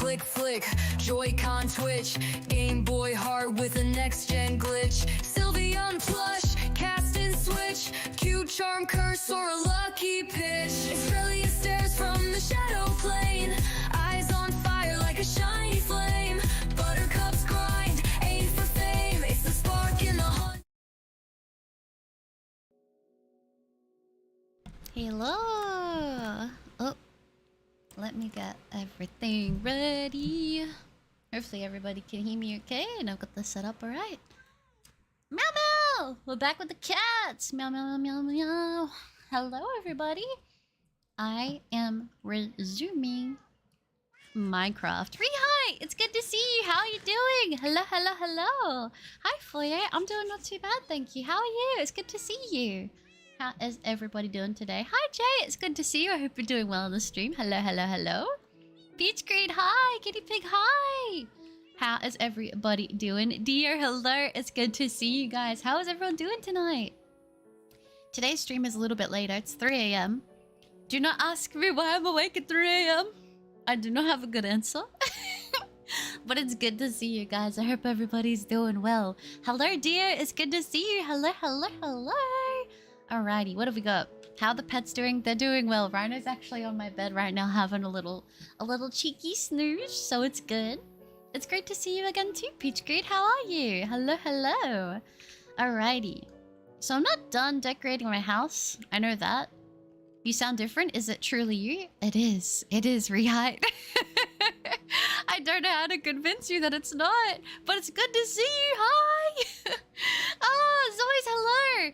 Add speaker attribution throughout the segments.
Speaker 1: click flick, Joy-Con twitch, Game Boy heart with a next-gen glitch, Sylveon plush, cast and switch, cute charm curse or a lucky pitch. Australia stares from the shadow plane, eyes on fire like a shiny flame. Buttercup's grind, aim for fame, it's the spark in the hunt.
Speaker 2: Hello! Oh, let me get everything ready. Hopefully everybody can hear me okay, and I've got this set up alright. Meow meow! We're back with the cats! Meow meow meow meow. Hello everybody! I am resuming Minecraft. Hi! It's good to see you! How are you doing? Hello, hello, hello! Hi Foyer, I'm doing not too bad, thank you. How are you? It's good to see you. How is everybody doing today? Hi Jay, it's good to see you. I hope you're doing well on the stream. Hello, hello, hello. Peach Green, hi. Kitty Pig, hi. How is everybody doing? Dear, hello. It's good to see you guys. How is everyone doing tonight? Today's stream is a little bit later. It's 3 a.m. Do not ask me why I'm awake at 3 a.m. I do not have a good answer. But it's good to see you guys. I hope everybody's doing well. Hello, dear. It's good to see you. Hello, hello, hello. Alrighty, what have we got? How are the pets doing? They're doing well. Rhino's actually on my bed right now having a little cheeky snooze, so it's good. It's great to see you again too, Peach Green. How are you? Hello, hello. Alrighty. So I'm not done decorating my house. I know that. You sound different. Is it truly you? It is. It is, Rehite. I don't know how to convince you that it's not, but it's good to see you. Hi. Oh, Zoe's hello.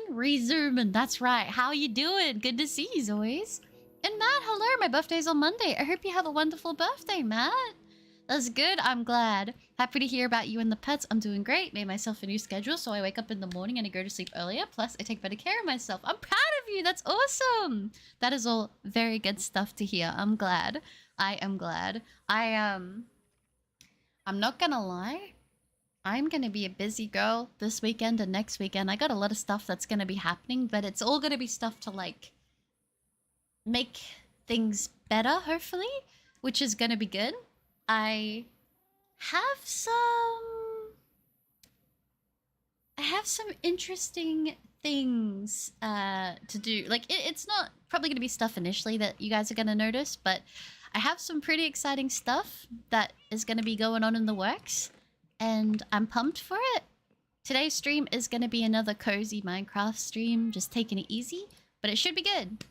Speaker 2: Resuming. That's right. How you doing? Good to see you, Zoe's. And Matt, hello. My birthday's on Monday. I hope you have a wonderful birthday, Matt. That's good. I'm glad. Happy to hear about you and the pets. I'm doing great. Made myself a new schedule, so I wake up in the morning and I go to sleep earlier. Plus, I take better care of myself. I'm proud of you. That's awesome. That is all very good stuff to hear. I'm glad. I am glad. I'm not gonna lie. I'm gonna be a busy girl this weekend and next weekend. I got a lot of stuff that's gonna be happening, but it's all gonna be stuff to like make things better, hopefully, which is gonna be good. I have some interesting things to do. Like it's not probably gonna be stuff initially that you guys are gonna notice, but I have some pretty exciting stuff that is gonna be going on in the works, and I'm pumped for it. Today's stream is gonna be another cozy Minecraft stream, just taking it easy, but it should be good.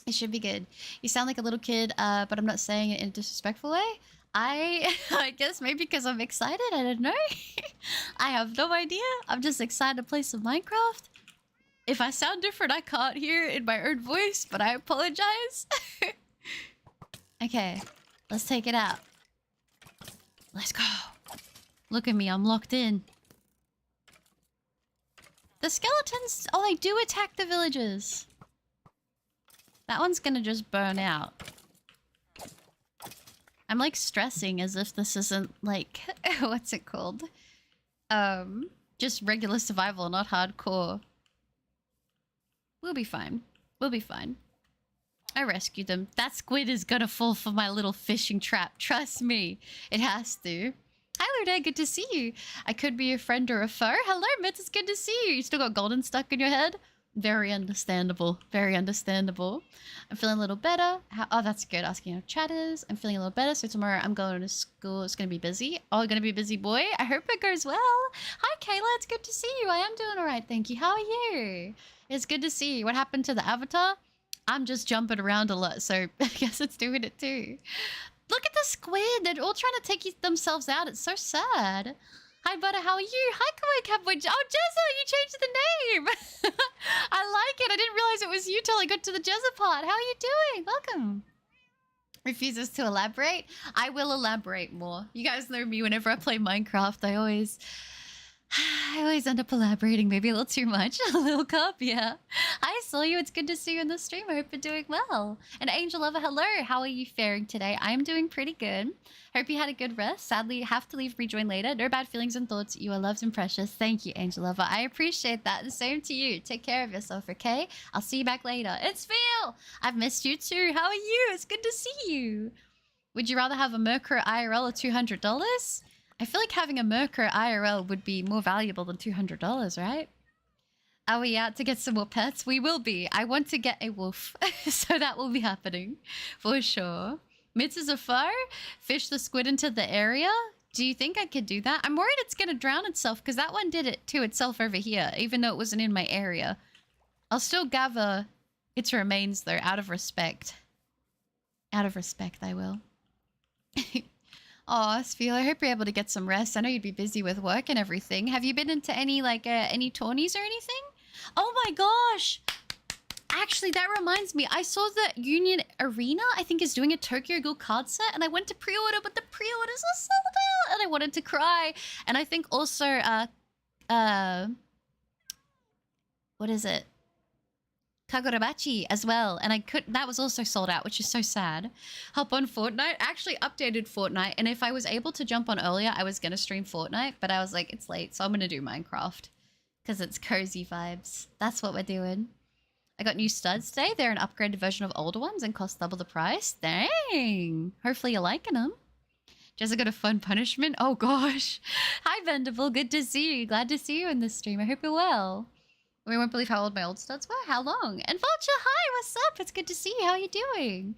Speaker 2: It should be good. You sound like a little kid, but I'm not saying it in a disrespectful way. I guess maybe because I'm excited, I don't know. I have no idea. I'm just excited to play some Minecraft. If I sound different, I can't hear it in my own voice, but I apologize. Okay, let's take it out. Let's go. Look at me, I'm locked in. The skeletons, oh, they do attack the villagers. That one's gonna just burn out. I'm like stressing as if this isn't like, what's it called? Just regular survival, not hardcore. We'll be fine. We'll be fine. I rescued them. That squid is gonna fall for my little fishing trap. Trust me. It has to. Hi, Lorda. Good to see you. I could be your friend or a foe. Hello, Mitz. It's good to see you. You still got golden stuck in your head? Very understandable. Very understandable. I'm feeling a little better. Oh, that's good. Asking how chat is. I'm feeling a little better. So tomorrow I'm going to school. It's going to be busy. Oh, going to be a busy boy. I hope it goes well. Hi, Kayla. It's good to see you. I am doing all right. Thank you. How are you? It's good to see you. What happened to the avatar? I'm just jumping around a lot. So I guess it's doing it too. Look at the squid. They're all trying to take themselves out. It's so sad. Hi, Butter, how are you? Hi, Kawaii Cowboy. Oh, Jezza, you changed the name. I like it. I didn't realize it was you till I got to the Jezza part. How are you doing? Welcome. Refuses to elaborate. I will elaborate more. You guys know me. Whenever I play Minecraft, I always end up elaborating maybe a little too much. A little cup, yeah. I saw you. It's good to see you in the stream. I hope you're doing well. And Angel Lover, hello. How are you faring today? I'm doing pretty good. Hope you had a good rest. Sadly, have to leave, rejoin later. No bad feelings and thoughts. You are loved and precious. Thank you, Angel Lover. I appreciate that. The same to you. Take care of yourself, okay? I'll see you back later. It's Phil. I've missed you too. How are you? It's good to see you. Would you rather have a Merkur IRL or $200? I feel like having a Merkur IRL would be more valuable than $200, right? Are we out to get some more pets? We will be. I want to get a wolf, so that will be happening for sure. Mitts is a foe. Fish the squid into the area. Do you think I could do that? I'm worried it's going to drown itself because that one did it to itself over here, even though it wasn't in my area. I'll still gather its remains, though, out of respect. Out of respect, I will. Aw, Spheel, I hope you're able to get some rest. I know you'd be busy with work and everything. Have you been into any, like, any tourneys or anything? Oh my gosh! Actually, that reminds me. I saw that Union Arena, I think, is doing a Tokyo Ghoul card set, and I went to pre-order, but the pre-orders are sold out, and I wanted to cry. And I think also, what is it? Kagurabachi as well, and that was also sold out, which is so sad. Hop on Fortnite. Actually updated Fortnite, and if I was able to jump on earlier, I was gonna stream Fortnite, but I was like, it's late, so I'm gonna do Minecraft. Because it's cozy vibes. That's what we're doing. I got new studs today. They're an upgraded version of older ones and cost double the price. Dang! Hopefully you're liking them. Jessica got a fun punishment. Oh gosh. Hi Vendible, good to see you. Glad to see you in this stream. I hope you're well. We won't believe how old my old studs were. How long? And Vulture, hi, what's up? It's good to see you. How are you doing?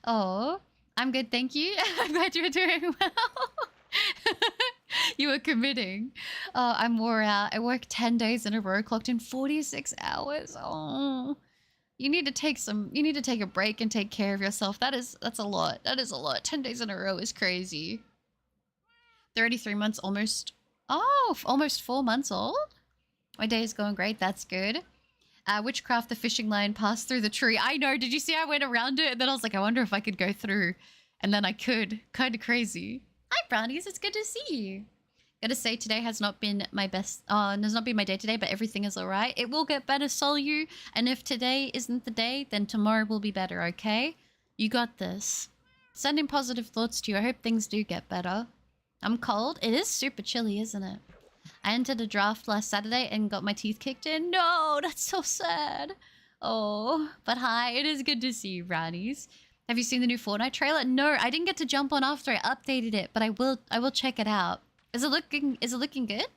Speaker 2: Oh, I'm good, thank you. I'm glad you're doing well. You were committing. I'm wore out. I worked 10 days in a row, clocked in 46 hours. Oh, you need to take a break and take care of yourself. That's a lot. That is a lot. 10 days in a row is crazy. 33 months, almost 4 months old. My day is going great. That's good. Witchcraft, the fishing line passed through the tree. I know. Did you see I went around it? And then I was like, I wonder if I could go through. And then I could. Kind of crazy. Hi, brownies. It's good to see you. Gotta say, today has not been my best. Has not been my day today, but everything is all right. It will get better, Sol you. And if today isn't the day, then tomorrow will be better, okay? You got this. Sending positive thoughts to you. I hope things do get better. I'm cold. It is super chilly, isn't it? I entered a draft last Saturday and got my teeth kicked in. No, that's so sad. Oh, but hi, it is good to see you, brownies. Have you seen the new Fortnite trailer? No, I didn't get to jump on after I updated it, but I will check it out. Is it looking good?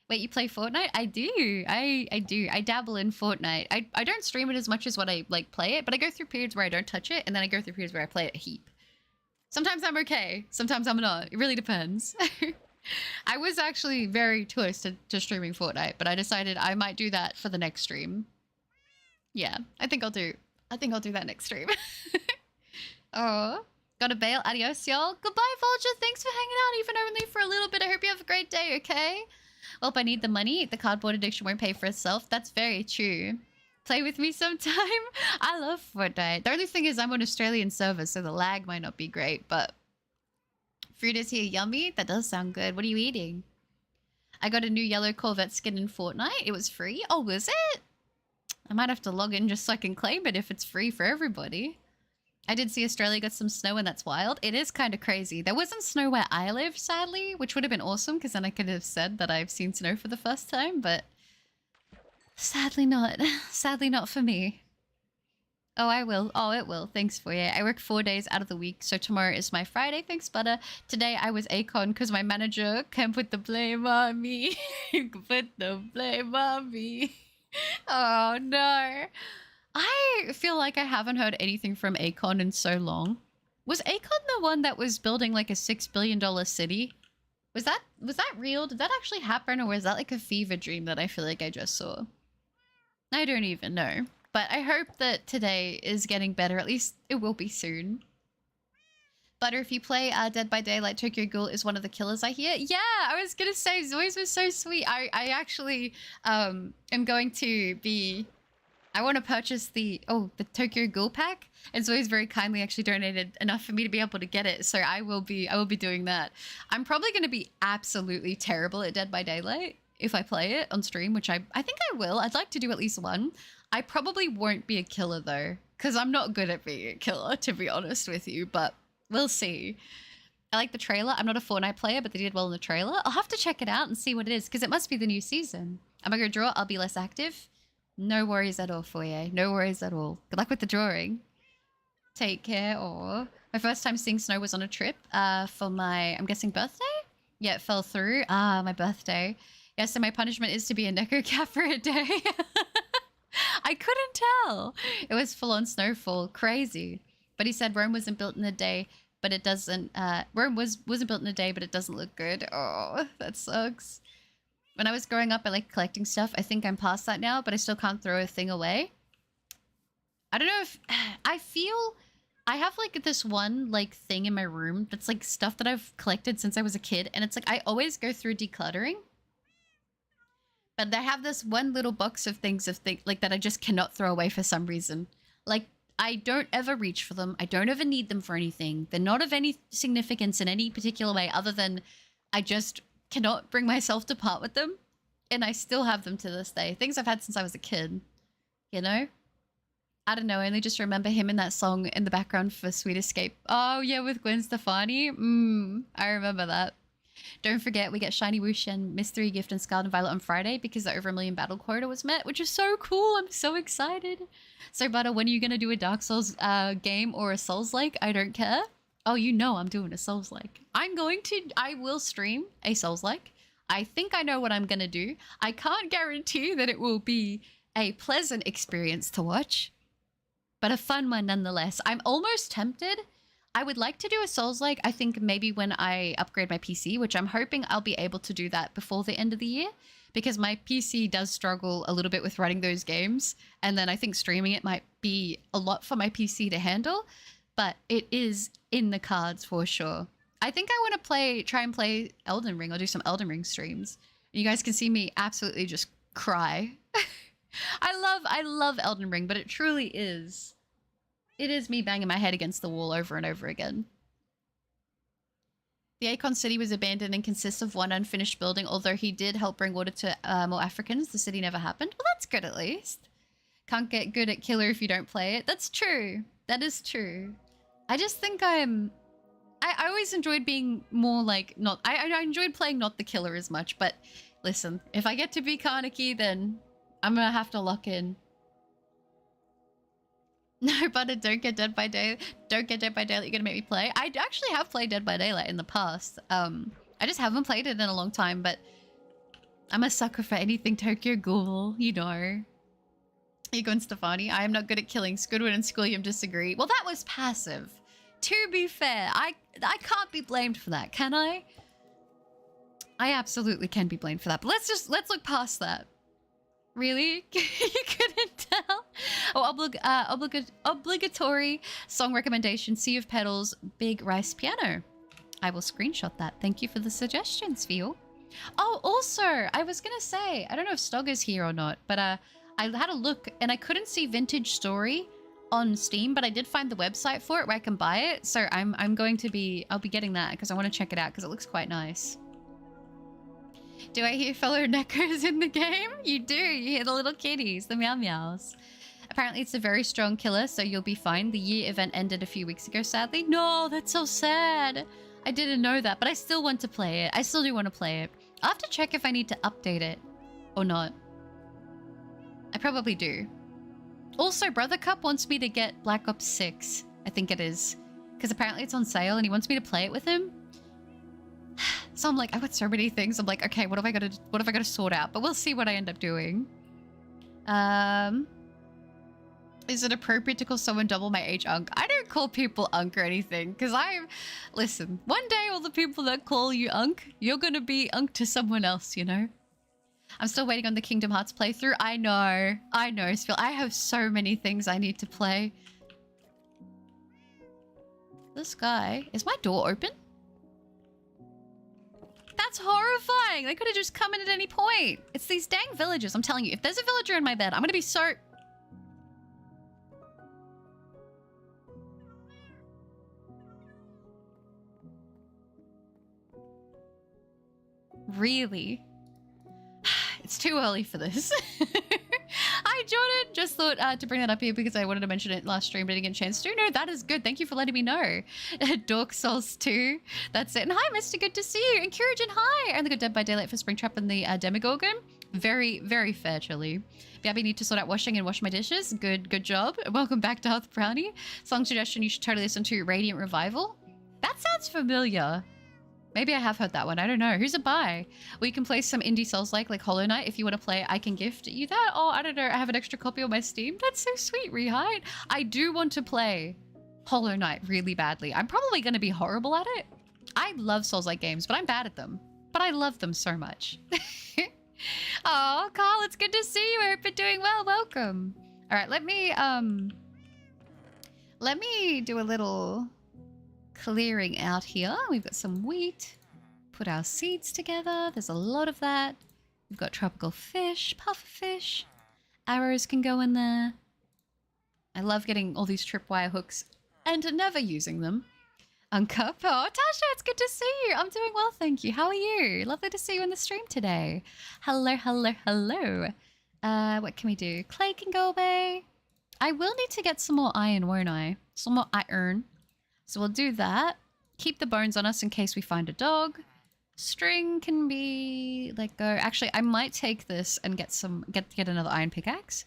Speaker 2: Wait, you play Fortnite? I do. I do. I dabble in Fortnite. I don't stream it as much as what I like play it, but I go through periods where I don't touch it, and then I go through periods where I play it a heap. Sometimes I'm okay. Sometimes I'm not. It really depends. I was actually very close to streaming Fortnite, but I decided I might do that for the next stream. Yeah, I think I'll do that next stream. Oh, gotta bail. Adios, y'all. Goodbye, Vulture. Thanks for hanging out, even only for a little bit. I hope you have a great day, okay? Well, if I need the money, the cardboard addiction won't pay for itself. That's very true. Play with me sometime. I love Fortnite. The only thing is I'm on Australian server, so the lag might not be great, but fruit is here yummy. That does sound good. What are you eating? I got a new yellow Corvette skin in Fortnite. It was free. Oh, was it? I might have to log in just so I can claim it if it's free for everybody. I did see Australia got some snow and that's wild. It is kind of crazy. There wasn't snow where I live, sadly, which would have been awesome because then I could have said that I've seen snow for the first time, but sadly not. Sadly not for me. Oh, I will. Oh, it will. Thanks for you. I work 4 days out of the week, so tomorrow is my Friday. Thanks, Butter. Today I was Acon because my manager can put the blame on me. You can put the blame on me. Oh, no. I feel like I haven't heard anything from Acon in so long. Was Acon the one that was building like a $6 billion city? Was that real? Did that actually happen, or was that like a fever dream that I feel like I just saw? I don't even know. But I hope that today is getting better. At least it will be soon. Butter, if you play Dead by Daylight, Tokyo Ghoul is one of the killers, I hear. Yeah, I was going to say, Zoe's was so sweet. I actually am going to be... I want to purchase the Tokyo Ghoul pack, and Zoe's very kindly actually donated enough for me to be able to get it. So I will be doing that. I'm probably going to be absolutely terrible at Dead by Daylight if I play it on stream, which I think I will. I'd like to do at least one. I probably won't be a killer though, because I'm not good at being a killer, to be honest with you, but we'll see. I like the trailer. I'm not a Fortnite player, but they did well in the trailer. I'll have to check it out and see what it is, because it must be the new season. Am I going to draw? I'll be less active. No worries at all for you. No worries at all. Good luck with the drawing. Take care. Or My first time seeing snow was on a trip for my, I'm guessing, birthday? Yeah, it fell through. Ah, my birthday. Yeah, so my punishment is to be a neko cat for a day. I couldn't tell. It was full-on snowfall. Crazy. But he said Rome wasn't built in a day, but it doesn't... Rome wasn't built in a day, but it doesn't look good. Oh, that sucks. When I was growing up, I liked collecting stuff. I think I'm past that now, but I still can't throw a thing away. I don't know if... I feel... I have like this one like thing in my room that's like stuff that I've collected since I was a kid. And it's like I always go through decluttering. But I have this one little box of things like that I just cannot throw away for some reason. Like I don't ever reach for them. I don't ever need them for anything. They're not of any significance in any particular way other than I just cannot bring myself to part with them. And I still have them to this day. Things I've had since I was a kid, you know? I don't know, I only just remember him in that song in the background for Sweet Escape. Oh, yeah, with Gwen Stefani. I remember that. Don't forget, we get Shiny Woosh and Mystery Gift and Scarlet and Violet on Friday because the over 1 million battle quota was met, which is so cool. I'm so excited. So, Butter, when are you going to do a Dark Souls game or a Souls-like? I don't care. Oh, you know I'm doing a Souls-like. I will stream a Souls-like. I think I know what I'm going to do. I can't guarantee that it will be a pleasant experience to watch, but a fun one nonetheless. I'm almost tempted. I would like to do a Souls-like, I think maybe when I upgrade my PC, which I'm hoping I'll be able to do that before the end of the year, because my PC does struggle a little bit with running those games. And then I think streaming it might be a lot for my PC to handle, but it is in the cards for sure. I think I want to try and play Elden Ring or do some Elden Ring streams. You guys can see me absolutely just cry. I love Elden Ring, but it truly is. It is me banging my head against the wall over and over again. The Akon city was abandoned and consists of one unfinished building, although he did help bring water to more Africans. The city never happened. Well, that's good at least. Can't get good at Killer if you don't play it. That's true. That is true. I just think I always enjoyed being more like not... I enjoyed playing not the Killer as much, but listen, if I get to be Kaneki, then I'm gonna have to lock in. No, Butter, don't get Dead by Daylight. Don't get Dead by Daylight. You're gonna make me play. I actually have played Dead by Daylight in the past. I just haven't played it in a long time, but I'm a sucker for anything Tokyo Ghoul, you know. Ego and Stefani. I am not good at killing. Squidward and Squilliam disagree. Well, that was passive. To be fair, I can't be blamed for that, can I? I absolutely can be blamed for that. But let's look past that. Really? You couldn't tell? Oh, obligatory song recommendation, Sea of Petals, Big Rice Piano. I will screenshot that. Thank you for the suggestions, Phil. Oh, also, I was going to say, I don't know if Stog is here or not, but I had a look and I couldn't see Vintage Story on Steam, but I did find the website for it where I can buy it. So I'll be getting that because I want to check it out because it looks quite nice. Do I hear fellow Nekos in the game? You do. You hear the little kitties, the meow meows. Apparently it's a very strong killer, so you'll be fine. The year event ended a few weeks ago, sadly. No, that's so sad. I didn't know that, but I still want to play it. I still do want to play it. I'll have to check if I need to update it or not. I probably do. Also, Brother Cup wants me to get Black Ops 6. I think it is. Because apparently it's on sale and he wants me to play it with him. So I'm like, I've got so many things. I'm like, okay, what have I got to sort out? But we'll see what I end up doing. Is it appropriate to call someone double my age Unk? I don't call people Unk or anything, because listen, one day all the people that call you Unk, you're gonna be Unk to someone else, you know? I'm still waiting on the Kingdom Hearts playthrough. I know, Spill. I have so many things I need to play. This guy, is my door open? That's horrifying. They could have just come in at any point. It's these dang villagers. I'm telling you, if there's a villager in my bed, I'm gonna be so... Really? It's too early for this. Hi, Jordan. Just thought to bring that up here because I wanted to mention it last stream, but didn't get a chance to. No, that is good. Thank you for letting me know. Dark Souls 2. That's it. And hi, Mr. Good to see you. And Kirijan, hi. I only got Dead by Daylight for Springtrap and the Demogorgon. Very, very fair, Chili. Gabby, need to sort out washing and wash my dishes. Good job. Welcome back to Health Brownie. Song suggestion, you should totally listen to Radiant Revival. That sounds familiar. Maybe I have heard that one. I don't know. Who's it by? We can play some indie Souls-like Hollow Knight. If you want to play, I can gift you that. Oh, I don't know. I have an extra copy on my Steam. That's so sweet, Rehide. I do want to play Hollow Knight really badly. I'm probably going to be horrible at it. I love Souls-like games, but I'm bad at them. But I love them so much. Oh, Carl, it's good to see you. I hope you're doing well. Welcome. All right, let me do a little clearing out here. We've got some wheat. Put our seeds together. There's a lot of that. We've got tropical fish, pufferfish. Arrows can go in there. I love getting all these tripwire hooks and never using them. Uncup. Oh, Tasha, it's good to see you. I'm doing well, thank you. How are you? Lovely to see you in the stream today. Hello, hello, hello. What can we do? Clay can go away. I will need to get some more iron, won't I? Some more iron. So we'll do that. Keep the bones on us in case we find a dog. String can be let go. Actually, I might take this and get another iron pickaxe.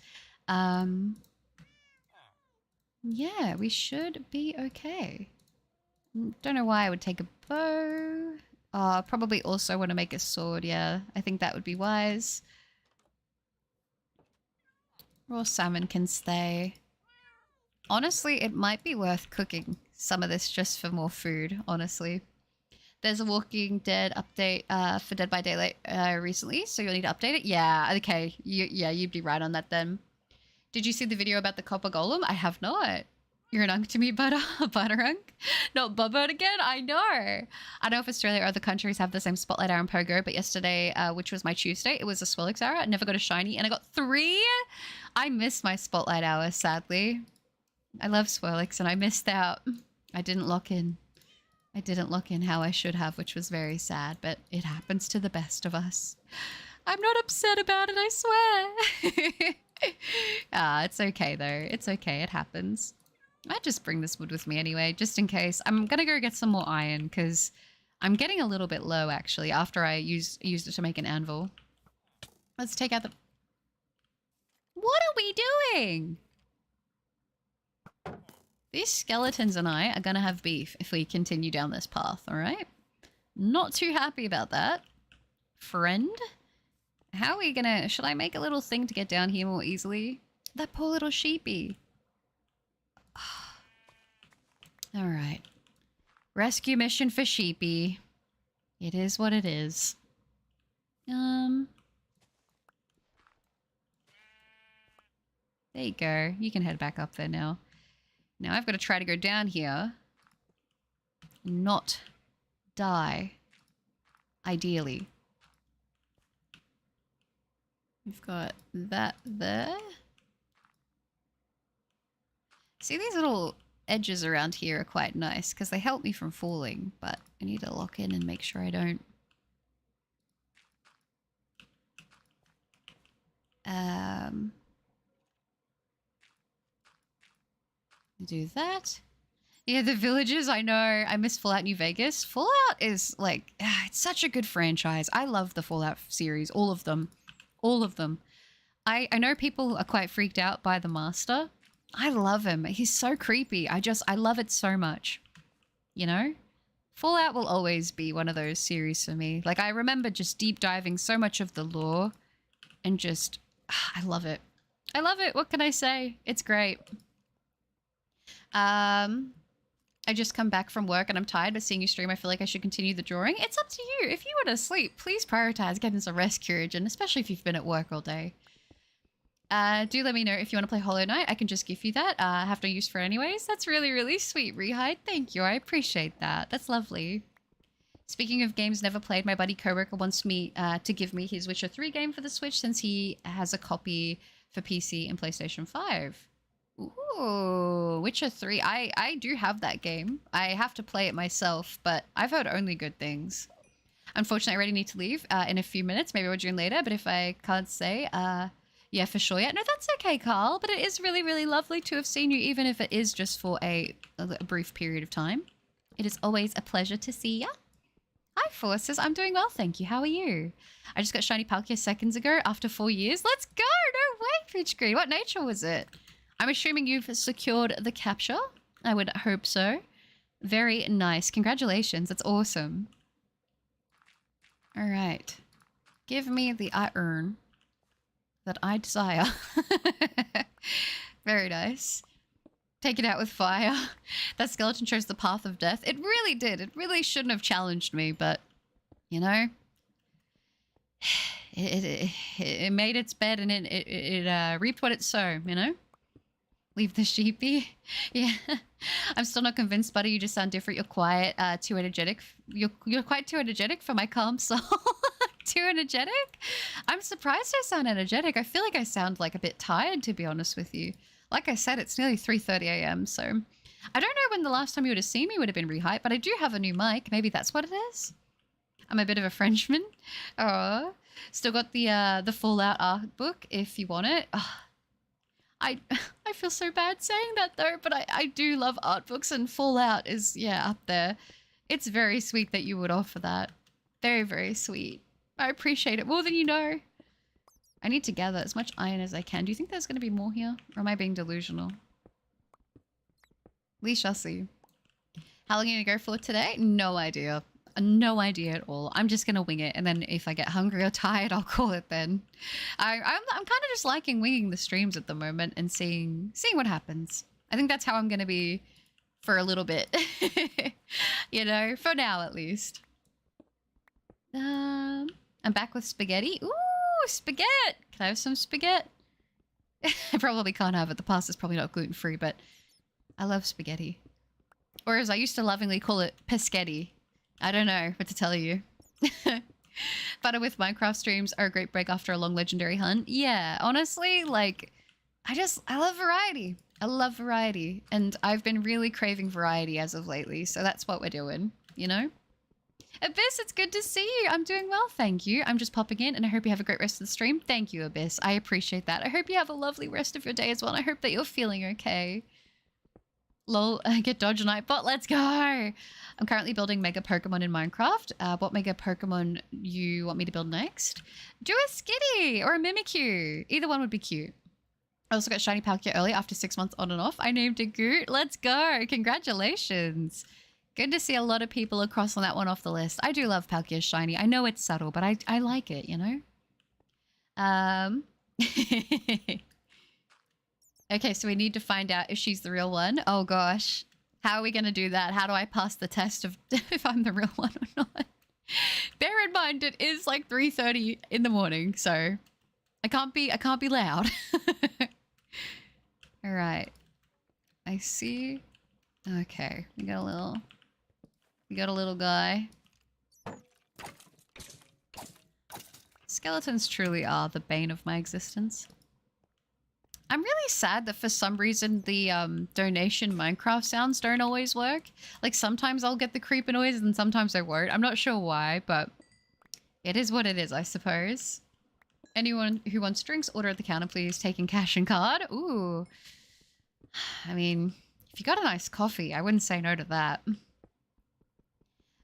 Speaker 2: Yeah, we should be okay. Don't know why I would take a bow. Probably also want to make a sword, yeah. I think that would be wise. Raw salmon can stay. Honestly, it might be worth cooking some of this just for more food, honestly. There's a Walking Dead update for Dead by Daylight recently, so you'll need to update it. Yeah, okay. You'd be right on that then. Did you see the video about the copper golem? I have not. You're an unk to me, butter unk? Not Bubba again? I know. I don't know if Australia or other countries have the same spotlight hour in Pogo, but yesterday, which was my Tuesday, it was a Swirlix hour. I never got a shiny, and I got 3. I missed my spotlight hour, sadly. I love Swirlix, and I missed out. I didn't lock in. I didn't lock in how I should have, which was very sad, but it happens to the best of us. I'm not upset about it, I swear. It's okay, though. It's okay. It happens. I'd just bring this wood with me anyway, just in case. I'm gonna go get some more iron because I'm getting a little bit low actually after I used it to make an anvil. Let's take out the... What are we doing? These skeletons and I are gonna have beef if we continue down this path, alright? Not too happy about that. Friend? How are we gonna... Should I make a little thing to get down here more easily? That poor little sheepy. All right. Rescue mission for sheepy. It is what it is. There you go. You can head back up there now. Now I've got to try to go down here. Not die. Ideally. We've got that there. See, these little edges around here are quite nice because they help me from falling, but I need to lock in and make sure I don't. Do that. Yeah, the villages, I know. I miss Fallout New Vegas. Fallout is like, it's such a good franchise. I love the Fallout series, all of them. All of them. I know people are quite freaked out by the Master. I love him. He's so creepy. I love it so much. You know? Fallout will always be one of those series for me. Like, I remember just deep diving so much of the lore and just, I love it. I love it. What can I say? It's great. I just come back from work and I'm tired, but seeing you stream, I feel like I should continue the drawing. It's up to you. If you want to sleep, please prioritize getting some rest, Kirijan, especially if you've been at work all day. Do let me know if you want to play Hollow Knight. I can just give you that. I have no use for it anyways. That's really, really sweet, Rehide. Thank you. I appreciate that. That's lovely. Speaking of games never played, my buddy coworker wants me to give me his Witcher 3 game for the Switch since he has a copy for PC and PlayStation 5. Ooh, Witcher 3. I do have that game. I have to play it myself, but I've heard only good things. Unfortunately, I already need to leave in a few minutes. Maybe we'll join later, but if I can't say, yeah, for sure. Yeah, no, that's okay, Carl. But it is really, really lovely to have seen you, even if it is just for a brief period of time. It is always a pleasure to see ya. Hi, Forces. I'm doing well, thank you. How are you? I just got shiny Palkia seconds ago after 4 years. Let's go! No way, Peach Green. What nature was it? I'm assuming you've secured the capture. I would hope so. Very nice. Congratulations. That's awesome. All right. Give me the iron that I desire. Very nice. Take it out with fire. That skeleton chose the path of death. It really did. It really shouldn't have challenged me, but, you know, it made its bed and it reaped what it sowed, you know? Leave the sheepy. Yeah. I'm still not convinced, buddy. You just sound different. You're quiet, too energetic. You're quite too energetic for my calm soul. Too energetic? I'm surprised I sound energetic. I feel like I sound like a bit tired, to be honest with you. Like I said, it's nearly 3:30 a.m. So I don't know when the last time you would have seen me would have been rehyped, but I do have a new mic. Maybe that's what it is. I'm a bit of a Frenchman. Oh, still got the Fallout art book if you want it. Oh, I feel so bad saying that though, but I do love art books, and Fallout is, yeah, up there. It's very sweet that you would offer that. Very, very sweet. I appreciate it more than you know. I need to gather as much iron as I can. Do you think there's going to be more here? Or am I being delusional? We shall see. How long are you going to go for today? No idea. No idea at all. I'm just going to wing it. And then if I get hungry or tired, I'll call it then. I'm kind of just liking winging the streams at the moment and seeing what happens. I think that's how I'm going to be for a little bit. You know, for now at least. I'm back with spaghetti. Ooh! Spaghetti! Can I have some spaghetti? I probably can't have it. The pasta's probably not gluten-free, but I love spaghetti. Or as I used to lovingly call it, peschetti. I don't know what to tell you. Butter with Minecraft streams are a great break after a long legendary hunt. Yeah, honestly, like, I love variety. I love variety. And I've been really craving variety as of lately, so that's what we're doing, you know? Abyss, it's good to see you. I'm doing well, thank you. I'm just popping in and I hope you have a great rest of the stream. Thank you, Abyss. I appreciate that. I hope you have a lovely rest of your day as well. And I hope that you're feeling okay. Lol, I get Dodge Nightbot. Let's go. I'm currently building Mega Pokemon in Minecraft. What Mega Pokemon you want me to build next? Do a Skitty or a Mimikyu. Either one would be cute. I also got Shiny Palkia early after 6 months on and off. I named it Goot. Let's go. Congratulations. Good to see a lot of people across on that one off the list. I do love Palkia's shiny. I know it's subtle, but I like it, you know? Okay, so we need to find out if she's the real one. Oh gosh. How are we going to do that? How do I pass the test of if I'm the real one or not? Bear in mind, it is like 3:30 in the morning, so I can't be loud. All right. I see. Okay, we got a little guy. Skeletons truly are the bane of my existence. I'm really sad that for some reason the donation Minecraft sounds don't always work. Like sometimes I'll get the creeper noise and sometimes I won't. I'm not sure why, but it is what it is, I suppose. Anyone who wants drinks, order at the counter, please. Taking cash and card. Ooh. I mean, if you got a nice coffee, I wouldn't say no to that.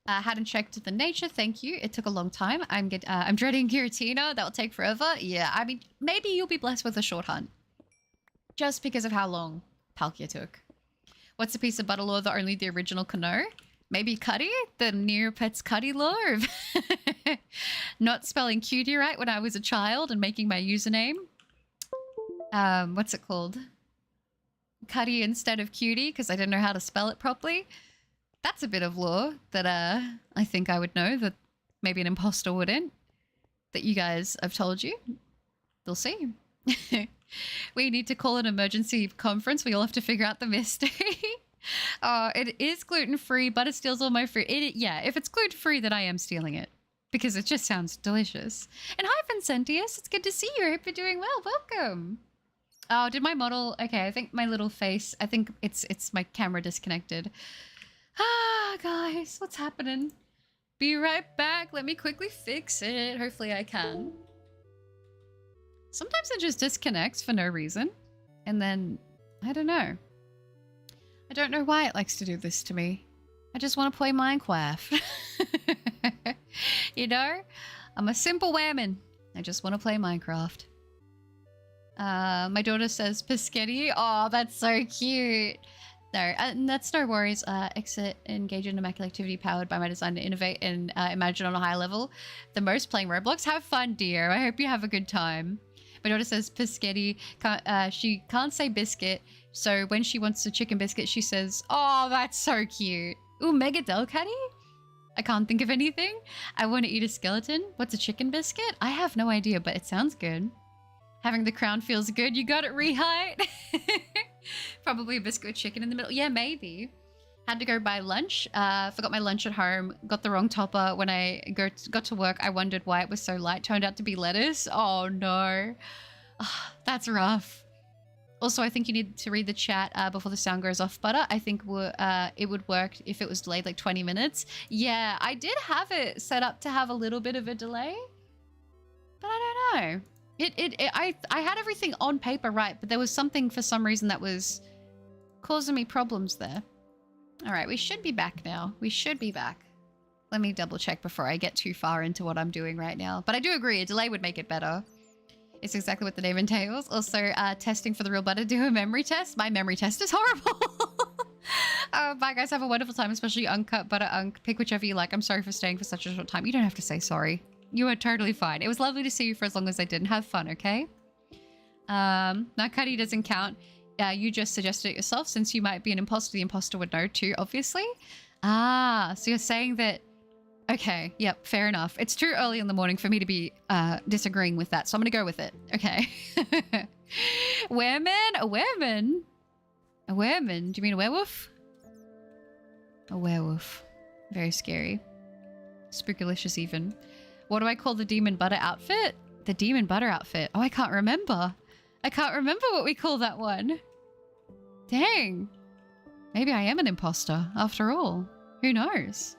Speaker 2: Hadn't checked the nature, thank you. It took a long time. I'm dreading Giratina. That'll take forever. Yeah, I mean, maybe you'll be blessed with a short hunt. Just because of how long Palkia took. What's a piece of butter lore that only the original can know? Maybe Cuddy? The Neopets Cuddy lore of not spelling cutie right when I was a child and making my username. What's it called? Cuddy instead of cutie because I didn't know how to spell it properly. That's a bit of lore that I think I would know that maybe an imposter wouldn't. That you guys have told you. We'll see. We need to call an emergency conference. We all have to figure out the mystery. It is gluten-free, but it steals all my fruit. Yeah, if it's gluten-free, then I am stealing it. Because it just sounds delicious. And hi, Vincentius. It's good to see you. I hope you're doing well. Welcome. Oh, did my model... Okay, I think my little face... I think it's my camera disconnected. Ah, guys, what's happening? Be right back. Let me quickly fix it. Hopefully I can. Sometimes it just disconnects for no reason. And then, I don't know. I don't know why it likes to do this to me. I just want to play Minecraft. You know? I'm a simple woman. I just want to play Minecraft. My daughter says Piscetti. Oh, that's so cute. No, that's no worries. Exit, engage in immaculate activity powered by my design to innovate and imagine on a high level. The most playing Roblox. Have fun, dear. I hope you have a good time. My daughter says Piscetti. She can't say biscuit, so when she wants a chicken biscuit, she says, oh, that's so cute. Ooh, Mega Delcatty? I can't think of anything. I want to eat a skeleton. What's a chicken biscuit? I have no idea, but it sounds good. Having the crown feels good. You got it, Rehite. Probably a biscuit with chicken in the middle. Yeah, maybe. Had to go buy lunch. Forgot my lunch at home. Got the wrong topper. When I got to work, I wondered why it was so light. Turned out to be lettuce. Oh, no. Oh, that's rough. Also, I think you need to read the chat before the sound goes off. Butter, I think it would work if it was delayed like 20 minutes. Yeah, I did have it set up to have a little bit of a delay. But I don't know. I had everything on paper right, but there was something for some reason that was causing me problems there. All right, we should be back now. We should be back. Let me double check before I get too far into what I'm doing right now. But I do agree, a delay would make it better. It's exactly what the name entails. Also, testing for the real butter. Do a memory test. My memory test is horrible. Bye, guys. Have a wonderful time, especially uncut butter unk. Pick whichever you like. I'm sorry for staying for such a short time. You don't have to say sorry. You are totally fine. It was lovely to see you for as long as I did. And have fun, okay? Now, Cuddy doesn't count. You just suggested it yourself. Since you might be an imposter, the imposter would know too, obviously. Ah, so you're saying that... Okay, yep, fair enough. It's too early in the morning for me to be disagreeing with that, so I'm gonna go with it. Okay. Wereman? A wereman? A wereman? Do you mean a werewolf? A werewolf. Very scary. Spookylicious even. What do I call the demon butter outfit? The demon butter outfit. Oh, I can't remember. I can't remember what we call that one. Dang. Maybe I am an imposter after all. Who knows?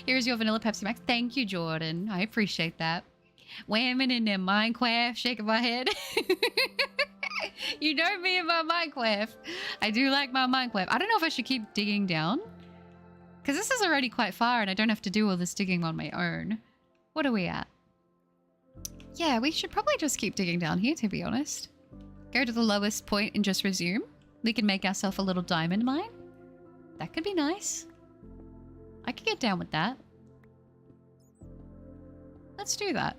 Speaker 2: Here's your vanilla Pepsi Max. Thank you, Jordan. I appreciate that. Whamming in their Minecraft, shaking my head. You know me and my Minecraft. I do like my Minecraft. I don't know if I should keep digging down. Because this is already quite far and I don't have to do all this digging on my own. What are we at? Yeah, we should probably just keep digging down here, to be honest. Go to the lowest point and just resume. We can make ourselves a little diamond mine. That could be nice. I could get down with that. Let's do that.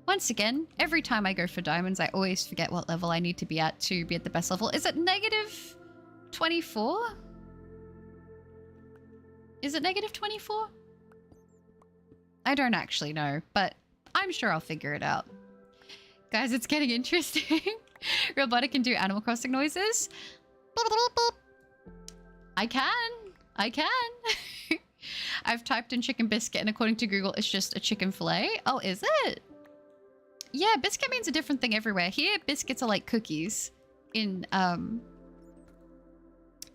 Speaker 2: Once again, every time I go for diamonds, I always forget what level I need to be at the best level. Is it negative 24? Is it negative 24? I don't actually know, but I'm sure I'll figure it out. Guys, it's getting interesting. Real butter can do Animal Crossing noises. I can. I've typed in chicken biscuit and according to Google, it's just a chicken fillet. Oh, is it? Yeah, biscuit means a different thing everywhere. Here, biscuits are like cookies in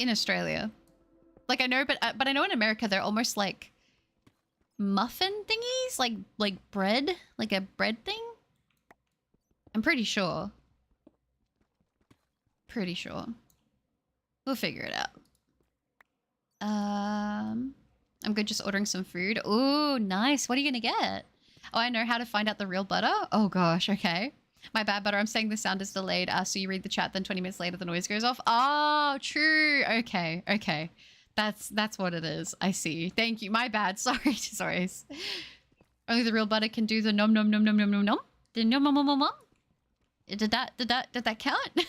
Speaker 2: Australia. Like I know, but I know in America they're almost like muffin thingies, like bread, like a bread thing. I'm pretty sure. Pretty sure. We'll figure it out. I'm good just ordering some food. Ooh, nice. What are you gonna get? Oh, I know how to find out the real butter. Oh gosh, okay. My bad, butter. I'm saying the sound is delayed. So you read the chat, then 20 minutes later the noise goes off. Oh, true. Okay. That's what it is. I see. Thank you. My bad. Sorry. Only the real butter can do the nom nom nom nom nom nom nom. The nom nom nom nom nom. Did that count?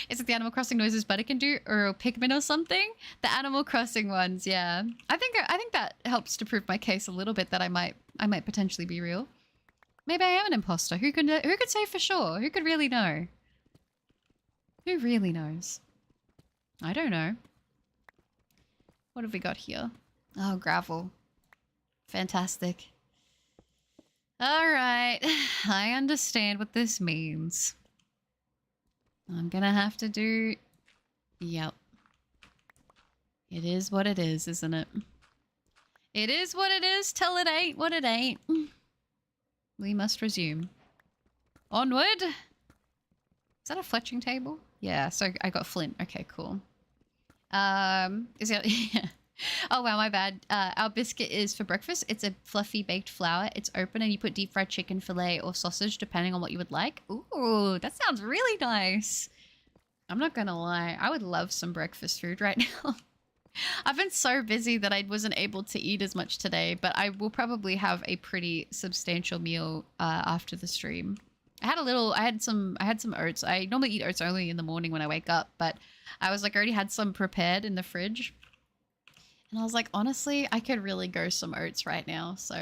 Speaker 2: Is it the Animal Crossing noises butter can do, or Pikmin or something? The Animal Crossing ones, yeah. I think that helps to prove my case a little bit that I might potentially be real. Maybe I am an imposter. Who could say for sure? Who could really know? Who really knows? I don't know. What have we got here? Oh, gravel. Fantastic. All right. I understand what this means. I'm gonna have to do... Yep. It is what it is, isn't it? It is what it is till it ain't what it ain't. We must resume. Onward! Is that a fletching table? Yeah, so I got flint. Okay, cool. Is it... Yeah. Oh wow, my bad. Our biscuit is for breakfast. It's a fluffy baked flour. It's open and you put deep fried chicken fillet or sausage depending on what you would like. Ooh, that sounds really nice. I'm not gonna lie, I would love some breakfast food right now. I've been so busy that I wasn't able to eat as much today, but I will probably have a pretty substantial meal after the stream. I had some oats. I normally eat oats only in the morning when I wake up, but I was like, already had some prepared in the fridge. And I was like, honestly, I could really go some oats right now. So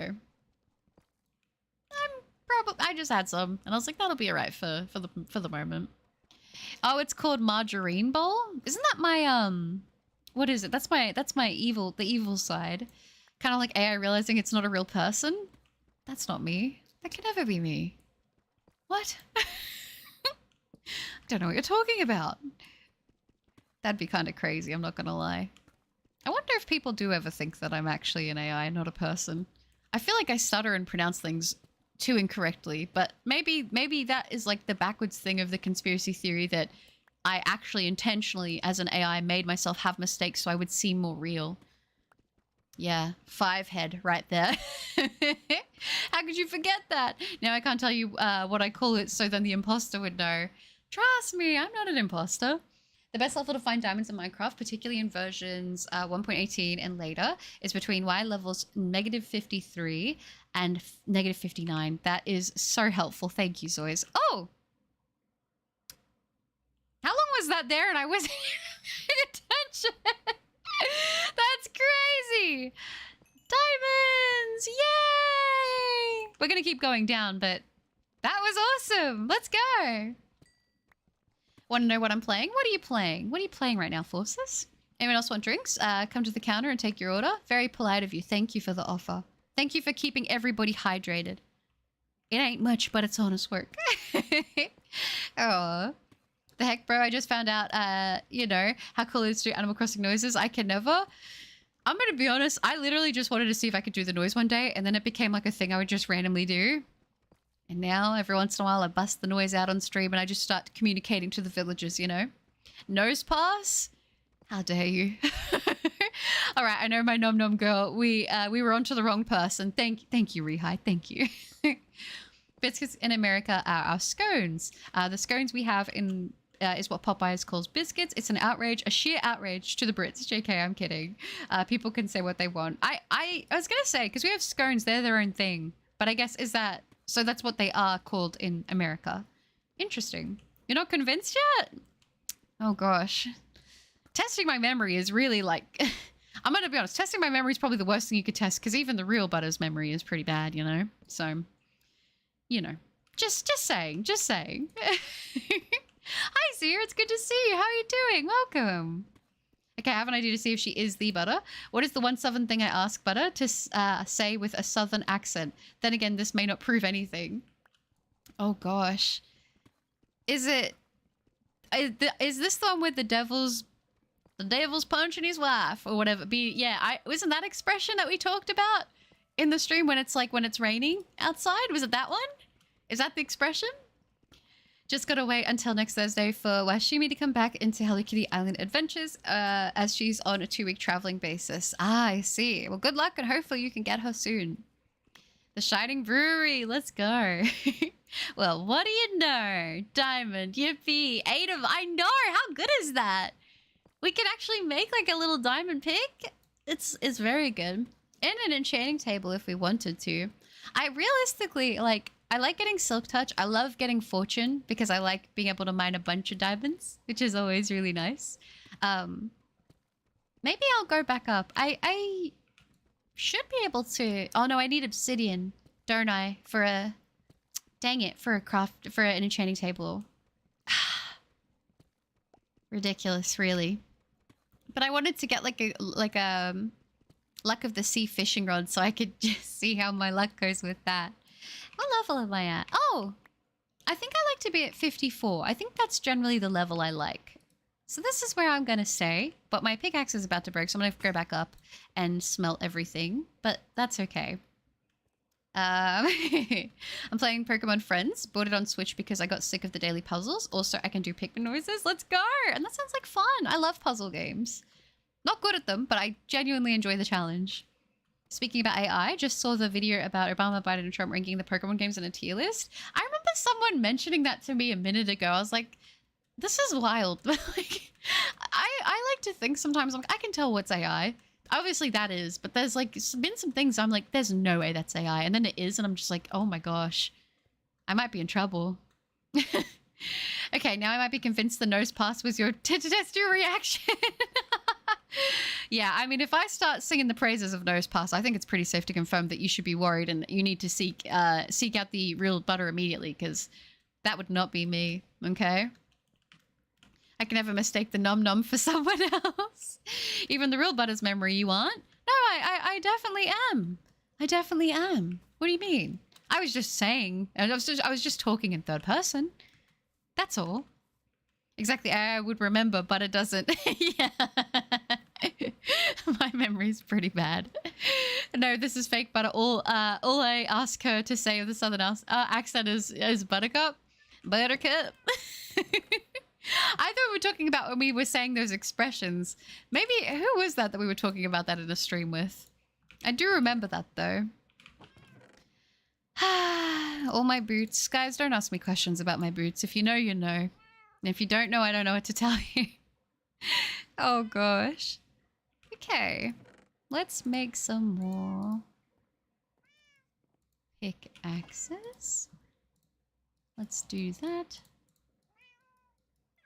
Speaker 2: I just had some and I was like, that'll be all right for the moment. Oh, it's called margarine bowl. Isn't that my, what is it? That's my the evil side. Kind of like AI realizing it's not a real person. That's not me. That can never be me. What? I don't know what you're talking about. That'd be kind of crazy, I'm not gonna lie. I wonder if people do ever think that I'm actually an AI, not a person. I feel like I stutter and pronounce things too incorrectly, but maybe that is like the backwards thing of the conspiracy theory that I actually intentionally, as an AI, made myself have mistakes so I would seem more real. Yeah, 5 head right there. How could you forget that? Now I can't tell you what I call it, so then the imposter would know. Trust me, I'm not an imposter. The best level to find diamonds in Minecraft, particularly in versions 1.18 and later, is between Y levels -53 and -59. That is so helpful. Thank you, Zoys. Oh! How long was that there and I wasn't paying attention? That's crazy! Diamonds! Yay! We're gonna keep going down, but that was awesome! Let's go! Want to know what I'm playing? What are you playing? What are you playing right now, Forces? Anyone else want drinks? Come to the counter and take your order. Very polite of you. Thank you for the offer. Thank you for keeping everybody hydrated. It ain't much, but it's honest work. Oh, the heck, bro? I just found out, you know, how cool it is to do Animal Crossing noises. I can never. I'm going to be honest. I literally just wanted to see if I could do the noise one day, and then it became like a thing I would just randomly do. And now, every once in a while, I bust the noise out on stream and I just start communicating to the villagers, you know? Nose pass? How dare you? All right, I know my nom nom girl. We were on to the wrong person. Thank you, Rehide. Thank you. Biscuits in America are our scones. The scones we have in is what Popeyes calls biscuits. It's an outrage, a sheer outrage to the Brits. JK, I'm kidding. People can say what they want. I was going to say, because we have scones, they're their own thing. But I guess, is that... So that's what they are called in America. Interesting. You're not convinced yet? Oh gosh. Testing my memory is really like... I'm going to be honest. Testing my memory is probably the worst thing you could test because even the real Butter's memory is pretty bad, you know? So, you know. Just saying. Just saying. Hi, Zia. It's good to see you. How are you doing? Welcome. Okay, I have an idea to see if she is the Butter. What is the one southern thing I ask Butter to say with a southern accent? Then again, this may not prove anything. Oh gosh. Is this the one with the devil's punching his wife or whatever? Wasn't that expression that we talked about in the stream when it's raining outside? Was it that one? Is that the expression? Just gotta wait until next Thursday for Washimi to come back into Hello Kitty Island Adventures as she's on a 2-week traveling basis. Ah, I see. Well, good luck and hopefully you can get her soon. The Shining Brewery, let's go. Well, what do you know? Diamond, yippee, 8 of... I know, how good is that? We can actually make like a little diamond pick. It's very good. And an enchanting table if we wanted to. I realistically, like... I like getting Silk Touch. I love getting Fortune because I like being able to mine a bunch of diamonds, which is always really nice. Maybe I'll go back up. I should be able to... Oh no, I need Obsidian, don't I? For a... Dang it, for an enchanting table. Ridiculous, really. But I wanted to get like a Luck of the Sea fishing rod so I could just see how my luck goes with that. What level am I at? Oh, I think I like to be at 54. I think that's generally the level I like. So this is where I'm going to stay. But my pickaxe is about to break, so I'm going to go back up and smelt everything. But that's okay. I'm playing Pokemon Friends. Bought it on Switch because I got sick of the daily puzzles. Also, I can do Pikmin noises. Let's go! And that sounds like fun. I love puzzle games. Not good at them, but I genuinely enjoy the challenge. Speaking about AI, just saw the video about Obama, Biden, and Trump ranking the Pokemon games in a tier list. I remember someone mentioning that to me a minute ago. I was like, this is wild. Like, I like to think sometimes, like, I can tell what's AI. Obviously that is, but there's like been some things I'm like, there's no way that's AI. And then it is, and I'm just like, oh my gosh, I might be in trouble. Okay, now I might be convinced the nose pass was your to test your reaction. Yeah, I mean, if I start singing the praises of nose pass, I think it's pretty safe to confirm that you should be worried and you need to seek out the real butter immediately, because that would not be me, okay? I can never mistake the num num for someone else. Even the real butter's memory you want? No, I definitely am. I definitely am. What do you mean? I was just saying, I was just talking in third person. That's all. Exactly, I would remember, but it doesn't. Yeah. My memory's pretty bad. No, this is fake butter. All I ask her to say of the southern accent is buttercup. Buttercup. I thought we were talking about when we were saying those expressions. Maybe, who was that we were talking about that in a stream with? I do remember that though. All my boots. Guys, don't ask me questions about my boots. If you know, you know. And if you don't know, I don't know what to tell you. Oh gosh. Okay. Let's make some more pickaxes. Let's do that.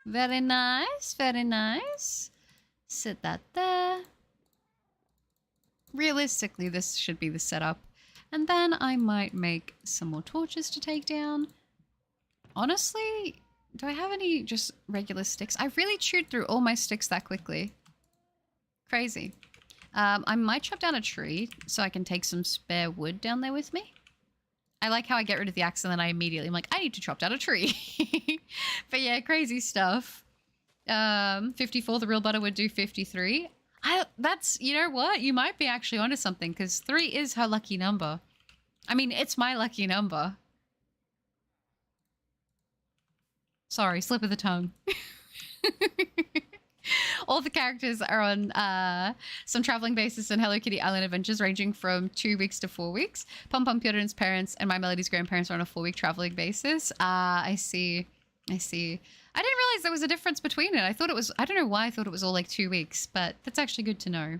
Speaker 2: Very nice, very nice. Sit that there. Realistically, this should be the setup. And then I might make some more torches to take down. Honestly, do I have any just regular sticks? I really chewed through all my sticks that quickly. Crazy. I might chop down a tree so I can take some spare wood down there with me. I like how I get rid of the axe and then I immediately am like, I need to chop down a tree. But yeah, crazy stuff. 54, the real butter would do 53. That's, you know what? You might be actually onto something, because 3 is her lucky number. I mean, it's my lucky number. Sorry, slip of the tongue. All the characters are on some traveling basis in Hello Kitty Island Adventures, ranging from 2 weeks to 4 weeks. Pom Pom Pioden's parents and My Melody's grandparents are on a 4-week traveling basis. I see. I see. I didn't realize there was a difference between it. I thought it was, I don't know why I thought it was all like 2 weeks, but that's actually good to know.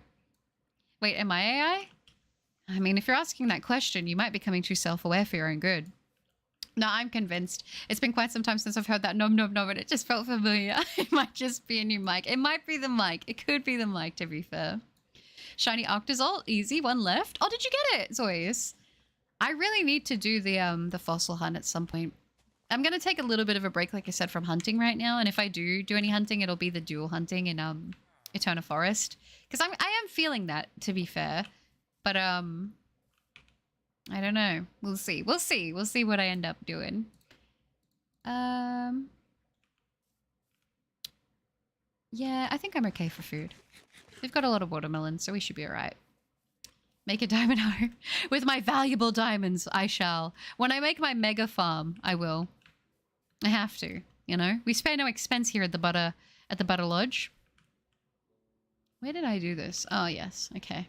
Speaker 2: Wait, am I AI? I mean, if you're asking that question, you might be becoming too self-aware for your own good. No, I'm convinced. It's been quite some time since I've heard that nom nom nom, and it just felt familiar. It might just be a new mic. It might be the mic. It could be the mic, to be fair. Shiny Octazol, easy, 1 left. Oh, did you get it, Zois? I really need to do the fossil hunt at some point. I'm going to take a little bit of a break, like I said, from hunting right now. And if I do any hunting, it'll be the dual hunting in Eterna Forest. Because I am feeling that, to be fair. But, I don't know. We'll see. We'll see. We'll see what I end up doing. Yeah, I think I'm okay for food. We've got a lot of watermelon, so we should be all right. Make a diamond art. With my valuable diamonds, I shall. When I make my mega farm, I will. I have to, you know? We spare no expense here at the Butter Lodge. Where did I do this? Oh, yes. Okay.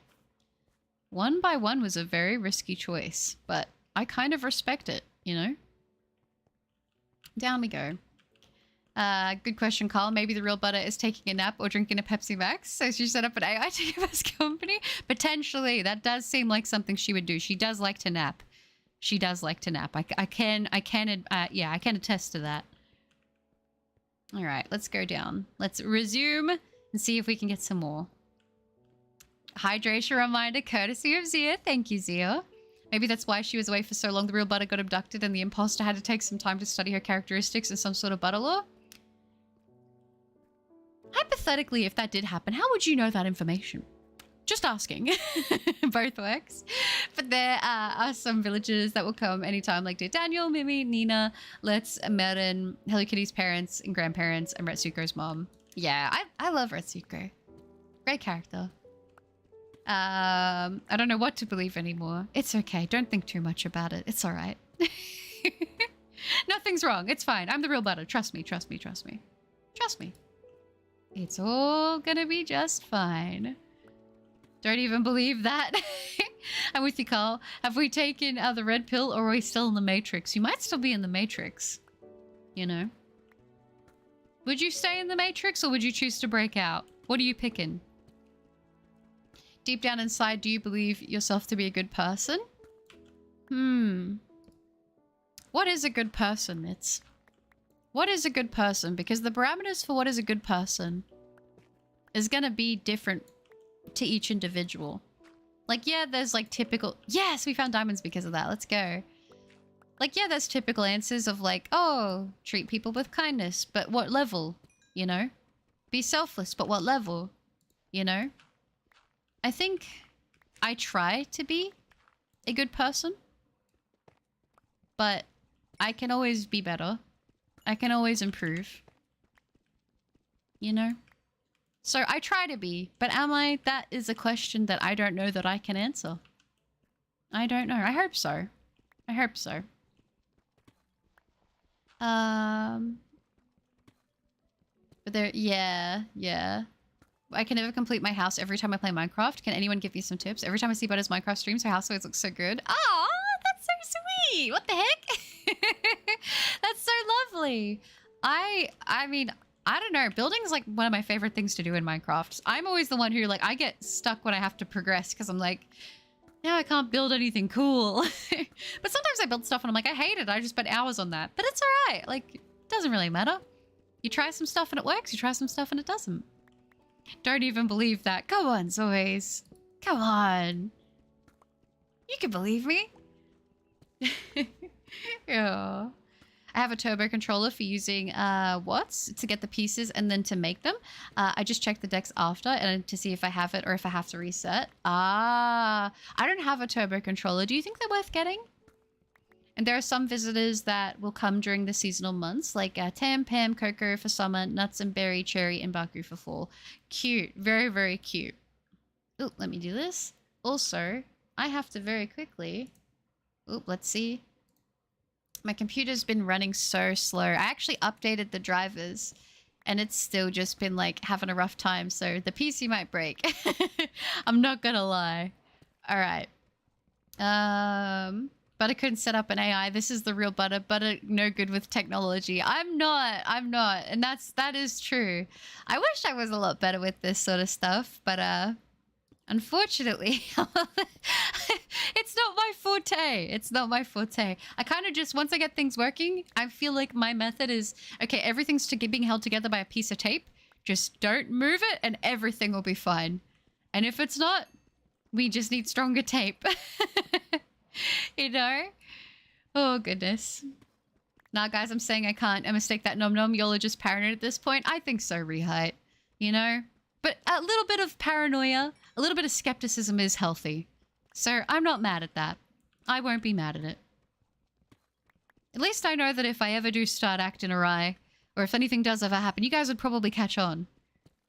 Speaker 2: 1 by 1 was a very risky choice, but I kind of respect it, you know? Down we go. Good question, Carl. Maybe the real butter is taking a nap or drinking a Pepsi Max, so she set up an AI to give us company. Potentially, that does seem like something she would do. She does like to nap. She does like to nap. I can attest to that. All right, let's go down. Let's resume and see if we can get some more. Hydration reminder, courtesy of Zia. Thank you, Zia. Maybe that's why she was away for so long. The real butter got abducted and the imposter had to take some time to study her characteristics and some sort of butter law. Hypothetically, if that did happen, how would you know that information? Just asking. Both works. But there are some villagers that will come anytime, like Daniel, Mimi, Nina, Let's, Merin, Hello Kitty's parents and grandparents, and Retsuko's mom. Yeah, I love Retsuko. Great character. I don't know what to believe anymore. It's okay. Don't think too much about it. It's all right. Nothing's wrong. It's fine. I'm the real butter. Trust me, trust me, trust me. Trust me. It's all gonna be just fine. Don't even believe that. I'm with you, Carl. Have we taken the red pill or are we still in the Matrix? You might still be in the Matrix. You know? Would you stay in the Matrix or would you choose to break out? What are you picking? Deep down inside, do you believe yourself to be a good person? What is a good person? What is a good person? Because the parameters for what is a good person is gonna be different to each individual. Like, yeah, there's like typical... Yes, we found diamonds because of that. Let's go. Like, yeah, there's typical answers of like, oh, treat people with kindness, but what level? You know? Be selfless, but what level? You know? I think I try to be a good person, but I can always be better. I can always improve. You know? So I try to be, but am I? That is a question that I don't know that I can answer. I don't know. I hope so. I hope so. But there, yeah. I can never complete my house every time I play Minecraft. Can anyone give me some tips? Every time I see Butter's Minecraft streams, her house always looks so good. Oh, that's so sweet. What the heck? That's so lovely. I mean, I don't know. Building's like one of my favorite things to do in Minecraft. I'm always the one who like, I get stuck when I have to progress because I'm like, yeah, I can't build anything cool. But sometimes I build stuff and I'm like, I hate it. I just spent hours on that. But it's all right. Like, it doesn't really matter. You try some stuff and it works. You try some stuff and it doesn't. Don't even believe that. Come on, Zoys. Come on. You can believe me. Yeah. I have a turbo controller for using watts to get the pieces and then to make them. I just check the decks after and to see if I have it or if I have to reset. I don't have a turbo controller. Do you think they're worth getting? And there are some visitors that will come during the seasonal months, like Tam, Pam, Coco for summer, Nuts and Berry, Cherry, and Baku for fall. Cute. Very, very cute. Oop, let me do this. Also, I have to very quickly... Oop, let's see. My computer's been running so slow. I actually updated the drivers, and it's still just been, like, having a rough time, so the PC might break. I'm not gonna lie. All right. Butter couldn't set up an AI. This is the real Butter. Butter no good with technology. I'm not. And that is true. I wish I was a lot better with this sort of stuff, but unfortunately, it's not my forte. It's not my forte. I kind of just, once I get things working, I feel like my method is, okay, everything's being held together by a piece of tape. Just don't move it and everything will be fine. And if it's not, we just need stronger tape. You know? Oh, goodness. Nah, guys, I'm saying I can't mistake that nom nom. Y'all are just paranoid at this point. I think so, Rehite. You know? But a little bit of paranoia, a little bit of skepticism is healthy. So I'm not mad at that. I won't be mad at it. At least I know that if I ever do start acting awry, or if anything does ever happen, you guys would probably catch on.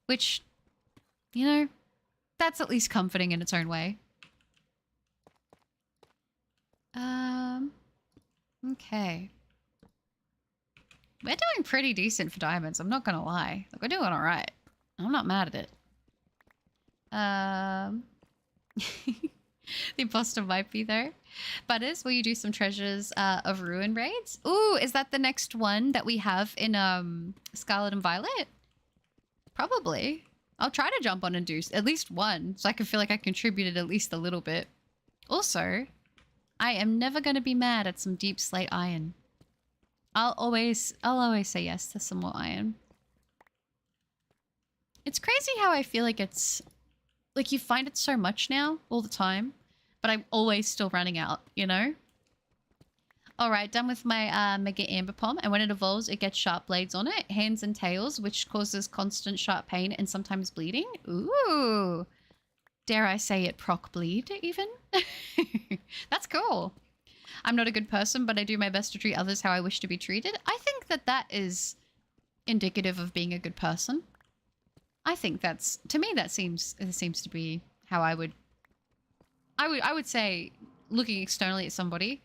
Speaker 2: Which, you know, that's at least comforting in its own way. Okay. We're doing pretty decent for diamonds, I'm not gonna lie. Like, we're doing alright. I'm not mad at it. The imposter might be there. Butters, will you do some treasures of ruin raids? Ooh, is that the next one that we have in Scarlet and Violet? Probably. I'll try to jump on and do at least one, so I can feel like I contributed at least a little bit. Also, I am never going to be mad at some deep slate iron. I'll always say yes to some more iron. It's crazy how I feel like it's... Like, you find it so much now, all the time, but I'm always still running out, you know? Alright, done with my Mega Amber Palm, and when it evolves, it gets sharp blades on it, hands and tails, which causes constant sharp pain and sometimes bleeding. Ooh! Dare I say it proc bleed, even? That's cool. I'm not a good person, but I do my best to treat others how I wish to be treated. I think that that is indicative of being a good person. I think that's, to me, it seems to be how I would say, looking externally at somebody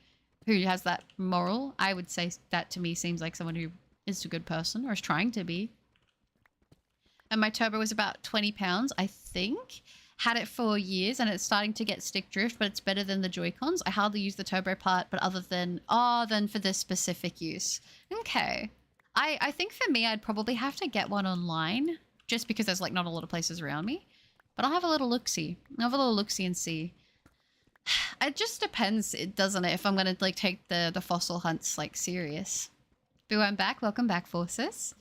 Speaker 2: who has that moral, I would say that to me seems like someone who is a good person or is trying to be. and my turbo was about 20 pounds, I think. Had it for years and it's starting to get stick drift, but it's better than the Joy-Cons. I hardly use the turbo part, but other than, than for this specific use. Okay. I think for me, I'd probably have to get one online just because there's like not a lot of places around me. But I'll have a little look-see. I'll have a little look-see and see. It just depends, doesn't it, if I'm going to like take the fossil hunts like serious. Boo, I'm back. Welcome back, Forces.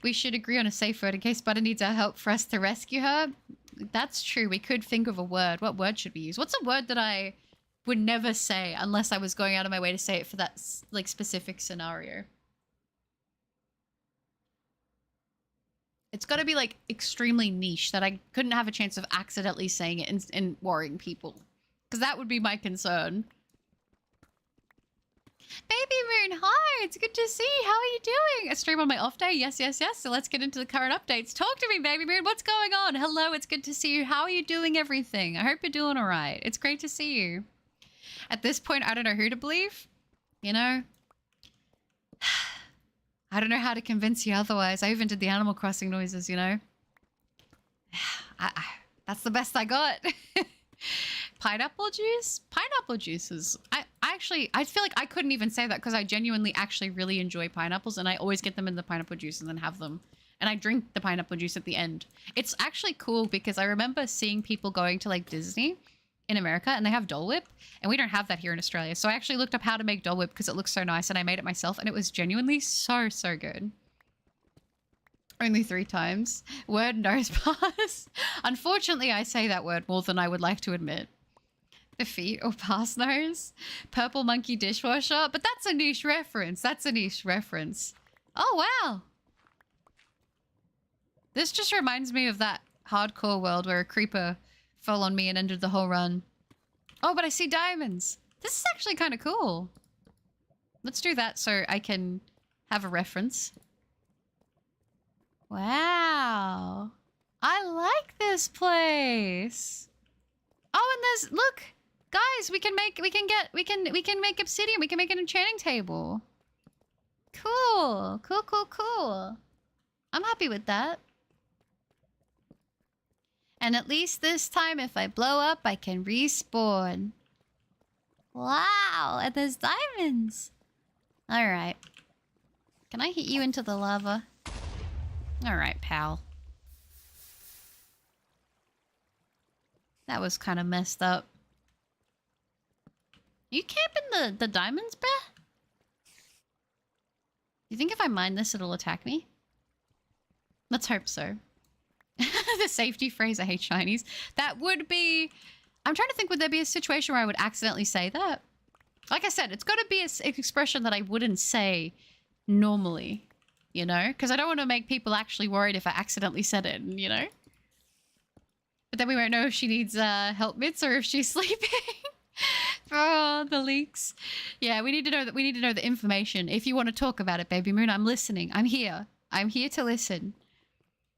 Speaker 2: We should agree on a safe word in case Butter needs our help for us to rescue her. That's true. We could think of a word. What word should we use? What's a word that I would never say unless I was going out of my way to say it for that like specific scenario? It's got to be like extremely niche that I couldn't have a chance of accidentally saying it and worrying people. Because that would be my concern. Baby Moon, hi! It's good to see you. How are you doing? A stream on my off day? Yes, yes, yes. So let's get into the current updates. Talk to me, Baby Moon. What's going on? Hello, it's good to see you. How are you doing everything? I hope you're doing all right. It's great to see you. At this point, I don't know who to believe. You know? I don't know how to convince you otherwise. I even did the Animal Crossing noises, you know? That's the best I got. Pineapple juice? Pineapple juices. I feel like I couldn't even say that because I genuinely actually really enjoy pineapples and I always get them in the pineapple juice and then have them. And I drink the pineapple juice at the end. It's actually cool because I remember seeing people going to like Disney in America and they have Dole Whip and we don't have that here in Australia. So I actually looked up how to make Dole Whip because it looks so nice and I made it myself and it was genuinely so, so good. Only 3 times. Word nose pass. Unfortunately, I say that word more than I would like to admit. Defeat or pass nose. Purple monkey dishwasher. But that's a niche reference. That's a niche reference. Oh, wow. This just reminds me of that hardcore world where a creeper fell on me and ended the whole run. Oh, but I see diamonds. This is actually kind of cool. Let's do that so I can have a reference. Wow. I like this place. Oh, and there's, look, guys, we can make obsidian. We can make an enchanting table. Cool. Cool, cool, cool. I'm happy with that. And at least this time, if I blow up, I can respawn. Wow, and there's diamonds. All right. Can I hit you into the lava? All right, pal. That was kind of messed up. You camping the diamonds, bear? You think if I mine this, it'll attack me? Let's hope so. The safety phrase, I hate shinies. That would be... I'm trying to think, would there be a situation where I would accidentally say that? Like I said, it's got to be an expression that I wouldn't say normally, you know? Because I don't want to make people actually worried if I accidentally said it, you know? But then we won't know if she needs help mitts or if she's sleeping. Oh, the leaks. Yeah, we need to know that. We need to know the information. If you want to talk about it, Baby Moon, I'm listening. I'm here. I'm here to listen.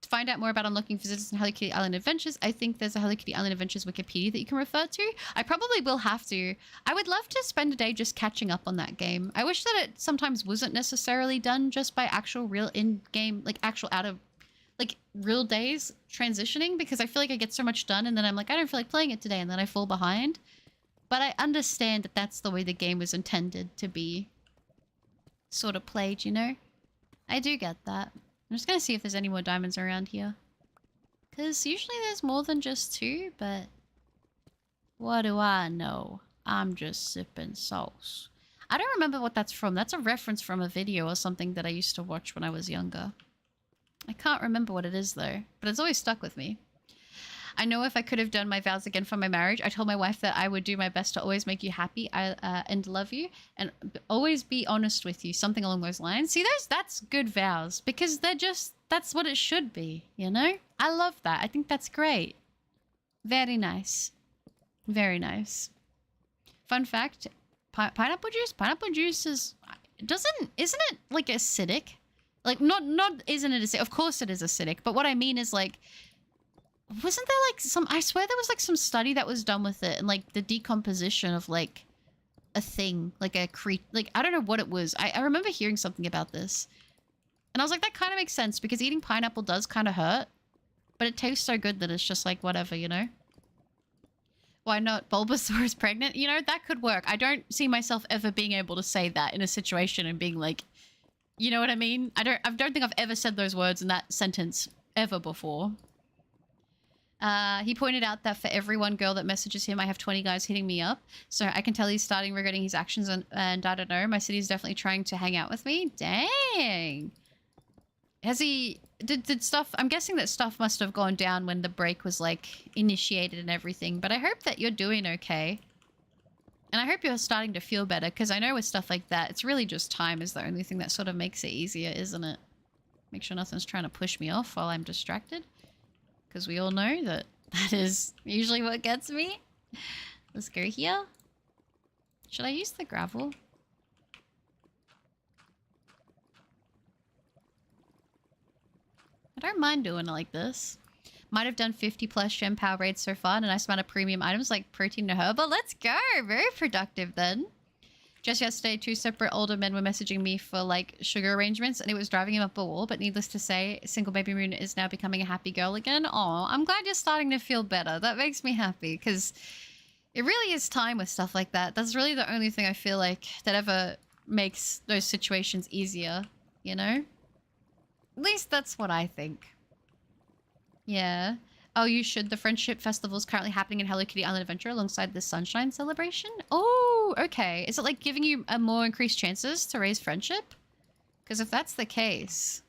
Speaker 2: To find out more about unlocking visitors in Hello Kitty Island Adventures, I think there's a Hello Kitty Island Adventures Wikipedia that you can refer to. I probably will have to. I would love to spend a day just catching up on that game. I wish that it sometimes wasn't necessarily done just by actual real in-game, like actual out of, like real days transitioning, because I feel like I get so much done and then I'm like, I don't feel like playing it today, and then I fall behind. But I understand that that's the way the game was intended to be sort of played, you know? I do get that. I'm just gonna see if there's any more diamonds around here. Because usually there's more than just 2, but... what do I know? I'm just sipping sauce. I don't remember what that's from. That's a reference from a video or something that I used to watch when I was younger. I can't remember what it is though, but it's always stuck with me. I know if I could have done my vows again for my marriage, I told my wife that I would do my best to always make you happy and love you and always be honest with you, something along those lines. See, that's good vows because they're just, that's what it should be, you know? I love that. I think that's great. Very nice. Very nice. Fun fact, pineapple juice is, isn't it like acidic? Like not isn't it acidic? Of course it is acidic, but what I mean is like, wasn't there like some, I swear there was like some study that was done with it and like the decomposition of like a thing, like a like I don't know what it was. I remember hearing something about this and I was like, that kind of makes sense because eating pineapple does kind of hurt. But it tastes so good that it's just like whatever, you know? Why not? Bulbasaur is pregnant? You know, that could work. I don't see myself ever being able to say that in a situation and being like, you know what I mean? I don't think I've ever said those words in that sentence ever before. He pointed out that for every one girl that messages him, I have 20 guys hitting me up. So I can tell he's starting regretting his actions and I don't know. My city's definitely trying to hang out with me. Dang. Has he... Did stuff... I'm guessing that stuff must have gone down when the break was, like, initiated and everything. But I hope that you're doing okay. And I hope you're starting to feel better. Because I know with stuff like that, it's really just time is the only thing that sort of makes it easier, isn't it? Make sure nothing's trying to push me off while I'm distracted. Because we all know that that is usually what gets me. Let's go here. Should I use the gravel? I don't mind doing it like this. Might have done 50 plus gem power raids so far and a nice amount of premium items like protein and herbal. Let's go! Very productive then. Just yesterday, 2 separate older men were messaging me for like sugar arrangements and it was driving him up a wall. But needless to say, single baby moon is now becoming a happy girl again. Oh, I'm glad you're starting to feel better. That makes me happy because it really is time with stuff like that. That's really the only thing I feel like that ever makes those situations easier, you know? At least that's what I think. Yeah. Oh, you should. The Friendship Festival is currently happening in Hello Kitty Island Adventure alongside the Sunshine Celebration. Oh, okay. Is it like giving you a more increased chances to raise friendship? Because if that's the case,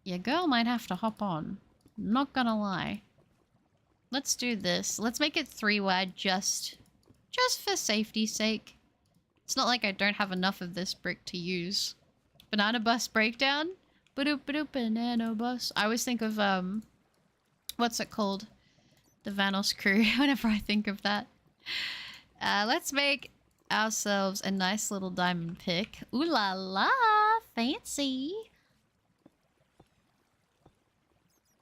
Speaker 2: your girl might have to hop on. Not gonna lie. Let's do this. Let's make it 3-wide just for safety's sake. It's not like I don't have enough of this brick to use. Banana bus breakdown? Ba-doop, banana bus. I always think of, what's it called? The Vanos crew, whenever I think of that. Let's make ourselves a nice little diamond pick. Ooh la la! Fancy!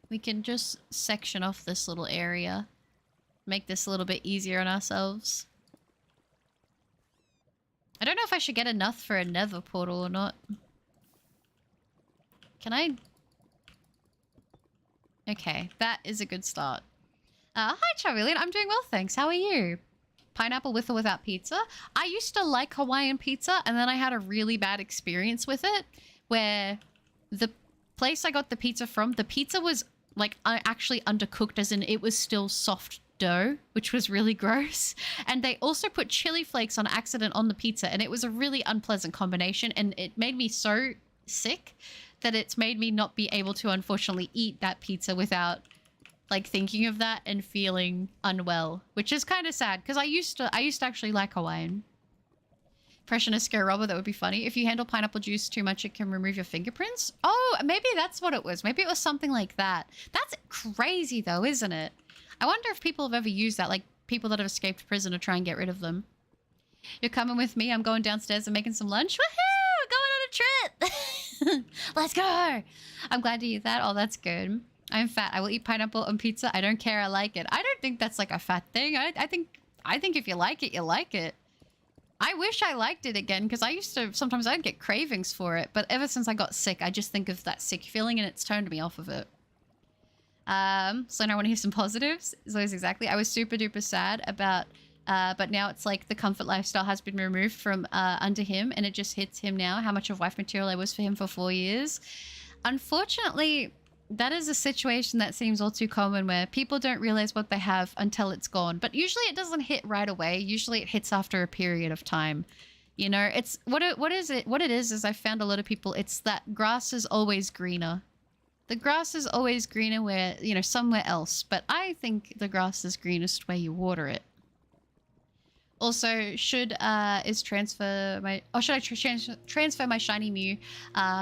Speaker 2: We can just section off this little area. Make this a little bit easier on ourselves. I don't know if I should get enough for a nether portal or not. Can I... Okay, that is a good start. Hi, Charmeleon. I'm doing well, thanks. How are you? Pineapple with or without pizza? I used to like Hawaiian pizza, and then I had a really bad experience with it, where the place I got the pizza from, the pizza was, like, actually undercooked, as in it was still soft dough, which was really gross. And they also put chili flakes on accident on the pizza, and it was a really unpleasant combination, and it made me so sick that it's made me not be able to, unfortunately, eat that pizza without, like, thinking of that and feeling unwell, which is kind of sad because I used to actually like Hawaiian. Pressure a scare rubber, that would be funny. If you handle pineapple juice too much, it can remove your fingerprints. Oh, maybe that's what it was. Maybe it was something like that. That's crazy though, isn't it? I wonder if people have ever used that, like people that have escaped prison to try and get rid of them. You're coming with me. I'm going downstairs and making some lunch. Woohoo! Going on a trip. Let's go. I'm glad to hear that. Oh, that's good. I'm fat. I will eat pineapple on pizza. I don't care. I like it. I don't think that's like a fat thing. I think if you like it, you like it. I wish I liked it again because I used to, sometimes I'd get cravings for it. But ever since I got sick, I just think of that sick feeling and it's turned me off of it. So now I want to hear some positives. So exactly. I was super duper sad about, but now it's like the comfort lifestyle has been removed from under him and it just hits him now how much of wife material I was for him for 4 years. Unfortunately, that is a situation that seems all too common where people don't realize what they have until it's gone. But usually it doesn't hit right away. Usually it hits after a period of time. You know, it's what it is I found a lot of people, it's that grass is always greener. The grass is always greener where, you know, somewhere else. But I think the grass is greenest where you water it. Also, should I transfer my shiny Mew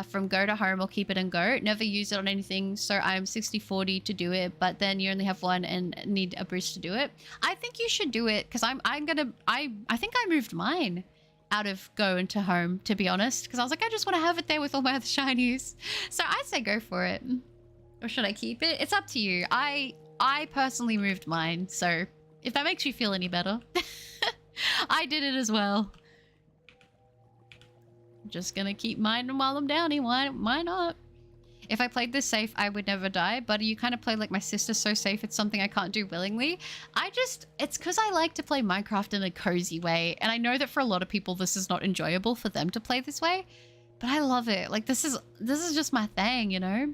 Speaker 2: from Go to Home or keep it in Go? Never use it on anything, so I'm 60-40 to do it, but then you only have one and need a boost to do it. I think you should do it because I think I moved mine out of Go into Home, to be honest, because I was like, I just want to have it there with all my other shinies. So I say go for it. Or should I keep it? It's up to you. I personally moved mine, so if that makes you feel any better. I did it as well. Just gonna keep mine while I'm downy. Why not? If I played this safe, I would never die. But you kind of play like my sister so safe, it's something I can't do willingly. It's because I like to play Minecraft in a cozy way. And I know that for a lot of people, this is not enjoyable for them to play this way. But I love it. Like, this is just my thing, you know?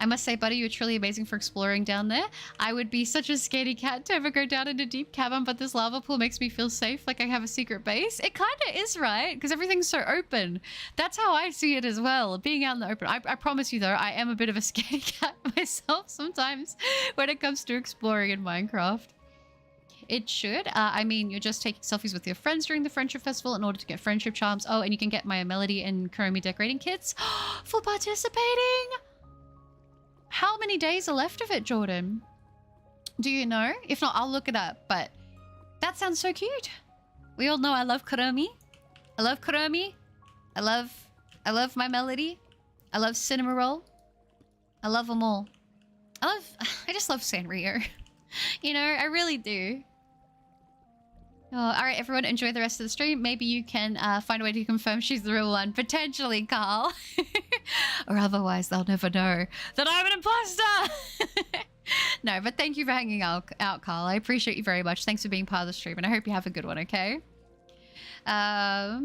Speaker 2: I must say, buddy, you're truly amazing for exploring down there. I would be such a scaredy cat to ever go down in a deep cavern, but this lava pool makes me feel safe, like I have a secret base. It kind of is, right? Because everything's so open. That's how I see it as well, being out in the open. I promise you, though, I am a bit of a scaredy cat myself sometimes when it comes to exploring in Minecraft. It should. I mean, you're just taking selfies with your friends during the Friendship Festival in order to get friendship charms. Oh, and you can get my Melody and Kuromi decorating kits for participating. How many days are left of it, Jordan? Do you know? If not, I'll look it up. But that sounds so cute. We all know I love Kuromi. I love Kuromi. I love my Melody. I love Cinema Roll. I love them all. I just love Sanrio. You know, I really do. Oh, all right, everyone, enjoy the rest of the stream. Maybe you can find a way to confirm she's the real one. Potentially, Carl. Or otherwise, they'll never know that I'm an imposter. No, but thank you for hanging out, Carl. I appreciate you very much. Thanks for being part of the stream, and I hope you have a good one, okay? Yeah.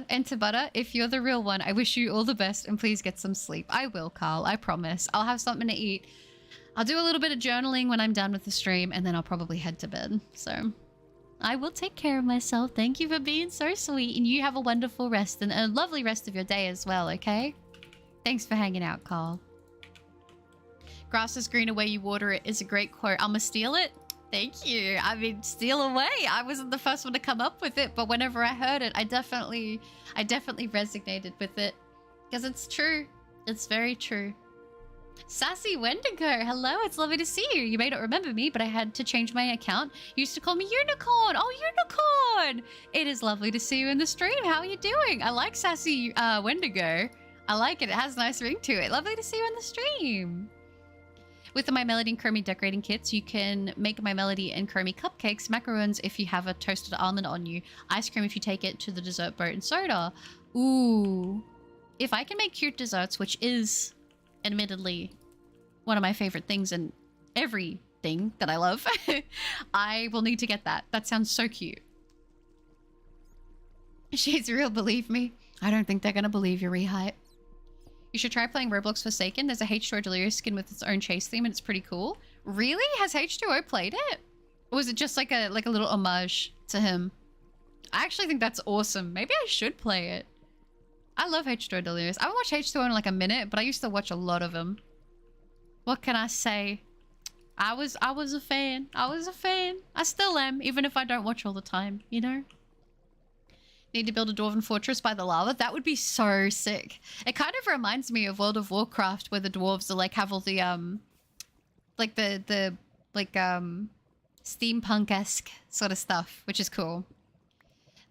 Speaker 2: And to Butter, if you're the real one, I wish you all the best, and please get some sleep. I will, Carl. I promise. I'll have something to eat. I'll do a little bit of journaling when I'm done with the stream, and then I'll probably head to bed. So I will take care of myself. Thank you for being so sweet, and you have a wonderful rest and a lovely rest of your day as well, okay? Thanks for hanging out, Carl. Grass is greener where you water it is a great quote. I'ma steal it. Thank you. I mean, steal away. I wasn't the first one to come up with it, but whenever I heard it, I definitely resonated with it. Because it's true. It's very true. Sassy Wendigo, hello, it's lovely to see you. You may not remember me, but I had to change my account. You used to call me Unicorn. Oh, Unicorn! It is lovely to see you in the stream. How are you doing? I like Sassy Wendigo. I like it. It has a nice ring to it. Lovely to see you in the stream. With the My Melody and Kuromi decorating kits, you can make My Melody and Kuromi cupcakes, macarons if you have a toasted almond on you, ice cream if you take it to the dessert boat, and soda. Ooh. If I can make cute desserts, which is admittedly one of my favorite things in everything that I love, I will need to get that. That sounds so cute. She's real, believe me. I don't think they're gonna believe your rehype. You should try playing Roblox Forsaken. There's a H2O Delirious skin with its own chase theme, and it's pretty cool. Really? Has H2O played it? Or was it just like a little homage to him? I actually think that's awesome. Maybe I should play it. I love H2O Delirious. I haven't watched H2O in like a minute, but I used to watch a lot of him. What can I say? I was a fan. I was a fan. I still am, even if I don't watch all the time, you know? Need to build a dwarven fortress by the lava. That would be so sick. It kind of reminds me of World of Warcraft, where the dwarves are like have all the steampunk-esque sort of stuff, which is cool.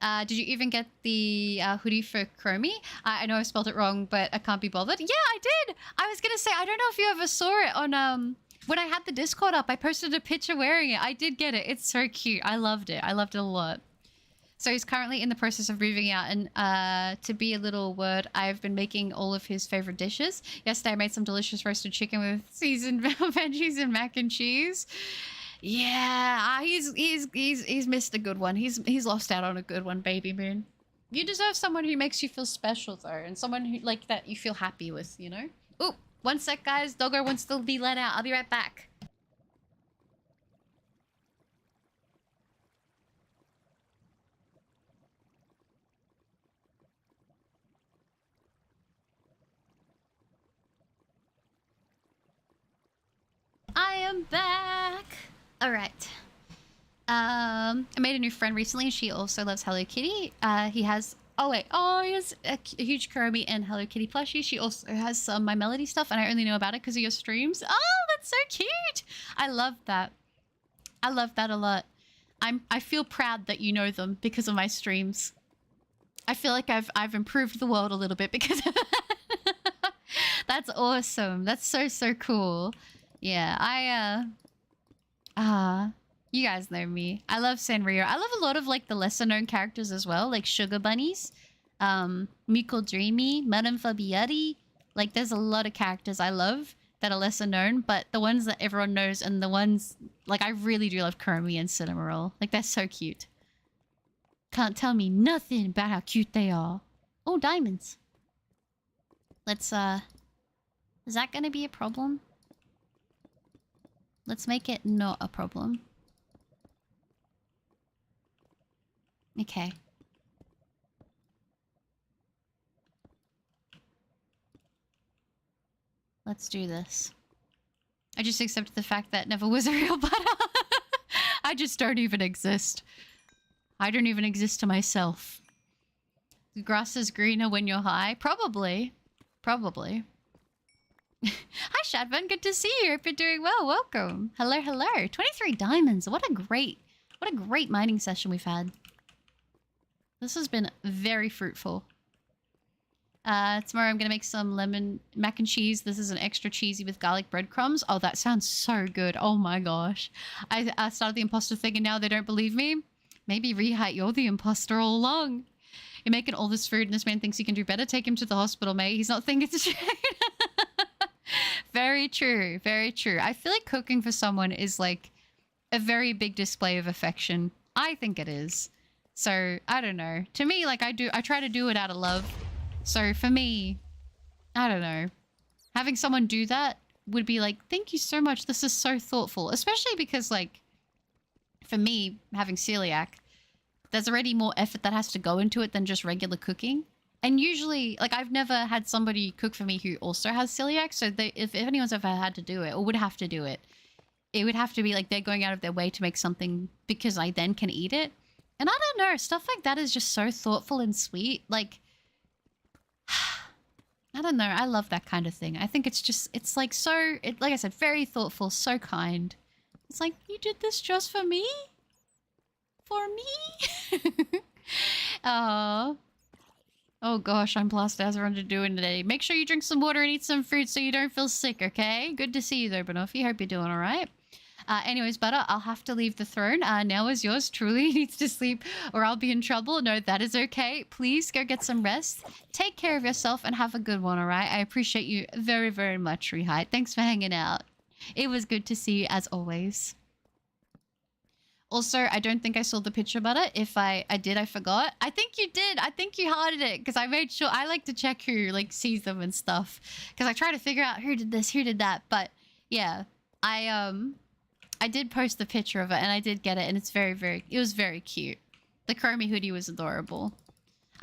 Speaker 2: Did you even get the hoodie for Kuromi? I know I spelled it wrong, but I can't be bothered. Yeah, I did. I was gonna say, I don't know if you ever saw it on when I had the Discord up. I posted a picture wearing it. I did get it. It's so cute. I loved it. I loved it a lot. So he's currently in the process of moving out, and to be a little word, I've been making all of his favorite dishes. Yesterday I made some delicious roasted chicken with seasoned veggies and mac and cheese. Yeah, he's missed a good one. He's lost out on a good one, baby moon. You deserve someone who makes you feel special though, and someone who like that you feel happy with, you know? Ooh, one sec guys, Doggo wants to be let out. I'll be right back. I am back. All right. I made a new friend recently. She also loves Hello Kitty. He has he has a huge Kuromi and Hello Kitty plushie. She also has some My Melody stuff, and I only know about it because of your streams. Oh, that's so cute. I love that. I love that a lot. I feel proud that you know them because of my streams. I feel like I've improved the world a little bit because of that. That's awesome. That's so cool. Yeah, you guys know me. I love Sanrio. I love a lot of like the lesser known characters as well, like Sugar Bunnies, Miko Dreamy, Madame Fabiati, Like, there's a lot of characters I love that are lesser known, but the ones that everyone knows and the ones... Like, I really do love Chromie and Cinnamoroll. Like, they're so cute. Can't tell me nothing about how cute they are. Oh, diamonds. Let's, Is that gonna be a problem? Let's make it not a problem. Okay. Let's do this. I just accepted the fact that never was a real butter. I just don't even exist. I don't even exist to myself. The grass is greener when you're high? Probably. Probably. Hi, Shadvan. Good to see you. Hope you're doing well. Welcome. Hello, hello. 23 diamonds. What a great mining session we've had. This has been very fruitful. Tomorrow I'm gonna make some lemon mac and cheese. This is an extra cheesy with garlic breadcrumbs. Oh, that sounds so good. Oh my gosh. I started the imposter thing and now they don't believe me. Maybe Rehat, you're the imposter all along. You're making all this food and this man thinks he can do better. Take him to the hospital, mate. He's not thinking straight. Very true. Very true. I feel like cooking for someone is like a very big display of affection. I think it is. So, I don't know. To me, like I try to do it out of love. So for me, I don't know. Having someone do that would be like, thank you so much. This is so thoughtful. Especially because like, for me, having celiac, there's already more effort that has to go into it than just regular cooking. And usually, like I've never had somebody cook for me who also has celiac. So if anyone's ever had to do it or would have to do it, it would have to be like they're going out of their way to make something because I then can eat it. And I don't know, stuff like that is just so thoughtful and sweet. Like, I don't know. I love that kind of thing. I think it's just, it's like so, like I said, very thoughtful, so kind. It's like, you did this just for me? For me? Oh. Oh gosh, I'm plastered. How's everyone doing today? Make sure you drink some water and eat some fruit so you don't feel sick, okay? Good to see you though, Banoffee. Hope you're doing all right. Anyways, Butter, I'll have to leave the throne. Now is yours. Truly needs to sleep or I'll be in trouble. No, that is okay. Please go get some rest. Take care of yourself and have a good one, all right? I appreciate you very, very much, Rehite. Thanks for hanging out. It was good to see you as always. Also, I don't think I saw the picture, Butter. If I did, I forgot. I think you did. I think you hearted it because I made sure. I like to check who like sees them and stuff because I try to figure out who did this, who did that. But yeah, I did post the picture of it and I did get it and it's very, it was very cute. The Chromie hoodie was adorable.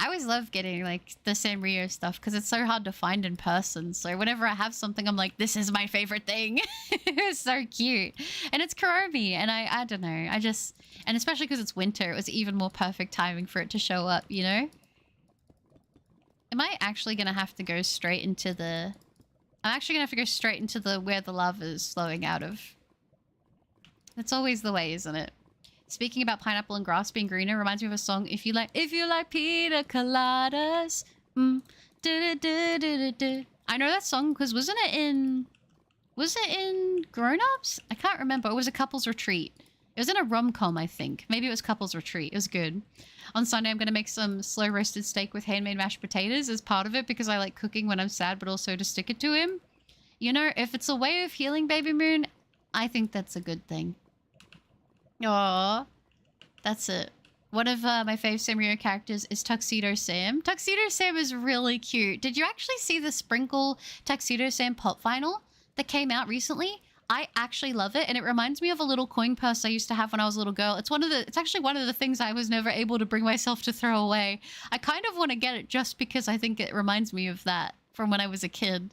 Speaker 2: I always love getting like the Sanrio stuff because it's so hard to find in person. So whenever I have something, I'm like, this is my favorite thing. It's so cute. And it's Chromie and I don't know. I just, and especially because it's winter, it was even more perfect timing for it to show up, you know? Am I actually going to have to go straight into the... I'm actually going to have to go straight into the where the lava is flowing out of. That's always the way, isn't it? Speaking about pineapple and grass being greener reminds me of a song. If you like pina coladas. I know that song because was it in Grown Ups? I can't remember. It was a couple's retreat. It was in a rom-com, I think. Maybe it was couple's retreat. It was good. On Sunday, I'm going to make some slow roasted steak with handmade mashed potatoes as part of it because I like cooking when I'm sad, but also to stick it to him. You know, if it's a way of healing, Baby Moon, I think that's a good thing. Aww. That's it. One of my fave Sanrio characters is Tuxedo Sam. Tuxedo Sam is really cute. Did you actually see the Sprinkle Tuxedo Sam pop vinyl that came out recently? I actually love it, and it reminds me of a little coin purse I used to have when I was a little girl. It's actually one of the things I was never able to bring myself to throw away. I kind of want to get it just because I think it reminds me of that from when I was a kid.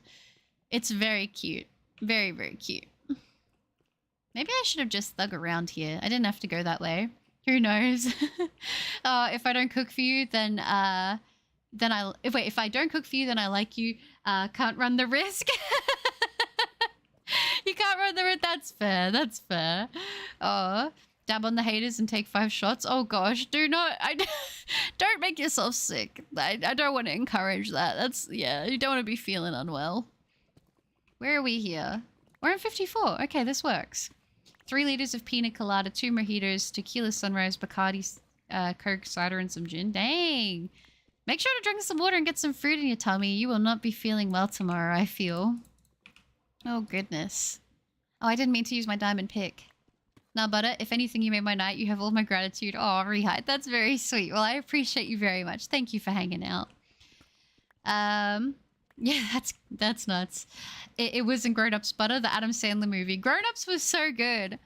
Speaker 2: It's very cute. Very, very cute. Maybe I should have just thug around here. I didn't have to go that way. Who knows? If I don't cook for you, then if I don't cook for you, then I like you. Can't run the risk. You can't run the risk. That's fair. That's fair. Oh, dab on the haters and take 5 shots. Oh gosh, don't make yourself sick. I don't want to encourage that. Yeah, you don't want to be feeling unwell. Where are we here? We're in 54. Okay, this works. 3 liters of pina colada, 2 mojitos, tequila sunrise, Bacardi, Coke, cider, and some gin. Dang. Make sure to drink some water and get some fruit in your tummy. You will not be feeling well tomorrow, I feel. Oh, goodness. Oh, I didn't mean to use my diamond pick. Now, Butter, if anything, you made my night. You have all my gratitude. Oh, Rehide, that's very sweet. Well, I appreciate you very much. Thank you for hanging out. Yeah, that's nuts. It was in Grown Ups, Butter, the Adam Sandler movie. Grown Ups was so good.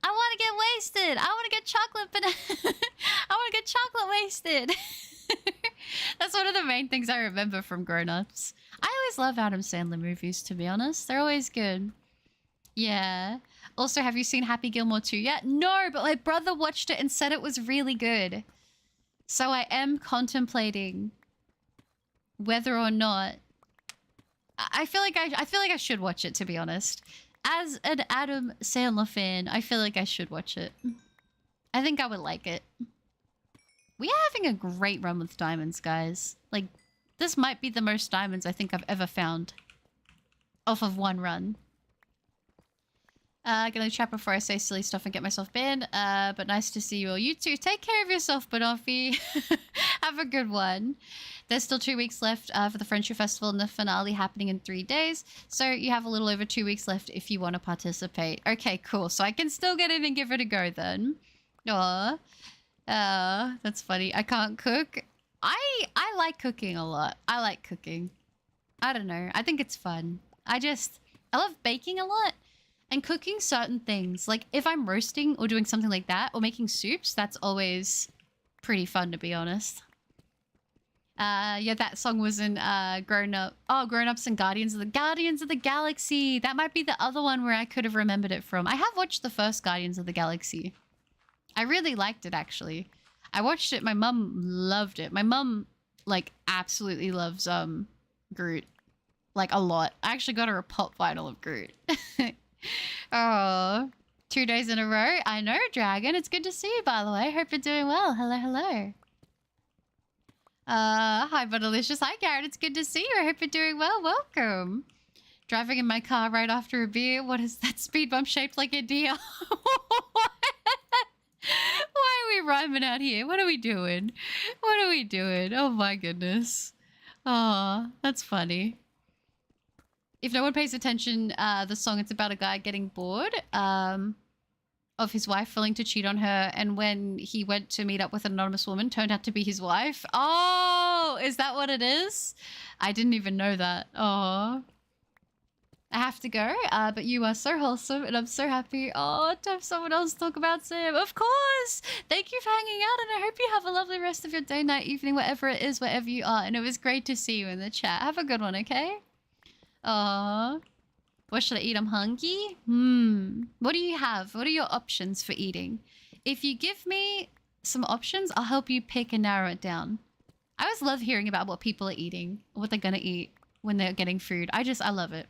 Speaker 2: I want to get wasted. I want to get chocolate banana. I want to get chocolate wasted. That's one of the main things I remember from Grown Ups. I always love Adam Sandler movies, to be honest. They're always good. Yeah. Also, have you seen Happy Gilmore 2 yet? No, but my brother watched it and said it was really good. So I am contemplating whether or not I feel like I should watch it, to be honest. As an Adam Sandler fan, I feel like I should watch it. I think I would like it. We are having a great run with diamonds, guys. Like, this might be the most diamonds I think I've ever found off of one run. Gonna chat before I say silly stuff and get myself banned. But nice to see you all. You too. Take care of yourself, Banoffee. Have a good one. There's still 2 weeks left for the Friendship Festival and the finale happening in 3 days. So you have a little over 2 weeks left if you want to participate. Okay, cool. So I can still get in and give it a go then. Aww. That's funny. I can't cook. I like cooking a lot. I like cooking. I don't know. I think it's fun. I love baking a lot. And cooking certain things, like if I'm roasting or doing something like that, or making soups, that's always pretty fun, to be honest. Yeah, that song was in Grown Ups and Guardians of the Galaxy. That might be the other one where I could have remembered it from. I have watched the first Guardians of the Galaxy. I really liked it, actually. I watched it. My mum loved it. My mum, like, absolutely loves Groot. Like, a lot. I actually got her a pop vinyl of Groot. Oh, 2 days in a row. I know, Dragon. It's good to see you, by the way. Hope you're doing well. Hello, hello. Hi, Butterlicious. Hi, Garrett. It's good to see you. I hope you're doing well. Welcome. Driving in my car right after a beer. What is that speed bump shaped like a deer? Why are we rhyming out here? What are we doing? What are we doing? Oh, my goodness. Oh, that's funny. If no one pays attention, the song, it's about a guy getting bored of his wife willing to cheat on her. And when he went to meet up with an anonymous woman, turned out to be his wife. Oh, is that what it is? I didn't even know that. Oh, I have to go. But you are so wholesome and I'm so happy. Oh, to have someone else talk about Sam. Of course. Thank you for hanging out. And I hope you have a lovely rest of your day, night, evening, whatever it is, wherever you are. And it was great to see you in the chat. Have a good one, okay? Aww. What should I eat? I'm hungry. What do you have? What are your options for eating? If you give me some options, I'll help you pick and narrow it down. I always love hearing about what people are eating, what they're gonna eat when they're getting food. I love it.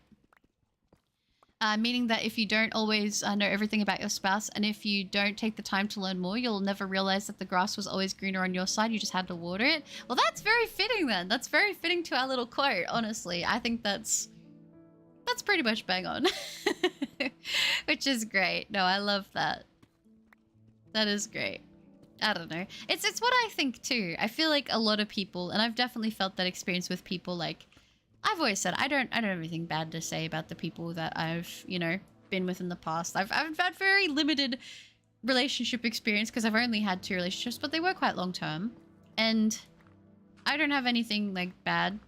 Speaker 2: Meaning that if you don't always know everything about your spouse, and if you don't take the time to learn more, you'll never realize that the grass was always greener on your side. You just had to water it. Well, that's very fitting then. That's very fitting to our little quote, honestly. I think that's pretty much bang on. Which is great. No, I love that. That is great. I don't know. It's what I think too. I feel like a lot of people, and I've definitely felt that experience with people, like I've always said, I don't have anything bad to say about the people that I've, you know, been with in the past. I've had very limited relationship experience because I've only had 2 relationships, but they were quite long term. And I don't have anything like bad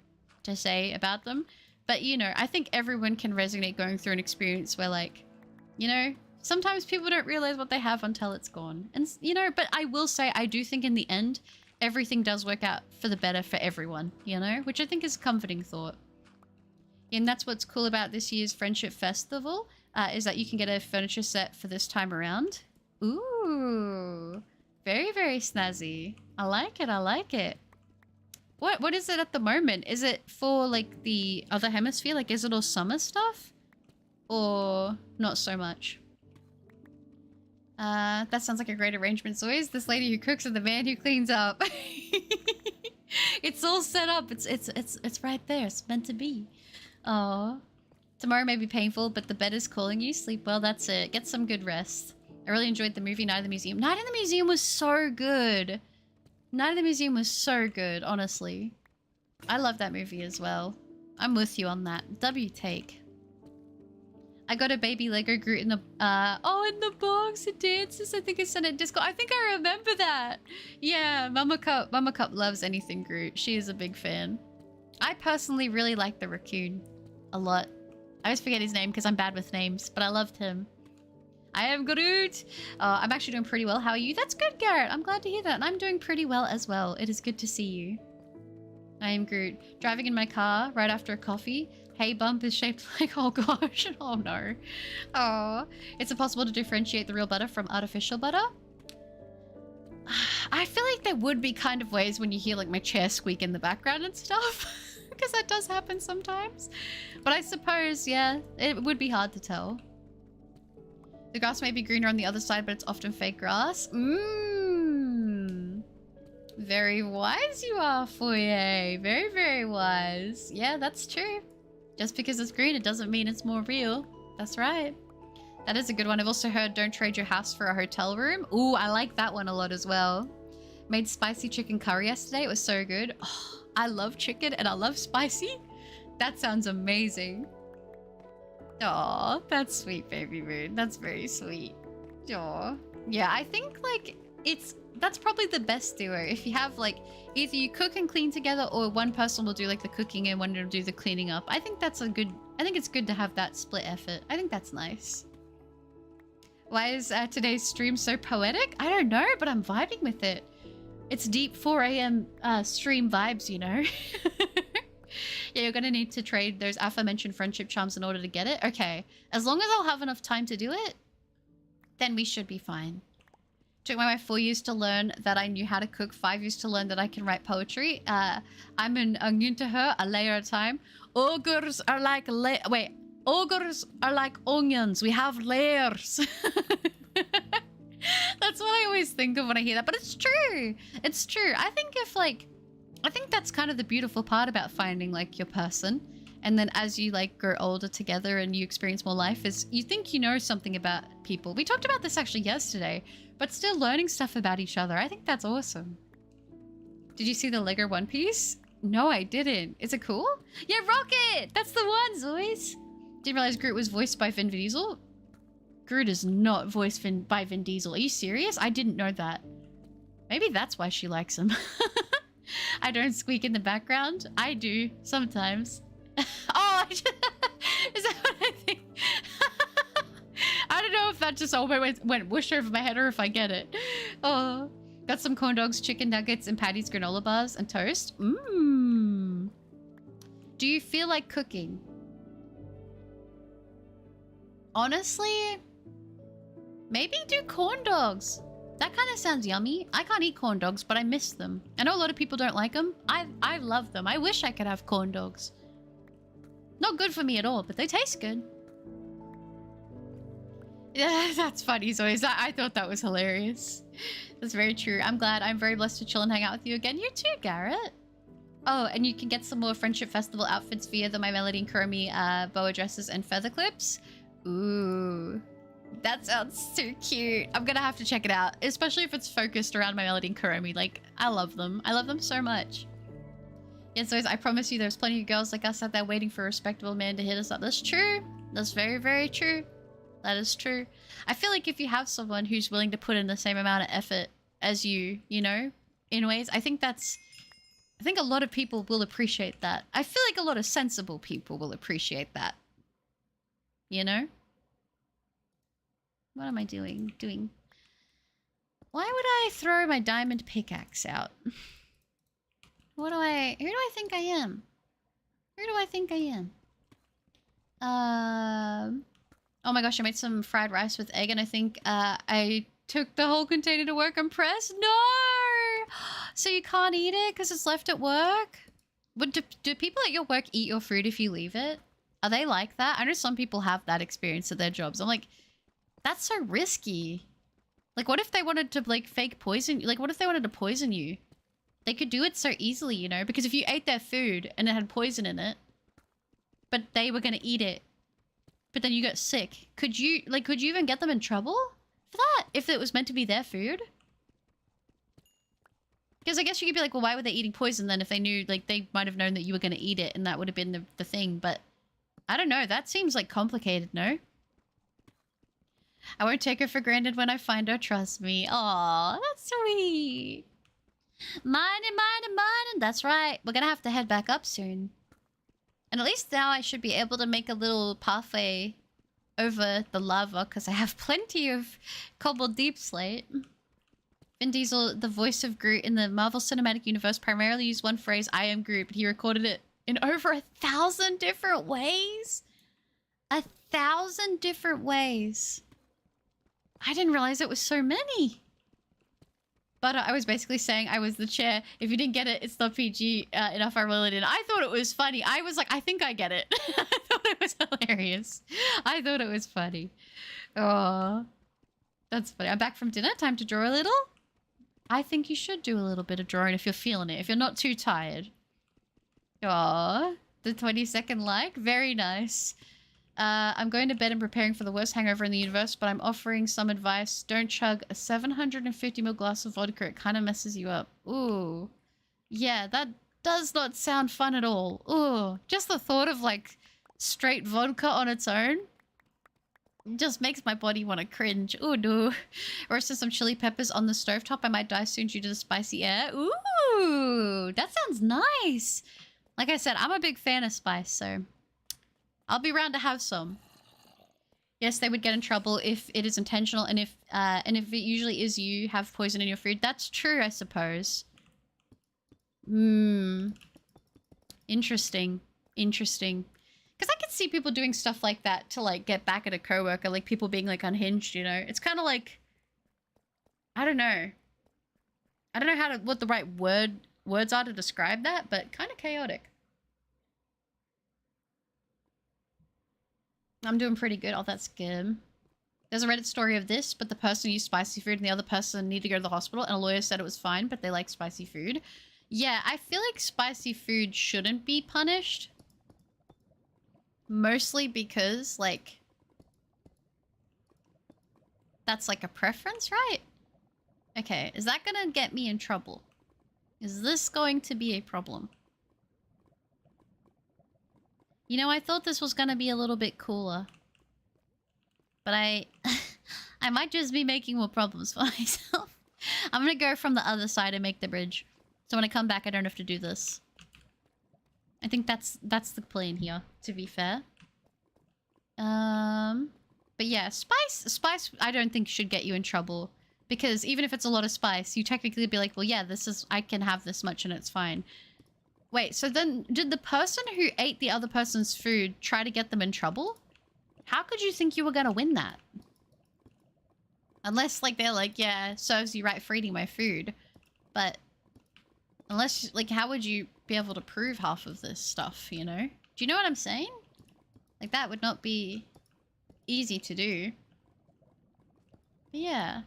Speaker 2: to say about them. But, you know, I think everyone can resonate going through an experience where, like, you know, sometimes people don't realize what they have until it's gone. And, you know, but I will say, I do think in the end, everything does work out for the better for everyone, you know, which I think is a comforting thought. And that's what's cool about this year's Friendship Festival, is that you can get a furniture set for this time around. Ooh, very, very snazzy. I like it. I like it. What is it at the moment? Is it for, like, the other hemisphere? Like, is it all summer stuff? Or not so much? That sounds like a great arrangement. So is this lady who cooks and the man who cleans up. It's all set up. It's right there. It's meant to be. Oh, tomorrow may be painful, but the bed is calling you. Sleep well. That's it. Get some good rest. I really enjoyed the movie Night in the Museum. Night in the Museum was so good. Night at the Museum was so good, honestly. I love that movie as well. I'm with you on that. W take. I got a baby Lego Groot in the in the box. It dances. I think I sent it Discord. I think I remember that. Yeah, Mama Cup loves anything Groot. She is a big fan. I personally really like the raccoon a lot. I always forget his name because I'm bad with names, but I loved him. I am Groot. I'm actually doing pretty well. How are you? That's good, Garrett. I'm glad to hear that. And I'm doing pretty well as well. It is good to see you. I am Groot. Driving in my car right after a coffee. Hey bump is shaped like, oh gosh. Oh no. Oh, it's impossible to differentiate the real butter from artificial butter. I feel like there would be kind of ways when you hear like my chair squeak in the background and stuff. Because that does happen sometimes. But I suppose, yeah, it would be hard to tell. The grass may be greener on the other side, but it's often fake grass. Mmm. Very wise you are, Foyer. Very, very wise. Yeah, that's true. Just because it's green, it doesn't mean it's more real. That's right. That is a good one. I've also heard don't trade your house for a hotel room. Ooh, I like that one a lot as well. Made spicy chicken curry yesterday. It was so good. Oh, I love chicken and I love spicy. That sounds amazing. Aw, that's sweet, baby moon. That's very sweet. Aw. Yeah, I think like that's probably the best duo. If you have like either you cook and clean together or one person will do like the cooking and one will do the cleaning up. I think it's good to have that split effort. I think that's nice. Why is today's stream so poetic? I don't know, but I'm vibing with it. It's deep 4 a.m. Stream vibes, you know? Yeah, you're gonna need to trade those aforementioned friendship charms in order to get it. Okay, as long as I'll have enough time to do it, then we should be fine. Took my wife 4 years to learn that I knew how to cook, 5 years to learn that I can write poetry. I'm an onion to her, a layer at a time. Ogres are like ogres are like onions. We have layers. That's what I always think of when I hear that, but it's true. It's true. I think that's kind of the beautiful part about finding like your person. And then as you like grow older together and you experience more life is you think you know something about people. We talked about this actually yesterday, but still learning stuff about each other. I think that's awesome. Did you see the Lego One Piece? No, I didn't. Is it cool? Yeah, Rocket! That's the one, Zois! Didn't realize Groot was voiced by Vin Diesel. Groot is not voiced by Vin Diesel. Are you serious? I didn't know that. Maybe that's why she likes him. I don't squeak in the background. I do, sometimes. Oh, is that what I think? I don't know if that just all went whoosh over my head or if I get it. Oh, got some corn dogs, chicken nuggets, and Patty's granola bars and toast. Mmm. Do you feel like cooking? Honestly, maybe do corn dogs. That kind of sounds yummy. I can't eat corn dogs, but I miss them. I know a lot of people don't like them. I love them. I wish I could have corn dogs. Not good for me at all, but they taste good. Yeah, that's funny, Zoe. I thought that was hilarious. That's very true. I'm glad. I'm very blessed to chill and hang out with you again. You too, Garrett. Oh, and you can get some more Friendship Festival outfits via the My Melody and Kuromi boa dresses and feather clips. Ooh. That sounds so cute. I'm gonna have to check it out, especially if it's focused around My Melody and Kuromi. Like, I love them. I love them so much. Yeah, so I promise you there's plenty of girls like us out there waiting for a respectable man to hit us up. That's true. That's very, very true. That is true. I feel like if you have someone who's willing to put in the same amount of effort as you know, in ways, I think a lot of people will appreciate that. I feel like a lot of sensible people will appreciate that. You know? What am I doing? Why would I throw my diamond pickaxe out? Who do I think I am? Who do I think I am? Oh my gosh, I made some fried rice with egg and I think I took the whole container to work and pressed. No! So you can't eat it because it's left at work? But do people at your work eat your food if you leave it? Are they like that? I know some people have that experience at their jobs. I'm like, that's so risky. Like, what if they wanted to, like, fake poison? Like, what if they wanted to poison you? They could do it so easily, you know? Because if you ate their food and it had poison in it, but they were going to eat it, but then you got sick, could you even get them in trouble for that? If it was meant to be their food? Because I guess you could be like, well, why were they eating poison then if they knew, like, they might have known that you were going to eat it and that would have been the thing. But I don't know. That seems, like, complicated, no? I won't take her for granted when I find her, trust me. Aw, that's sweet. Mining. That's right. We're going to have to head back up soon. And at least now I should be able to make a little pathway over the lava because I have plenty of cobbled deep slate. Vin Diesel, the voice of Groot in the Marvel Cinematic Universe, primarily used one phrase, I am Groot, but he recorded it in over 1,000 different ways? 1,000 different ways. I didn't realize it was so many. But I was basically saying I was the chair. If you didn't get it, it's not PG enough. I really didn't. I thought it was funny. I was like, I think I get it. I thought it was hilarious. I thought it was funny. Oh, that's funny. I'm back from dinner. Time to draw a little. I think you should do a little bit of drawing if you're feeling it. If you're not too tired. Aw, the 20-second like. Very nice. I'm going to bed and preparing for the worst hangover in the universe, but I'm offering some advice. Don't chug a 750ml glass of vodka. It kind of messes you up. Ooh. Yeah, that does not sound fun at all. Ooh. Just the thought of, like, straight vodka on its own just makes my body want to cringe. Ooh, no. Roasted some chili peppers on the stovetop. I might die soon due to the spicy air. Ooh, that sounds nice. Like I said, I'm a big fan of spice, so I'll be around to have some. Yes, they would get in trouble if it is intentional, and if it usually is you have poison in your food. That's true, I suppose. Interesting. Interesting. Because I could see people doing stuff like that to, like, get back at a coworker, like people being, like, unhinged, you know? It's kind of like, I don't know. I don't know what the right words are to describe that, but kind of chaotic. I'm doing pretty good. Oh, that's good. There's a Reddit story of this, but the person used spicy food and the other person needed to go to the hospital, and a lawyer said it was fine, but they like spicy food. Yeah, I feel like spicy food shouldn't be punished. Mostly because, like, that's like a preference, right? Okay, is that gonna get me in trouble? Is this going to be a problem? You know, I thought this was gonna be a little bit cooler. But I might just be making more problems for myself. I'm gonna go from the other side and make the bridge. So when I come back, I don't have to do this. I think that's the plan here, to be fair. But yeah, spice I don't think should get you in trouble. Because even if it's a lot of spice, you technically be like, well, yeah, I can have this much and it's fine. Wait, so then did the person who ate the other person's food try to get them in trouble? How could you think you were gonna win that? Unless, like, they're like, yeah, serves you right for eating my food. But unless, like, how would you be able to prove half of this stuff, you know? Do you know what I'm saying? Like, that would not be easy to do. But yeah.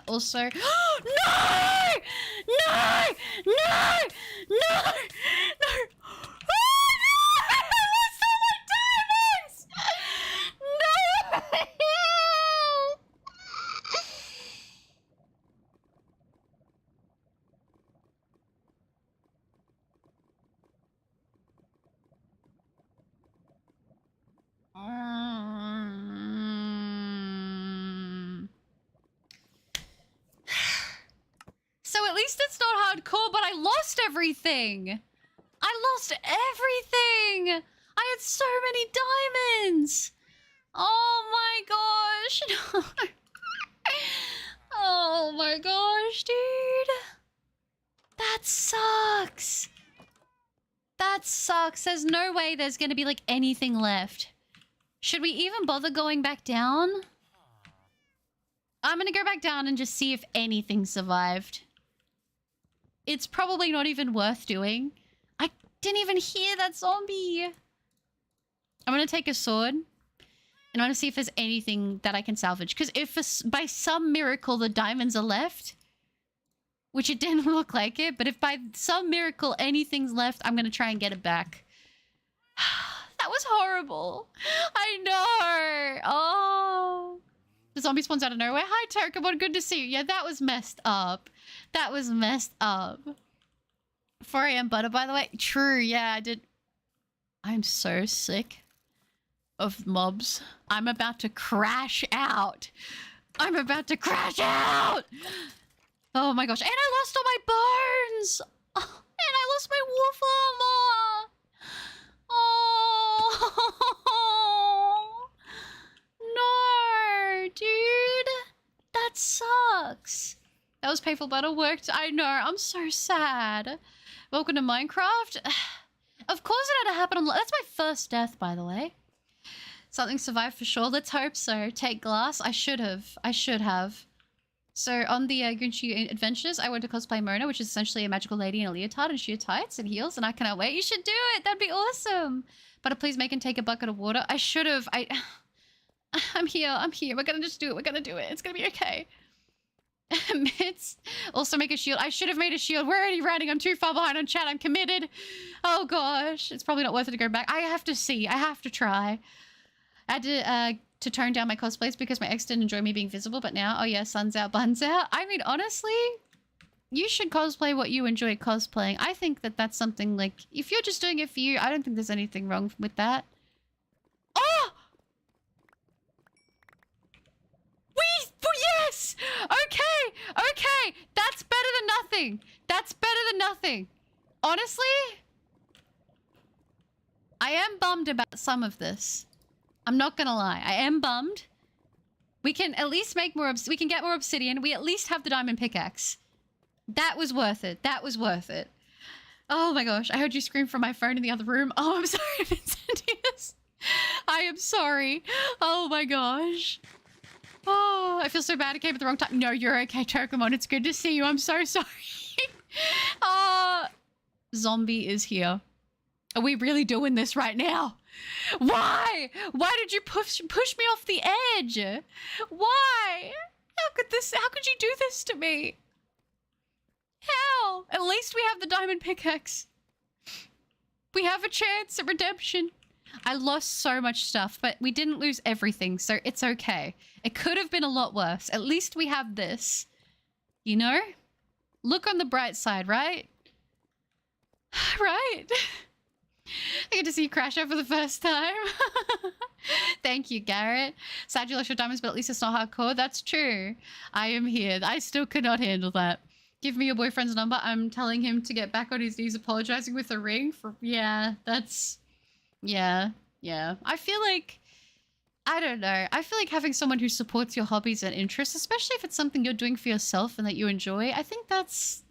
Speaker 2: Also... No! No! No! No! No! Oh, no! I lost all my diamonds! No! So at least it's not hardcore, but I lost everything! I lost everything! I had so many diamonds! Oh my gosh! No. Oh my gosh, dude! That sucks! That sucks. There's no way there's gonna be, like, anything left. Should we even bother going back down? I'm gonna go back down and just see if anything survived. It's probably not even worth doing. I didn't even hear that zombie. I'm gonna take a sword. And I'm gonna see if there's anything that I can salvage. Because if by some miracle the diamonds are left... Which it didn't look like it, but if by some miracle anything's left, I'm gonna try and get it back. That was horrible. I know. Oh. The zombie spawns out of nowhere. Hi, Terracamon. Good to see you. Yeah, that was messed up. That was messed up. 4 a.m. butter, by the way. True, yeah, I did. I'm so sick of mobs. I'm about to crash out. I'm about to crash out. Oh my gosh. And I lost all my bones. Oh, and I lost my wolf armor. Oh. No, dude. That sucks. That was painful, but it worked. I know. I'm so sad. Welcome to Minecraft. Of course it had to happen on... That's my first death, by the way. Something survived for sure. Let's hope so. Take glass. I should have. So on the Gunchy Adventures, I went to cosplay Mona, which is essentially a magical lady in a leotard and sheer tights and heels, and I cannot wait. You should do it. That'd be awesome. But please make and take a bucket of water. I should have. I'm here. We're gonna just do it. We're gonna do it. It's gonna be okay. Mitts. Also make a shield. I should have made a shield. We're already running. I'm too far behind on chat. I'm committed. Oh gosh. It's probably not worth it to go back. I have to see. I have to try. I had to tone down my cosplays because my ex didn't enjoy me being visible, but now, oh yeah, sun's out, buns out. I mean, honestly, you should cosplay what you enjoy cosplaying. I think that that's something like, if you're just doing it for you, I don't think there's anything wrong with that. Oh! Yes! Okay! That's better than nothing. That's better than nothing. Honestly, I am bummed about some of this. I'm not gonna lie. I am bummed. We can at least make more... We can get more obsidian. We at least have the diamond pickaxe. That was worth it. That was worth it. Oh my gosh. I heard you scream from my phone in the other room. Oh, I'm sorry, Vincentius. I am sorry. Oh my gosh. Oh, I feel so bad. I came at the wrong time. No, you're okay, Tokamon. It's good to see you. I'm so sorry. Zombie is here. Are we really doing this right now? Why? Why did you push me off the edge? Why? How could you do this to me? How? At least we have the diamond pickaxe. We have a chance at redemption. I lost so much stuff, but we didn't lose everything, so it's okay. It could have been a lot worse. At least we have this. You know? Look on the bright side, right? Right? I get to see you crash out for the first time. Thank you, Garrett. Sad you lost your diamonds, but at least it's not hardcore. That's true. I am here. I still could not handle that. Give me your boyfriend's number. I'm telling him to get back on his knees apologizing with a ring for... Yeah, that's... Yeah. I feel like... I don't know. I feel like having someone who supports your hobbies and interests, especially if it's something you're doing for yourself and that you enjoy, I think that's...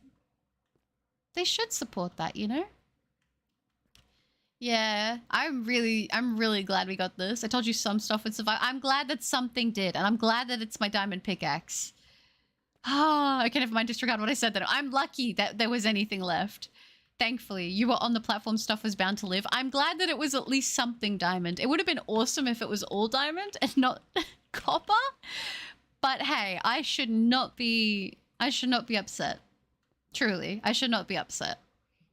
Speaker 2: They should support that, you know? Yeah, I'm really glad we got this. I told you some stuff would survive. I'm glad that something did, and I'm glad that it's my diamond pickaxe. Okay, never mind, disregard what I said then. I'm lucky that there was anything left. Thankfully, you were on the platform, stuff was bound to live. I'm glad that it was at least something diamond. It would have been awesome if it was all diamond and not copper. But hey, I should not be upset. Truly, I should not be upset.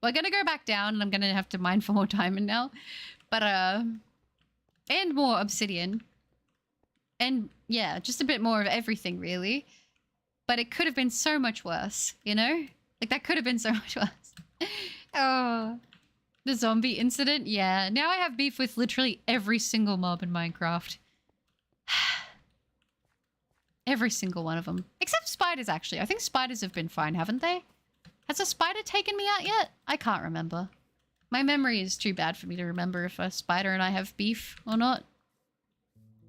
Speaker 2: We're gonna go back down and I'm gonna have to mine for more diamond now. But, and more obsidian. And yeah, just a bit more of everything really. But it could have been so much worse, you know? Like that could have been so much worse. Oh, the zombie incident? Yeah, now I have beef with literally every single mob in Minecraft. Every single one of them. Except spiders, actually. I think spiders have been fine, haven't they? Has a spider taken me out yet? I can't remember. My memory is too bad for me to remember if a spider and I have beef or not.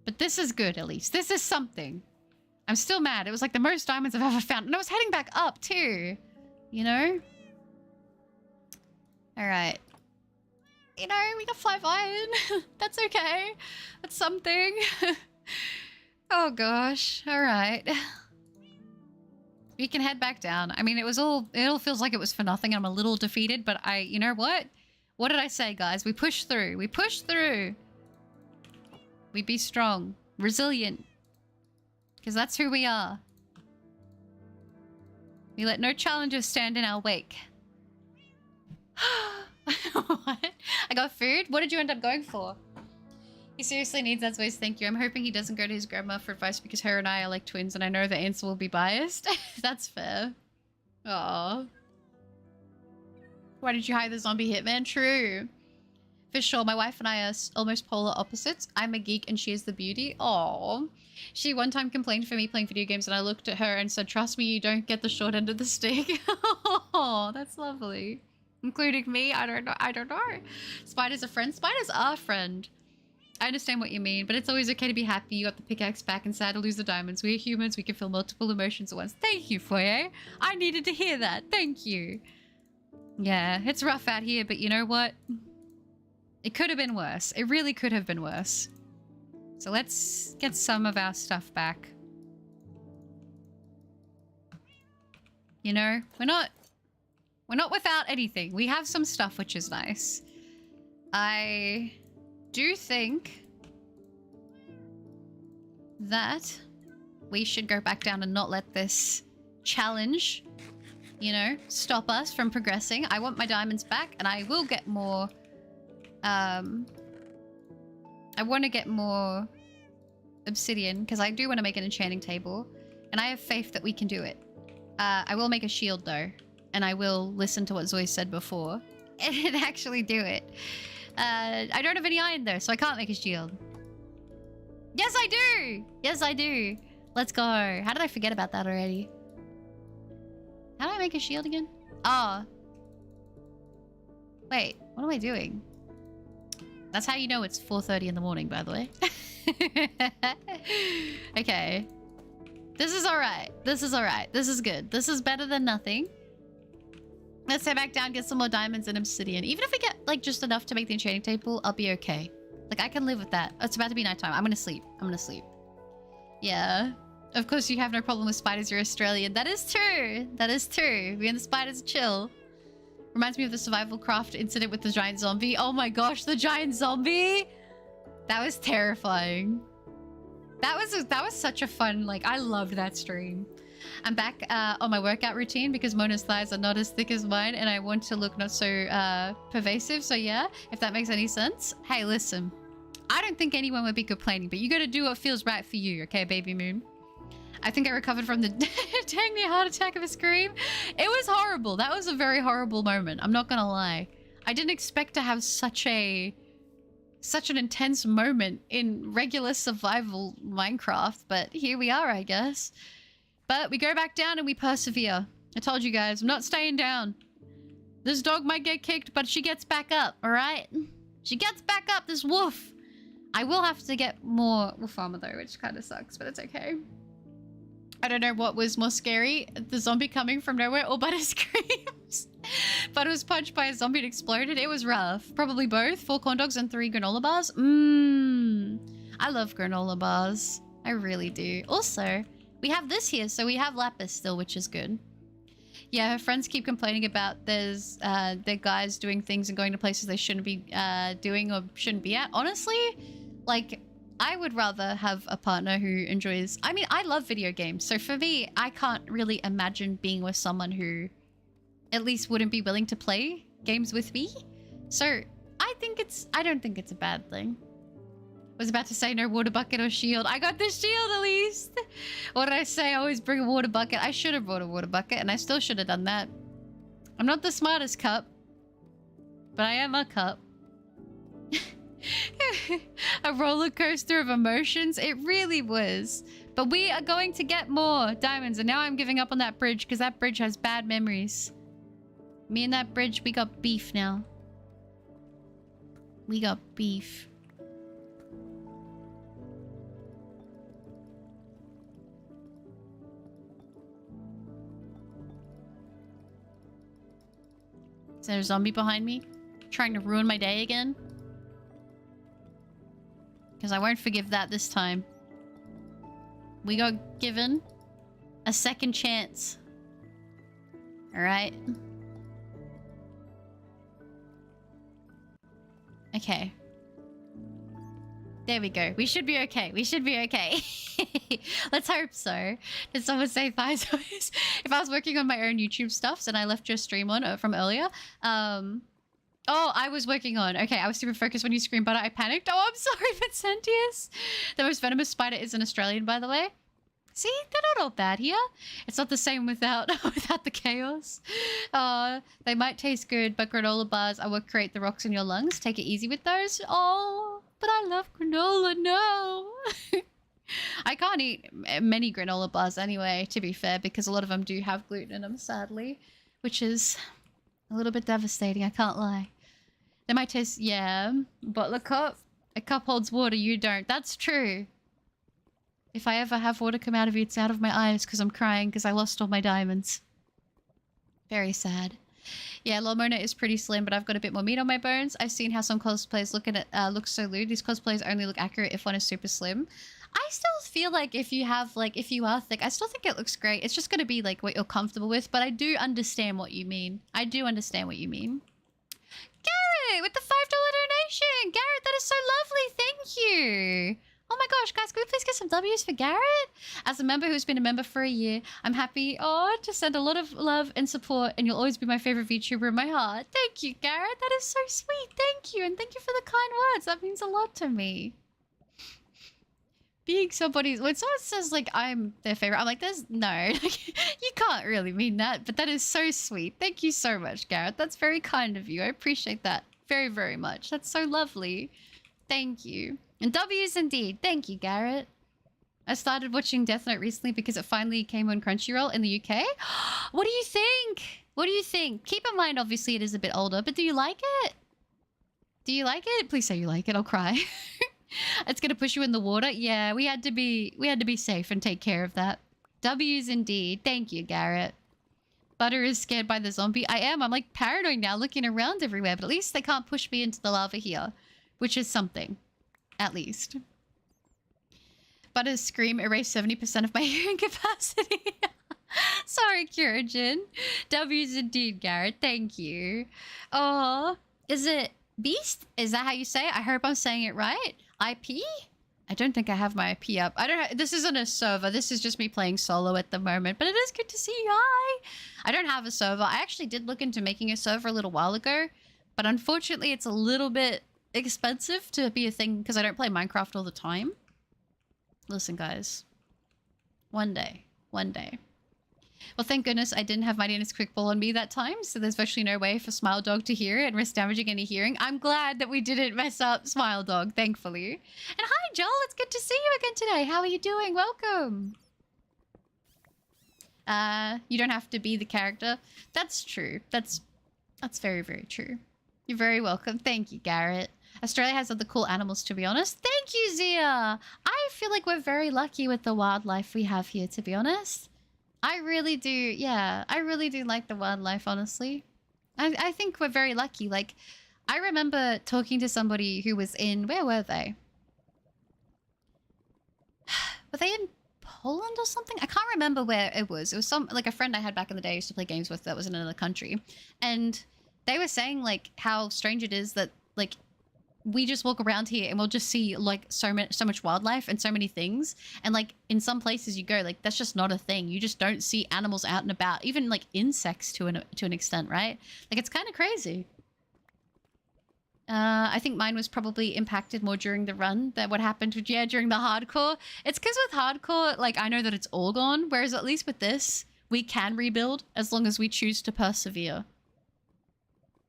Speaker 2: But this is good, at least. This is something. I'm still mad. It was like the most diamonds I've ever found. And I was heading back up, too. You know? Alright. You know, we got 5 iron. That's okay. That's something. Oh, gosh. Alright. We can head back down. I mean, it all feels like it was for nothing. I'm a little defeated, but you know what? What did I say, guys? We push through. We push through. We be strong. Resilient. Because that's who we are. We let no challenges stand in our wake. What? I got food? What did you end up going for? He seriously needs that voice. Thank you. I'm hoping he doesn't go to his grandma for advice because her and I are like twins, and I know the answer will be biased. That's fair. Aww. Why did you hire the zombie hitman? True. For sure, my wife and I are almost polar opposites. I'm a geek and she is the beauty. Aww. She one time complained for me playing video games and I looked at her and said, trust me, you don't get the short end of the stick. Oh, that's lovely. Including me? I don't know. Spider's a friend? Spiders are a friend. I understand what you mean, but it's always okay to be happy you got the pickaxe back and sad to lose the diamonds. We're humans, we can feel multiple emotions at once. Thank you, Foyer. I needed to hear that. Thank you. Yeah, it's rough out here, but you know what? It could have been worse. It really could have been worse. So let's get some of our stuff back. You know, we're not without anything. We have some stuff, which is nice. I do think that we should go back down and not let this challenge, you know, stop us from progressing. I want my diamonds back and I will get more. I want to get more obsidian because I do want to make an enchanting table and I have faith that we can do it. I will make a shield though, and I will listen to what Zoe said before and actually do it. I don't have any iron though, so I can't make a shield. Yes, I do! Yes, I do. Let's go. How did I forget about that already? How do I make a shield again? Oh. Wait, what am I doing? That's how you know it's 4:30 in the morning, by the way. Okay. This is alright. This is alright. This is good. This is better than nothing. Let's head back down, get some more diamonds and obsidian. Even if we get, like, just enough to make the enchanting table, I'll be okay. Like, I can live with that. Oh, it's about to be nighttime. I'm gonna sleep. I'm gonna sleep. Yeah. Of course you have no problem with spiders. You're Australian. That is true. That is true. Me and the spiders chill. Reminds me of the survival craft incident with the giant zombie. Oh my gosh, the giant zombie! That was terrifying. That was such a fun, like, I loved that stream. I'm back on my workout routine because Mona's thighs are not as thick as mine and I want to look not so pervasive. So yeah, if that makes any sense. Hey, listen. I don't think anyone would be complaining, but you gotta do what feels right for you, okay, baby moon? I think I recovered from the dang near heart attack of a scream. It was horrible. That was a very horrible moment. I'm not gonna lie. I didn't expect to have such an intense moment in regular survival Minecraft, but here we are, I guess. But we go back down and we persevere. I told you guys, I'm not staying down. This dog might get kicked, but she gets back up, alright? She gets back up, this wolf. I will have to get more wolf armor though, which kind of sucks, but it's okay. I don't know what was more scary, the zombie coming from nowhere or Butter screams. Butter was punched by a zombie and exploded. It was rough. Probably both. 4 corn dogs and 3 granola bars. I love granola bars. I really do. Also, we have this here, so we have lapis still, which is good. Yeah, her friends keep complaining about there's their guys doing things and going to places they shouldn't be doing or shouldn't be at. Honestly, like, I would rather have a partner who enjoys... I mean, I love video games. So for me, I can't really imagine being with someone who at least wouldn't be willing to play games with me. So I don't think it's a bad thing. Was about to say no water bucket or shield. I got the shield at least. What did I say? I always bring a water bucket. I should have brought a water bucket and I still should have done that. I'm not the smartest cup, but I am a cup. A roller coaster of emotions. It really was. But we are going to get more diamonds. And now I'm giving up on that bridge because that bridge has bad memories. Me and that bridge, we got beef now. We got beef. Is there a zombie behind me? Trying to ruin my day again? Because I won't forgive that this time. We got given a second chance. Alright. Okay. There we go. We should be okay. We should be okay. Let's hope so. Did someone say thighs? If I was working on my own YouTube stuffs and I left your stream on from earlier, Oh, I was working on. Okay, I was super focused when you screamed butter. I panicked. Oh, I'm sorry, Vincentius. The most venomous spider is an Australian, by the way. See, they're not all bad here. It's not the same without without the chaos. They might taste good, but granola bars are what create the rocks in your lungs. Take it easy with those. Oh, but I love granola. No. I can't eat many granola bars anyway, to be fair, because a lot of them do have gluten in them, sadly, which is a little bit devastating, I can't lie. They might taste, yeah, bottle cup. A cup holds water, you don't. That's true. If I ever have water come out of you, it's out of my eyes because I'm crying because I lost all my diamonds. Very sad. Yeah, Lomona is pretty slim, but I've got a bit more meat on my bones. I've seen how some cosplayers look so lewd. These cosplayers only look accurate if one is super slim. I still feel like if you are thick, I still think it looks great. It's just going to be like what you're comfortable with, but I do understand what you mean. I do understand what you mean. Garrett with the $5 donation. Garrett, that is so lovely. Thank you. Oh my gosh, guys, can we please get some W's for Garrett? As a member who's been a member for a year, I'm happy to send a lot of love and support, and you'll always be my favorite VTuber in my heart. Thank you, Garrett. That is so sweet. Thank you, and thank you for the kind words. That means a lot to me. Being somebody's... When someone says, like, I'm their favorite, I'm like, there's no. You can't really mean that, but that is so sweet. Thank you so much, Garrett. That's very kind of you. I appreciate that very, very much. That's so lovely. Thank you. And W's indeed. Thank you, Garrett. I started watching Death Note recently because it finally came on Crunchyroll in the UK. What do you think? What do you think? Keep in mind, obviously, it is a bit older, but do you like it? Do you like it? Please say you like it. I'll cry. It's gonna push you in the water. Yeah, we had to be safe and take care of that. W's indeed. Thank you, Garrett. Butter is scared by the zombie. I am. I'm like paranoid now, looking around everywhere, but at least they can't push me into the lava here, which is something, at least. Butter's scream erased 70% of my hearing capacity. Sorry, Kyurjin. W's indeed, Garrett. Thank you. Oh, is it Beast? Is that how you say it? I hope I'm saying it right. IP? I don't think I have my IP up. This isn't a server. This is just me playing solo at the moment, but it is good to see you. Hi. I don't have a server. I actually did look into making a server a little while ago, but unfortunately it's a little bit expensive to be a thing because I don't play Minecraft all the time. Listen, guys. One day. One day. Well, thank goodness I didn't have my Mightiness Quick Ball on me that time, so there's virtually no way for Smile Dog to hear it and risk damaging any hearing. I'm glad that we didn't mess up Smile Dog, thankfully. And hi, Joel. It's good to see you again today. How are you doing? Welcome. You don't have to be the character. That's true. That's very, very true. You're very welcome. Thank you, Garrett. Australia has other cool animals, to be honest. Thank you, Zia. I feel like we're very lucky with the wildlife we have here, to be honest. I really do, yeah. I really do like the wildlife, honestly. I think we're very lucky. Like, I remember talking to somebody who was in... Where were they? Were they in Poland or something? I can't remember where it was. It was like a friend I had back in the day I used to play games with that was in another country. And they were saying, like, how strange it is that, like, we just walk around here and we'll just see like so much wildlife and so many things, and like in some places you go, like that's just not a thing. You just don't see animals out and about, even like insects to an extent, right? Like it's kind of crazy. I think mine was probably impacted more during the run than what happened with, yeah, during the hardcore. It's because with hardcore, like I know that it's all gone, whereas at least with this we can rebuild as long as we choose to persevere,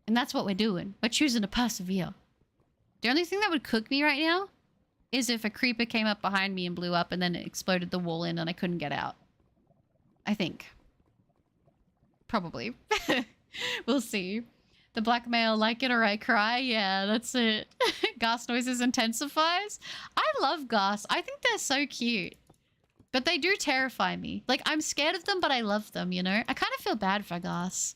Speaker 2: and that's what we're doing. We're choosing to persevere. The only thing that would cook me right now is if a creeper came up behind me and blew up and then it exploded the wall in and I couldn't get out. I think. Probably. We'll see. The blackmail, like it or I cry. Yeah, that's it. Ghast noises intensifies. I love ghasts. I think they're so cute. But they do terrify me. Like, I'm scared of them, but I love them, you know? I kind of feel bad for ghasts.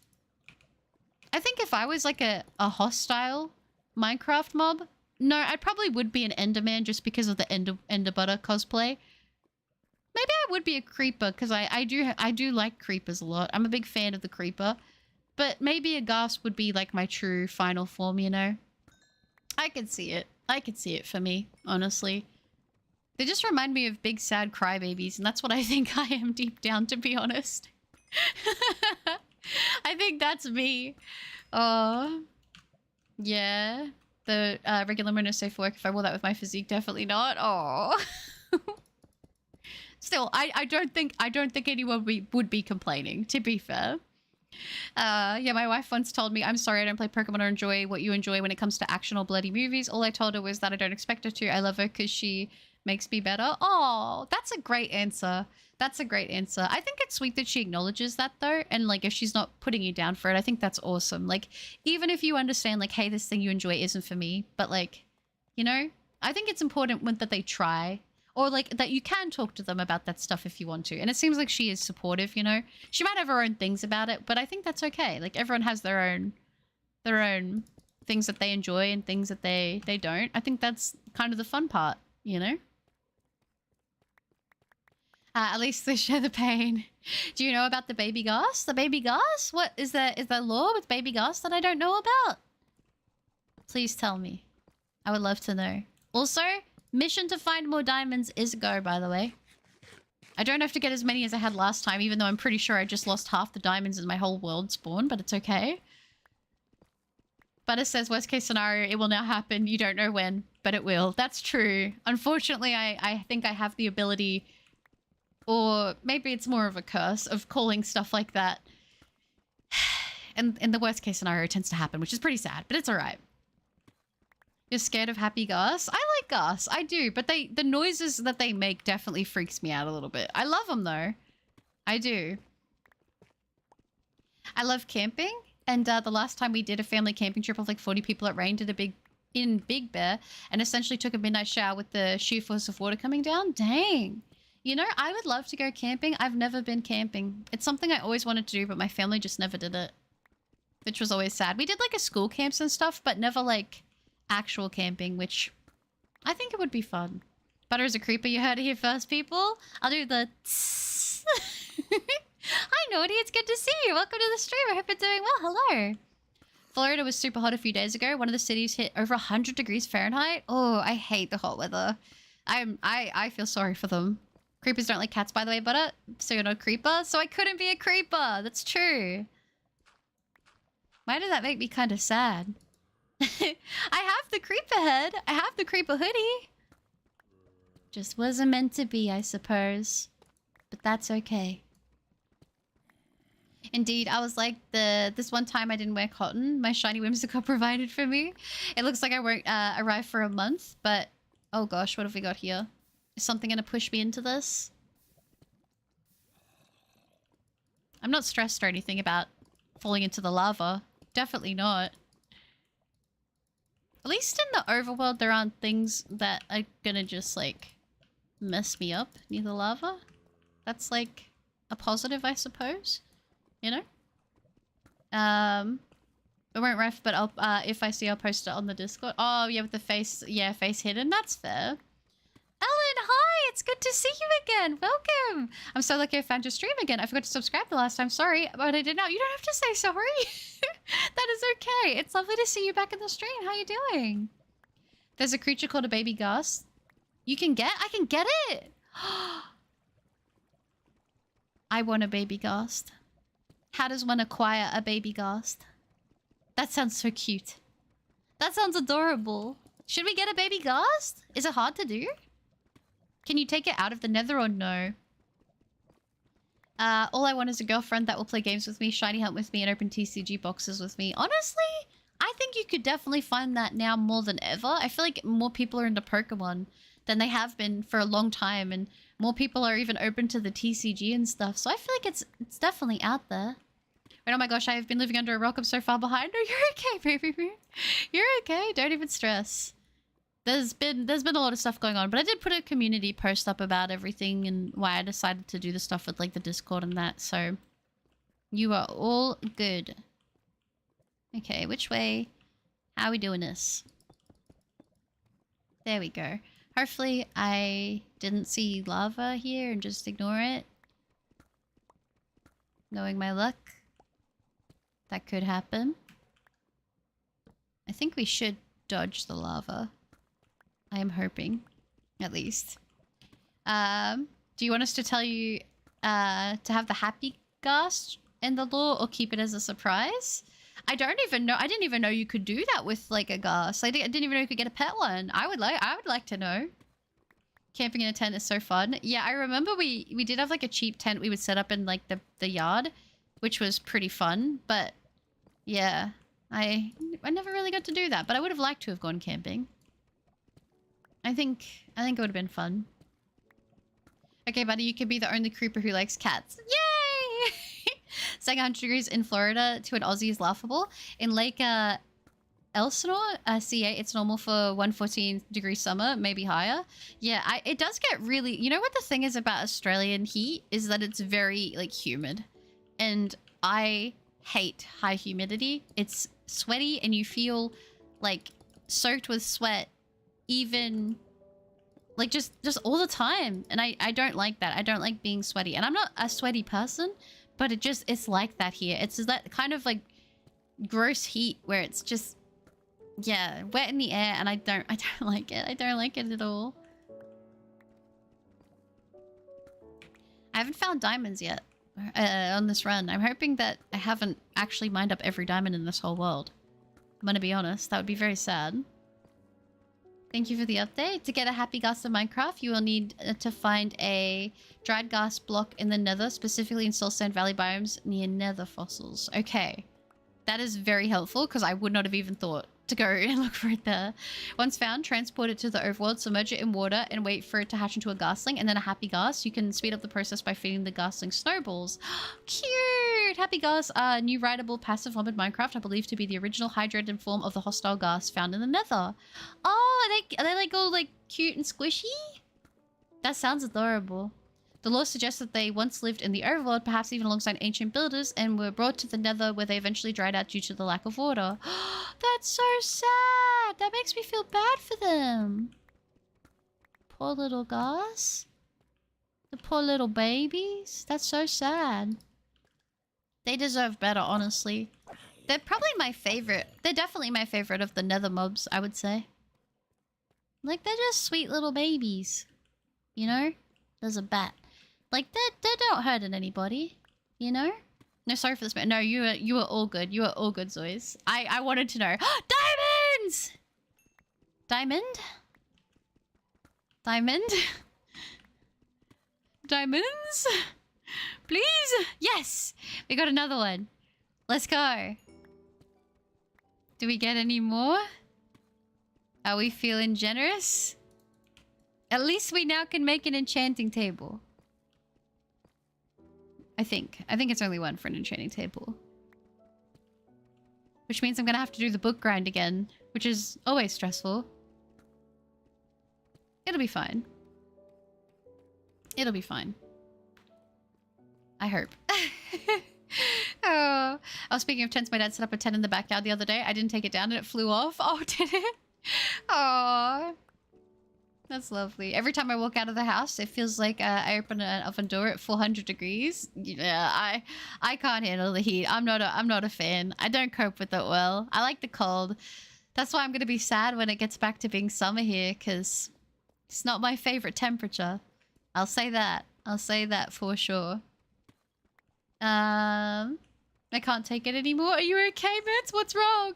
Speaker 2: I think if I was like a hostile Minecraft mob... No, I probably would be an Enderman just because of the Ender Butter cosplay. Maybe I would be a creeper because I do like creepers a lot. I'm a big fan of the creeper. But maybe a ghast would be like my true final form, you know? I could see it. I could see it for me, honestly. They just remind me of big sad crybabies, and that's what I think I am deep down, to be honest. I think that's me. Oh... Yeah. The regular moon is safe for work. If I wore that with my physique, definitely not. Oh. Still, I don't think anyone would be complaining, to be fair. Yeah, my wife once told me, I'm sorry I don't play Pokemon or enjoy what you enjoy when it comes to action or bloody movies. All I told her was that I don't expect her to. I love her because she makes me better. Oh, that's a great answer. That's a great answer. I think it's sweet that she acknowledges that though. And like, if she's not putting you down for it, I think that's awesome. Like, even if you understand like, hey, this thing you enjoy isn't for me, but like, you know, I think it's important that they try. Or like that you can talk to them about that stuff if you want to. And it seems like she is supportive, you know. She might have her own things about it, but I think that's okay. Like everyone has their own things that they enjoy and things that they don't. I think that's kind of the fun part, you know. At least they share the pain. Do you know about the baby gas? The baby gas? What is there law with baby gas that I don't know about? Please tell me. I would love to know. Also, mission to find more diamonds is a go, by the way. I don't have to get as many as I had last time, even though I'm pretty sure I just lost half the diamonds in my whole world spawn, but it's okay. Butter says, worst case scenario, it will now happen. You don't know when, but it will. That's true. Unfortunately, I think I have the ability, or maybe it's more of a curse, of calling stuff like that. And in the worst case scenario, it tends to happen, which is pretty sad, but it's all right. You're scared of happy gas? I like gas. I do. But the noises that they make definitely freaks me out a little bit. I love them though. I do. I love camping. And the last time we did a family camping trip of like 40 people, it rained at in Big Bear and essentially took a midnight shower with the sheer force of water coming down. Dang. You know, I would love to go camping. I've never been camping. It's something I always wanted to do, but my family just never did it. Which was always sad. We did like a school camps and stuff, but never like actual camping, which I think it would be fun. Butter is a creeper. You heard it here first, people. I'll do the Hi, Naughty. It's good to see you. Welcome to the stream. I hope you're doing well. Hello. Florida was super hot a few days ago. One of the cities hit over 100 degrees Fahrenheit. Oh, I hate the hot weather. I feel sorry for them. Creepers don't like cats, by the way, Butter. So you're not a creeper? So I couldn't be a creeper. That's true. Why did that make me kind of sad? I have the creeper head. I have the creeper hoodie. Just wasn't meant to be, I suppose. But that's okay. Indeed, I was like, this one time I didn't wear cotton. My shiny whimsical provided for me. It looks like I won't arrive for a month, but... Oh gosh, what have we got here? Is something going to push me into this? I'm not stressed or anything about falling into the lava. Definitely not. At least in the overworld, there aren't things that are gonna just, like, mess me up near the lava. That's, like, a positive, I suppose. You know? It won't ref, but I'll, if I see, I'll post it on the Discord. Oh, yeah, with the face, yeah, face hidden. That's fair. Ellen, hi! It's good to see you again. Welcome! I'm so lucky I found your stream again. I forgot to subscribe the last time. Sorry, but I did now. You don't have to say sorry. That is okay. It's lovely to see you back in the stream. How you doing? There's a creature called a baby ghast. I can get it! I want a baby ghast. How does one acquire a baby ghast? That sounds so cute. That sounds adorable. Should we get a baby ghast? Is it hard to do? Can you take it out of the nether or no? All I want is a girlfriend that will play games with me, shiny hunt with me, and open TCG boxes with me. Honestly, I think you could definitely find that now more than ever. I feel like more people are into Pokemon than they have been for a long time, and more people are even open to the TCG and stuff. So I feel like it's definitely out there. But oh my gosh, I have been living under a rock. I'm so far behind. No, you're okay, baby. You're okay. Don't even stress. There's been a lot of stuff going on, but I did put a community post up about everything and why I decided to do the stuff with like the Discord and that. So you are all good. Okay, which way? How are we doing this? There we go. Hopefully I didn't see lava here and just ignore it. Knowing my luck, that could happen. I think we should dodge the lava. I am hoping, at least. Do you want us to tell you to have the happy ghast in the lore or keep it as a surprise? I don't even know. I didn't even know you could do that with like a gas. I didn't even know you could get a pet one. I would like to know. Camping in a tent is so fun. Yeah, I remember we did have like a cheap tent we would set up in like the yard, which was pretty fun. But yeah, I never really got to do that. But I would have liked to have gone camping. I think it would have been fun. Okay, buddy, you could be the only creeper who likes cats. Yay! Saying 100 degrees in Florida to an Aussie is laughable. In Lake Elsinore, CA, it's normal for 114 degree summer, maybe higher. Yeah, it does get really... You know what the thing is about Australian heat? Is that it's very, like, humid. And I hate high humidity. It's sweaty and you feel, like, soaked with sweat even... Like, just all the time. And I don't like that. I don't like being sweaty. And I'm not a sweaty person, but it's like that here. It's that kind of, like, gross heat where it's just, yeah, wet in the air. And I don't like it. I don't like it at all. I haven't found diamonds yet on this run. I'm hoping that I haven't actually mined up every diamond in this whole world. I'm gonna be honest. That would be very sad. Thank you for the update. To get a happy gas in Minecraft, you will need to find a dried gas block in the nether, specifically in Soul Sand Valley biomes near nether fossils. Okay. That is very helpful because I would not have even thought to go and look for it there. Once found, transport it to the overworld, submerge it in water, and wait for it to hatch into a gasling, and then a happy gas. You can speed up the process by feeding the gasling snowballs. Cute! Happy gas, new rideable passive mob in Minecraft, I believe to be the original hydrated form of the hostile gas found in the nether. Oh, are they like all like cute and squishy? That sounds adorable. The lore suggests that they once lived in the overworld, perhaps even alongside ancient builders, and were brought to the nether where they eventually dried out due to the lack of water. That's so sad! That makes me feel bad for them. Poor little gas. The poor little babies. That's so sad. They deserve better, honestly. They're probably my favorite. They're definitely my favorite of the nether mobs, I would say. Like, they're just sweet little babies. You know? There's a bat. Like, they don't hurt anybody, you know? No, sorry for this, but no, you were all good. You were all good, Zoys. I wanted to know. Diamonds! Diamond? Diamond? Diamonds? Please? Yes! We got another one. Let's go. Do we get any more? Are we feeling generous? At least we now can make an enchanting table. I think it's only one for an enchanting table. Which means I'm gonna have to do the book grind again, which is always stressful. It'll be fine. It'll be fine. I hope. Oh, speaking of tents, my dad set up a tent in the backyard the other day. I didn't take it down and it flew off. Oh, did it? Oh. That's lovely. Every time I walk out of the house, it feels like I open an oven door at 400 degrees. Yeah, I can't handle the heat. I'm not a fan. I don't cope with it well. I like the cold. That's why I'm gonna be sad when it gets back to being summer here, because it's not my favorite temperature. I'll say that. I'll say that for sure. I can't take it anymore. Are you okay, Mitz? What's wrong?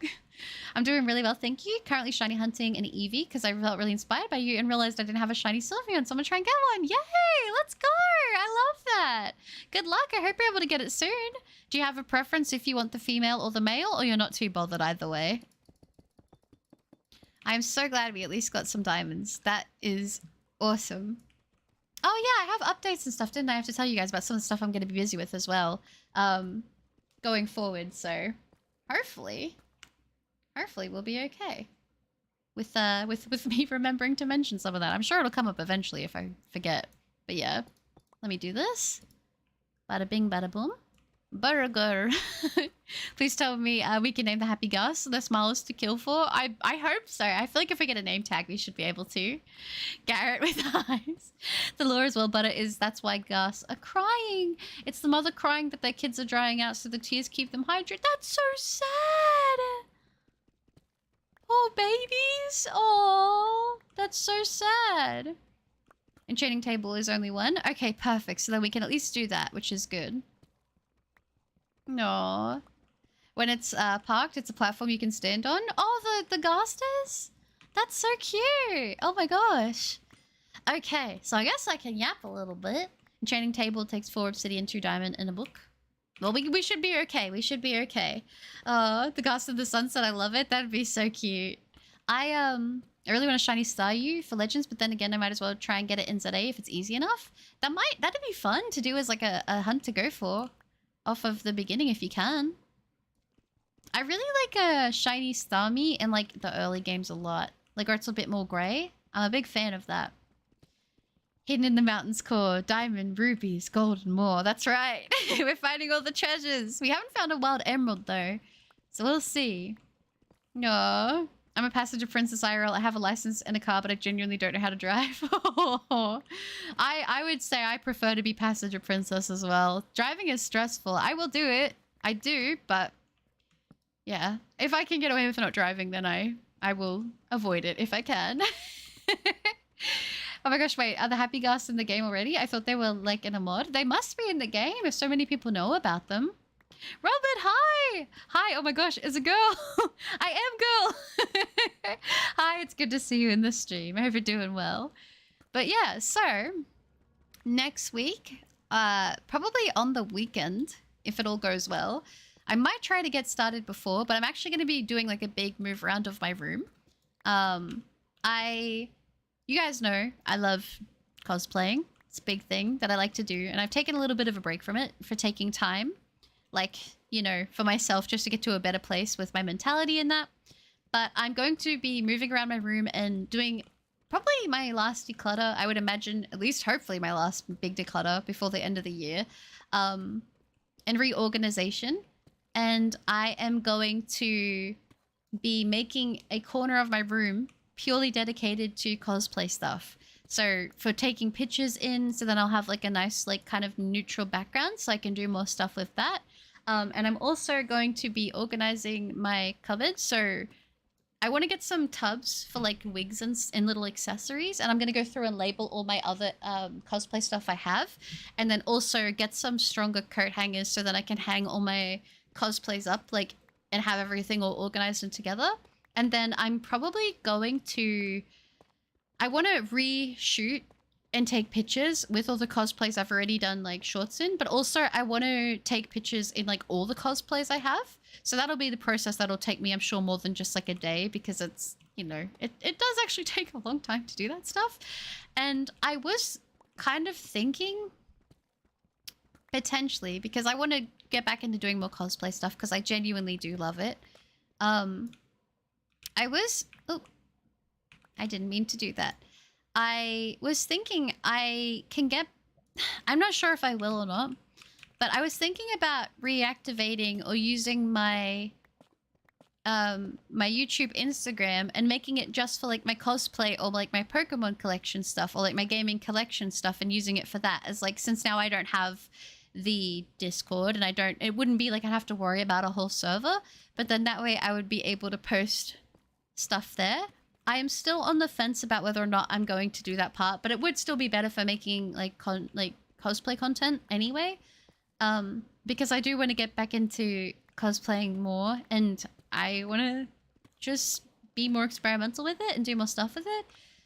Speaker 2: I'm doing really well, thank you. Currently shiny hunting an Eevee because I felt really inspired by you and realized I didn't have a shiny Sylveon, so I'm gonna try and get one. Yay! Let's go! I love that. Good luck. I hope you're able to get it soon. Do you have a preference if you want the female or the male, or you're not too bothered either way? I'm so glad we at least got some diamonds. That is awesome. Oh yeah, I have updates and stuff, didn't I? I have to tell you guys about some of the stuff I'm going to be busy with as well, going forward. So hopefully we'll be okay with me remembering to mention some of that. I'm sure it'll come up eventually if I forget. But yeah, let me do this. Bada bing, bada boom. Burger. Please tell me we can name the happy Gus. The smallest to kill for. I hope so. I feel like if we get a name tag, we should be able to. Garrett with eyes. The lore as well, Butter, is that's why Gus are crying. It's the mother crying that their kids are drying out, so the tears keep them hydrated. That's so sad. Oh, babies. Oh, that's so sad. Enchanting table is only one. Okay, perfect. So then we can at least do that, which is good. No. When it's parked, it's a platform you can stand on. Oh, the Gasters? That's so cute. Oh my gosh. Okay, so I guess I can yap a little bit. Enchanting table takes 4 obsidian, 2 diamond, and a book. Well, we should be okay. We should be okay. The Ghost of the Sunset, I love it. That'd be so cute. I really want a shiny Staryu for Legends, but then again, I might as well try and get it in ZA if it's easy enough. That'd be fun to do as like a hunt to go for off of the beginning if you can. I really like a shiny Starmie in like the early games a lot. Like where it's a bit more grey. I'm a big fan of that. Hidden in the mountain's core, diamond, rubies, gold, and more. That's right. We're finding all the treasures. We haven't found a wild emerald, though. So we'll see. No. I'm a passenger princess IRL. I have a license and a car, but I genuinely don't know how to drive. I would say I prefer to be passenger princess as well. Driving is stressful. I will do it. I do, but... yeah. If I can get away with not driving, then I will avoid it if I can. Oh my gosh, wait, are the Happy Ghasts in the game already? I thought they were like in a mod. They must be in the game if so many people know about them. Robert, hi! Hi, oh my gosh, it's a girl. I am girl. Hi, it's good to see you in the stream. I hope you're doing well. But yeah, so next week, probably on the weekend, if it all goes well, I might try to get started before, but I'm actually going to be doing like a big move around of my room. You guys know I love cosplaying. It's a big thing that I like to do. And I've taken a little bit of a break from it for taking time. Like, you know, for myself, just to get to a better place with my mentality in that. But I'm going to be moving around my room and doing probably my last declutter. I would imagine, at least hopefully my last big declutter before the end of the year. And reorganization. And I am going to be making a corner of my room purely dedicated to cosplay stuff. So for taking pictures in, so then I'll have like a nice like kind of neutral background so I can do more stuff with that. And I'm also going to be organizing my cupboard. So I want to get some tubs for like wigs and little accessories. And I'm going to go through and label all my other cosplay stuff I have. And then also get some stronger coat hangers so that I can hang all my cosplays up like and have everything all organized and together. And then I'm probably going to... I want to reshoot and take pictures with all the cosplays I've already done like shorts in. But also I want to take pictures in like all the cosplays I have. So that'll be the process that'll take me, I'm sure, more than just like a day. Because it's, you know, it does actually take a long time to do that stuff. And I was kind of thinking... potentially, because I want to get back into doing more cosplay stuff. Because I genuinely do love it. Oh, I didn't mean to do that. I was thinking I can get, I'm not sure if I will or not, but I was thinking about reactivating or using my, my YouTube Instagram and making it just for like my cosplay or like my Pokemon collection stuff or like my gaming collection stuff and using it for that as like, since now I don't have the Discord and it wouldn't be like I'd have to worry about a whole server, but then that way I would be able to post stuff there. I am still on the fence about whether or not I'm going to do that part, but it would still be better for making like cosplay content anyway. Because I do want to get back into cosplaying more and I want to just be more experimental with it and do more stuff with it.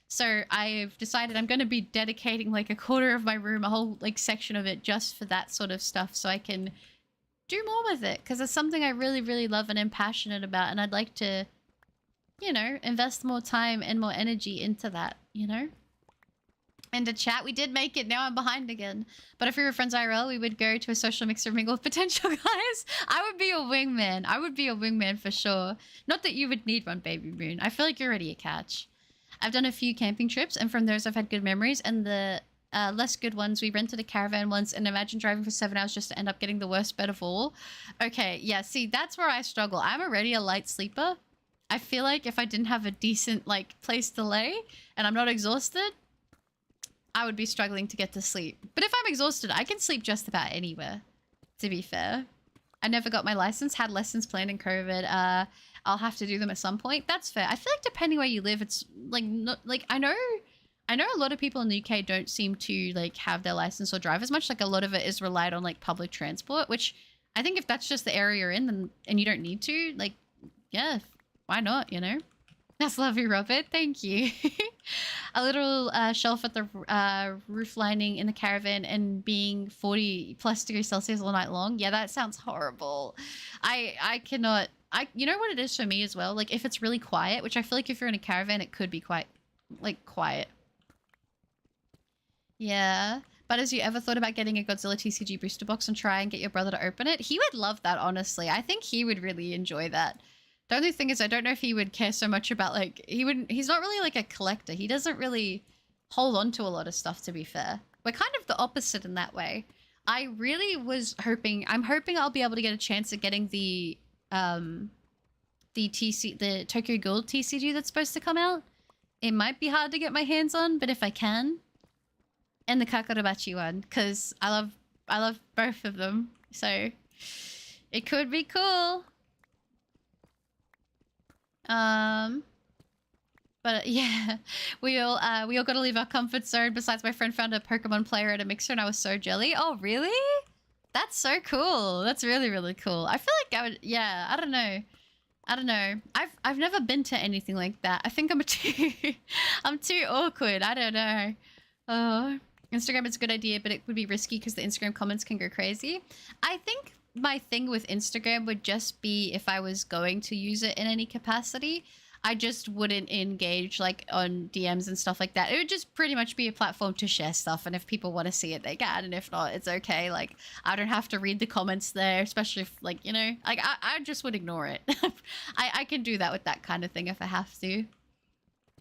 Speaker 2: So I've decided I'm going to be dedicating like a quarter of my room, a whole like section of it just for that sort of stuff so I can do more with it because it's something I really, really love and am passionate about and I'd like to, you know, invest more time and more energy into that, you know? And to chat, we did make it. Now I'm behind again. But if we were friends IRL, we would go to a social mixer mingle with potential guys. I would be a wingman. I would be a wingman for sure. Not that you would need one, Baby Moon. I feel like you're already a catch. I've done a few camping trips, and from those I've had good memories. And the less good ones, we rented a caravan once, and imagine driving for 7 hours just to end up getting the worst bed of all. Okay, yeah, see, that's where I struggle. I'm already a light sleeper. I feel like if I didn't have a decent, like, place to lay, and I'm not exhausted, I would be struggling to get to sleep. But if I'm exhausted, I can sleep just about anywhere, to be fair. I never got my license, had lessons planned in COVID. I'll have to do them at some point. That's fair. I feel like depending where you live, it's like, not, like I know a lot of people in the UK don't seem to like have their license or drive as much. Like a lot of it is relied on like public transport, which I think if that's just the area you're in, then and you don't need to, like, yeah, why not? You know. That's lovely, Robert. Thank you. A little shelf at the roof lining in the caravan and being 40 plus degrees Celsius all night long. Yeah, that sounds horrible. I cannot. You know what it is for me as well? Like if it's really quiet, which I feel like if you're in a caravan, it could be quite like quiet. Yeah. But has you ever thought about getting a Godzilla TCG booster box and try and get your brother to open it? He would love that, honestly. I think he would really enjoy that. The only thing is I don't know if he would care so much about like he's not really like a collector. He doesn't really hold on to a lot of stuff, to be fair. We're kind of the opposite in that way. I really was hoping I'll be able to get a chance at getting the Tokyo Ghoul TCG that's supposed to come out. It might be hard to get my hands on, but if I can. And the Kakurabachi one, because I love both of them. So it could be cool. But yeah, we all gotta leave our comfort zone. Besides, my friend found a Pokemon player at a mixer and I was so jelly. Oh, really? That's so cool. That's really, really cool. I feel like I would, yeah, I don't know. I've never been to anything like that. I think I'm too awkward. I don't know. Oh, Instagram is a good idea, but it would be risky because the Instagram comments can go crazy. I think my thing with Instagram would just be if I was going to use it in any capacity, I just wouldn't engage like on DMs and stuff like that. It would just pretty much be a platform to share stuff. And if people want to see it, they can. And if not, it's okay. Like I don't have to read the comments there, especially if like, you know, like I just would ignore it. I can do that with that kind of thing if I have to.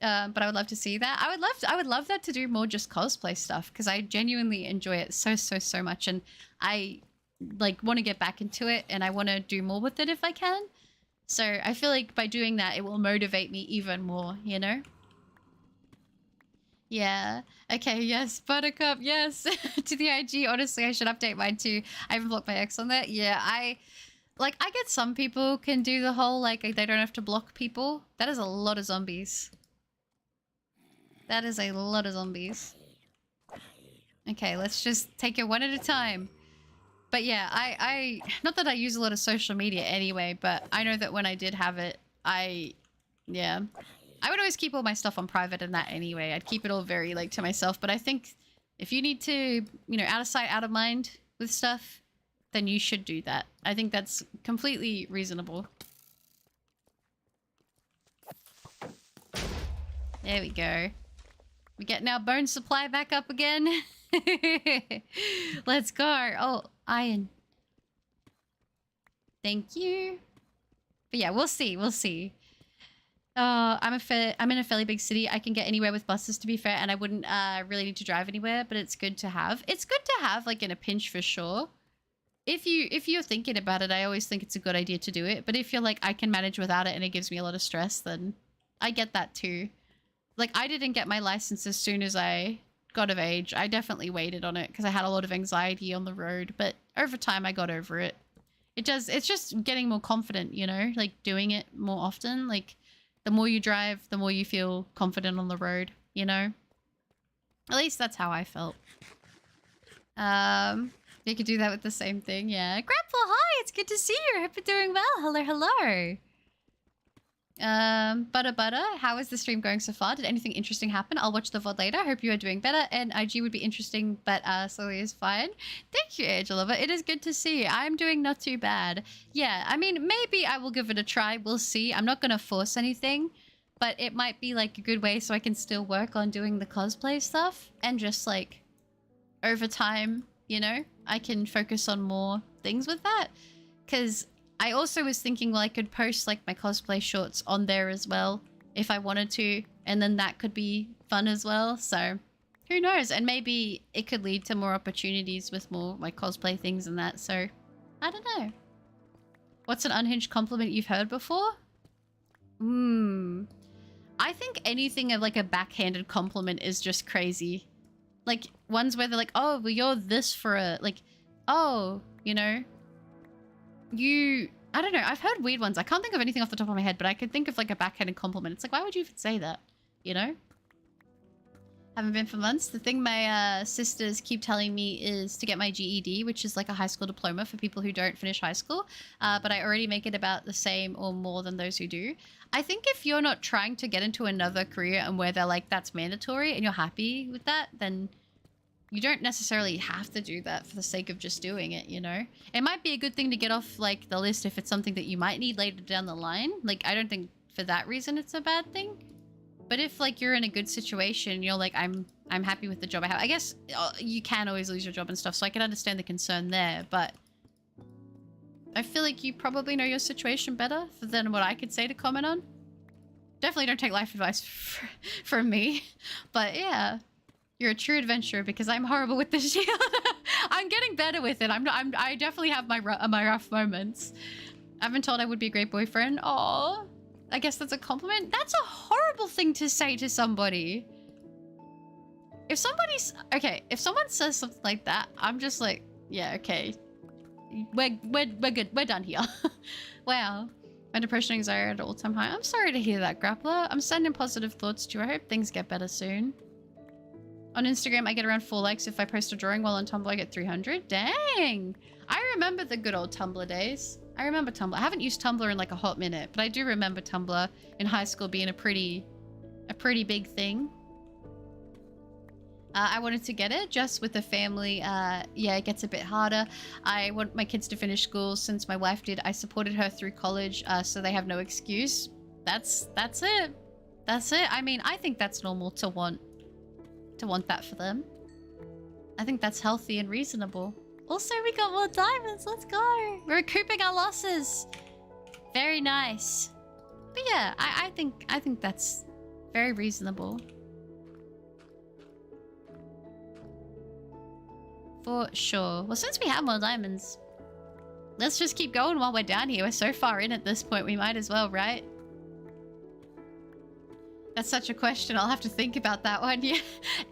Speaker 2: But I would love to see that. I would love that to do more just cosplay stuff because I genuinely enjoy it so much. And I like want to get back into it and I want to do more with it if I can. So I feel like by doing that, it will motivate me even more, you know? Yeah. Okay, yes. Buttercup, yes. To the IG, honestly, I should update mine too. I haven't blocked my ex on that. Yeah, I get some people can do the whole, like, they don't have to block people. That is a lot of zombies. That is a lot of zombies. Okay, let's just take it one at a time. But yeah, I not that I use a lot of social media anyway, but I know that when I did have it, yeah. I would always keep all my stuff on private and that anyway. I'd keep it all very like to myself. But I think if you need to, you know, out of sight, out of mind with stuff, then you should do that. I think that's completely reasonable. There we go. We're getting our bone supply back up again. Let's go. Oh, iron. Thank you. But yeah, we'll see. We'll see. I'm in a fairly big city. I can get anywhere with buses, to be fair, and I wouldn't really need to drive anywhere. But it's good to have. It's good to have, like in a pinch, for sure. If you're thinking about it, I always think it's a good idea to do it. But if you're like, I can manage without it, and it gives me a lot of stress, then I get that too. Like, I didn't get my license as soon as I got of age. I definitely waited on it because I had a lot of anxiety on the road. But over time, I got over it. It's just getting more confident, you know? Like, doing it more often. Like, the more you drive, the more you feel confident on the road, you know? At least that's how I felt. You could do that with the same thing, yeah. Grandpa, hi! It's good to see you! Hope you're doing well. Hello, hello! Butter, how is the stream going so far? Did anything interesting happen? I'll watch the VOD later. Hope you are doing better. And IG would be interesting, but slowly is fine. Thank you, Angela. It is good to see. I'm doing not too bad. Yeah, I mean, maybe I will give it a try. We'll see. I'm not going to force anything, but it might be like a good way so I can still work on doing the cosplay stuff and just like over time, you know, I can focus on more things with that. Because I also was thinking, well, I could post like my cosplay shorts on there as well if I wanted to, and then that could be fun as well. So who knows? And maybe it could lead to more opportunities with more like cosplay things and that. So I don't know. What's an unhinged compliment you've heard before? I think anything of like a backhanded compliment is just crazy. Like ones where they're like, oh, well, you're this for a, like, oh, you know, I don't know. I've heard weird ones. I can't think of anything off the top of my head, but I could think of like a backhanded compliment. It's like, why would you even say that? You know? Haven't been for months. The thing my sisters keep telling me is to get my GED, which is like a high school diploma for people who don't finish high school. But I already make it about the same or more than those who do. I think if you're not trying to get into another career and where they're like, that's mandatory and you're happy with that, then you don't necessarily have to do that for the sake of just doing it, you know? It might be a good thing to get off like the list if it's something that you might need later down the line. Like, I don't think for that reason it's a bad thing. But if like you're in a good situation, you're like, I'm happy with the job I have. I guess you can always lose your job and stuff, so I can understand the concern there, but I feel like you probably know your situation better than what I could say to comment on. Definitely don't take life advice from me, but yeah, you're a true adventurer because I'm horrible with the shield. I'm getting better with it. I definitely have my rough moments. I've been told I would be a great boyfriend. Aww. I guess that's a compliment. That's a horrible thing to say to somebody. If someone says something like that, I'm just like, yeah, okay. We're good. We're done here. Wow. My depression and anxiety at all-time high. I'm sorry to hear that, Grappler. I'm sending positive thoughts to you. I hope things get better soon. On Instagram, I get around 4 likes if I post a drawing, while on Tumblr I get 300. Dang! I remember the good old Tumblr days. I remember Tumblr. I haven't used Tumblr in like a hot minute, but I do remember Tumblr in high school being a pretty big thing. I wanted to get it just with the family. Yeah, it gets a bit harder. I want my kids to finish school since my wife did. I supported her through college, so they have no excuse. That's it. That's it. I mean, I think that's normal to want that for them. I think that's healthy and reasonable. Also, we got more diamonds. Let's go. We're recouping our losses. Very nice. But yeah, I think that's very reasonable. For sure. Well, since we have more diamonds, let's just keep going while we're down here. We're so far in at this point, we might as well, right? That's such a question. I'll have to think about that one. Yeah.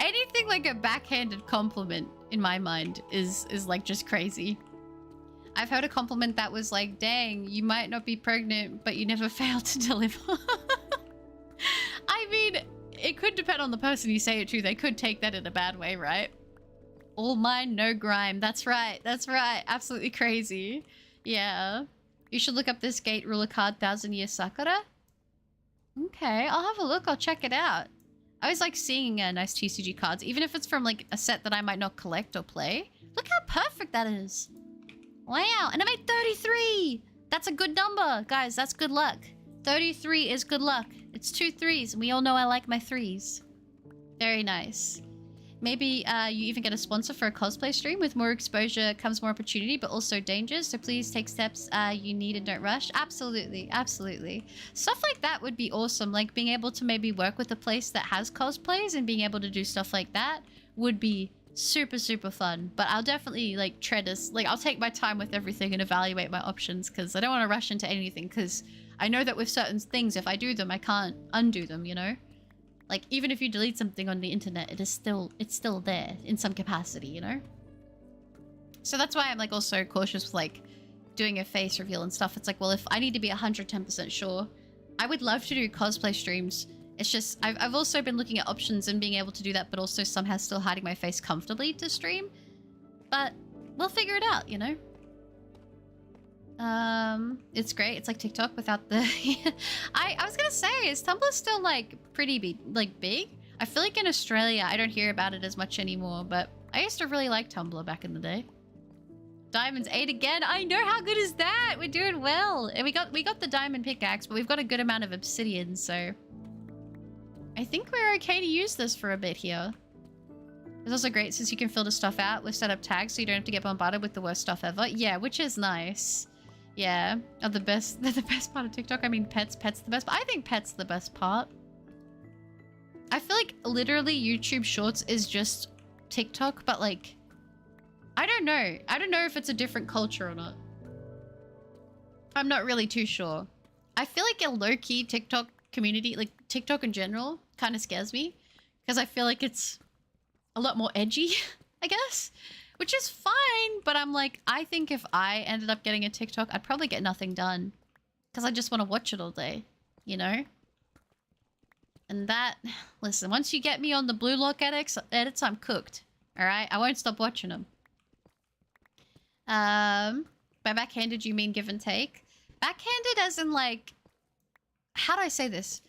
Speaker 2: Anything like a backhanded compliment in my mind is like just crazy. I've heard a compliment that was like, dang, you might not be pregnant, but you never failed to deliver. I mean, it could depend on the person you say it to. They could take that in a bad way, right? All mine, no grime. That's right. That's right. Absolutely crazy. Yeah. You should look up this gate ruler card, 1000-Year Sakura. Okay, I'll have a look. I'll check it out. I always like seeing nice TCG cards, even if it's from like a set that I might not collect or play. Look how perfect that is. Wow, and I made 33. That's a good number, guys. That's good luck. 33 is good luck. It's 2 3s, and we all know I like my 3s. Very nice. Maybe you even get a sponsor for a cosplay stream. With more exposure comes more opportunity, but also dangers. So please take steps you need and don't rush. Absolutely, absolutely. Stuff like that would be awesome. Like being able to maybe work with a place that has cosplays and being able to do stuff like that would be super, super fun. But I'll definitely like I'll take my time with everything and evaluate my options because I don't want to rush into anything because I know that with certain things, if I do them, I can't undo them, you know? Like, even if you delete something on the internet, it's still there in some capacity, you know? So that's why I'm, like, also cautious with, like, doing a face reveal and stuff. It's like, well, if I need to be 110% sure, I would love to do cosplay streams. It's just, I've also been looking at options and being able to do that, but also somehow still hiding my face comfortably to stream. But we'll figure it out, you know? It's great. It's like TikTok without the... I was gonna say, is Tumblr still like pretty big? I feel like in Australia, I don't hear about it as much anymore, but I used to really like Tumblr back in the day. Diamonds 8 again. I know, how good is that? We're doing well. And we got the diamond pickaxe, but we've got a good amount of obsidian, so I think we're okay to use this for a bit here. It's also great since you can filter stuff out with set up tags, so you don't have to get bombarded with the worst stuff ever. Yeah, which is nice. Yeah, they're the best part of TikTok. I mean, pet's the best, but I think pet's the best part. I feel like literally YouTube Shorts is just TikTok, but like, I don't know. I don't know if it's a different culture or not. I'm not really too sure. I feel like a low-key TikTok community, like TikTok in general, kind of scares me because I feel like it's a lot more edgy, I guess. Which is fine, but I'm like, I think if I ended up getting a TikTok, I'd probably get nothing done. Because I just want to watch it all day, you know? And that, listen, once you get me on the blue lock edits, I'm cooked. All right, I won't stop watching them. By backhanded, you mean give and take? Backhanded as in like, how do I say this?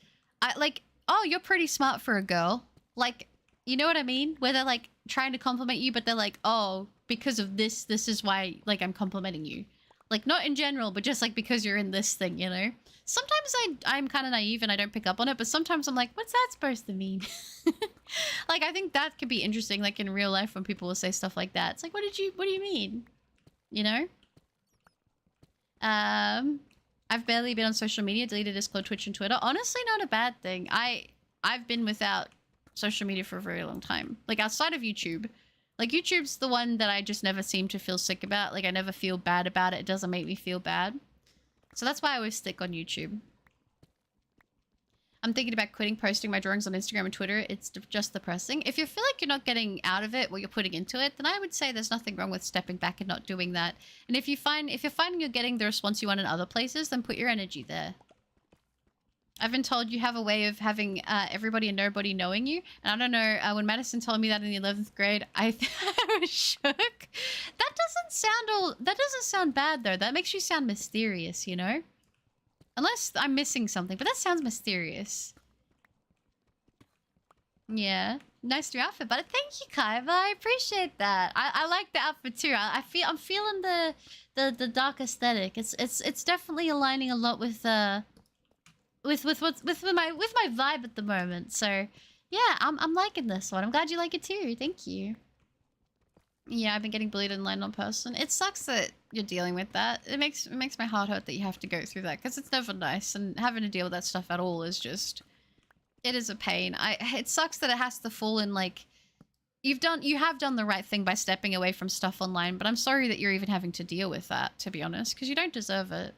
Speaker 2: Oh, you're pretty smart for a girl. Like, you know what I mean? Where they're like trying to compliment you, but they're like, oh, because of this is why like I'm complimenting you. Like not in general, but just like because you're in this thing, you know? Sometimes I'm kind of naive and I don't pick up on it, but sometimes I'm like, what's that supposed to mean? Like, I think that could be interesting, like in real life when people will say stuff like that. It's like, what do you mean? You know? I've barely been on social media, deleted Discord, Twitch, and Twitter. Honestly, not a bad thing. I've been without social media for a very long time. Like, outside of YouTube. Like, YouTube's the one that I just never seem to feel sick about. Like, I never feel bad about it. It doesn't make me feel bad. So that's why I always stick on YouTube. I'm thinking about quitting posting my drawings on Instagram and Twitter. It's just depressing. If you feel like you're not getting out of it what you're putting into it, then I would say there's nothing wrong with stepping back and not doing that. And if you're finding you're getting the response you want in other places, then put your energy there. I've been told you have a way of having everybody and nobody knowing you. And I don't know, when Madison told me that in the 11th grade, I was shook. That doesn't sound bad though. That makes you sound mysterious, you know? Unless I'm missing something, but that sounds mysterious. Yeah. Nice new outfit, but thank you, Kaiba. I appreciate that. I like the outfit too. I'm feeling the dark aesthetic. It's definitely aligning a lot with my vibe at the moment. So yeah, I'm liking this one. I'm glad you like it too. Thank you. Yeah, I've been getting bullied online on person. It sucks that you're dealing with that. It makes my heart hurt that you have to go through that because it's never nice, and having to deal with that stuff at all is just, it is a pain. It sucks that it has to fall in like, you have done the right thing by stepping away from stuff online, but I'm sorry that you're even having to deal with that, to be honest, because you don't deserve it.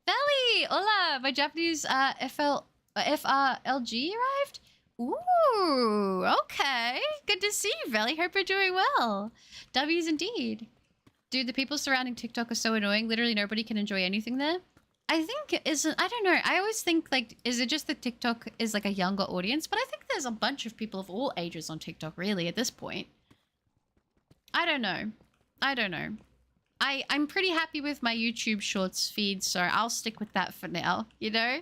Speaker 2: Valley! Hola! My Japanese FRLG arrived? Ooh, okay. Good to see you, Valley. Hope you're doing well. W's indeed. Dude, the people surrounding TikTok are so annoying. Literally nobody can enjoy anything there. I think I don't know. I always think like, is it just that TikTok is like a younger audience? But I think there's a bunch of people of all ages on TikTok really at this point. I don't know. I'm pretty happy with my YouTube Shorts feed, so I'll stick with that for now, you know?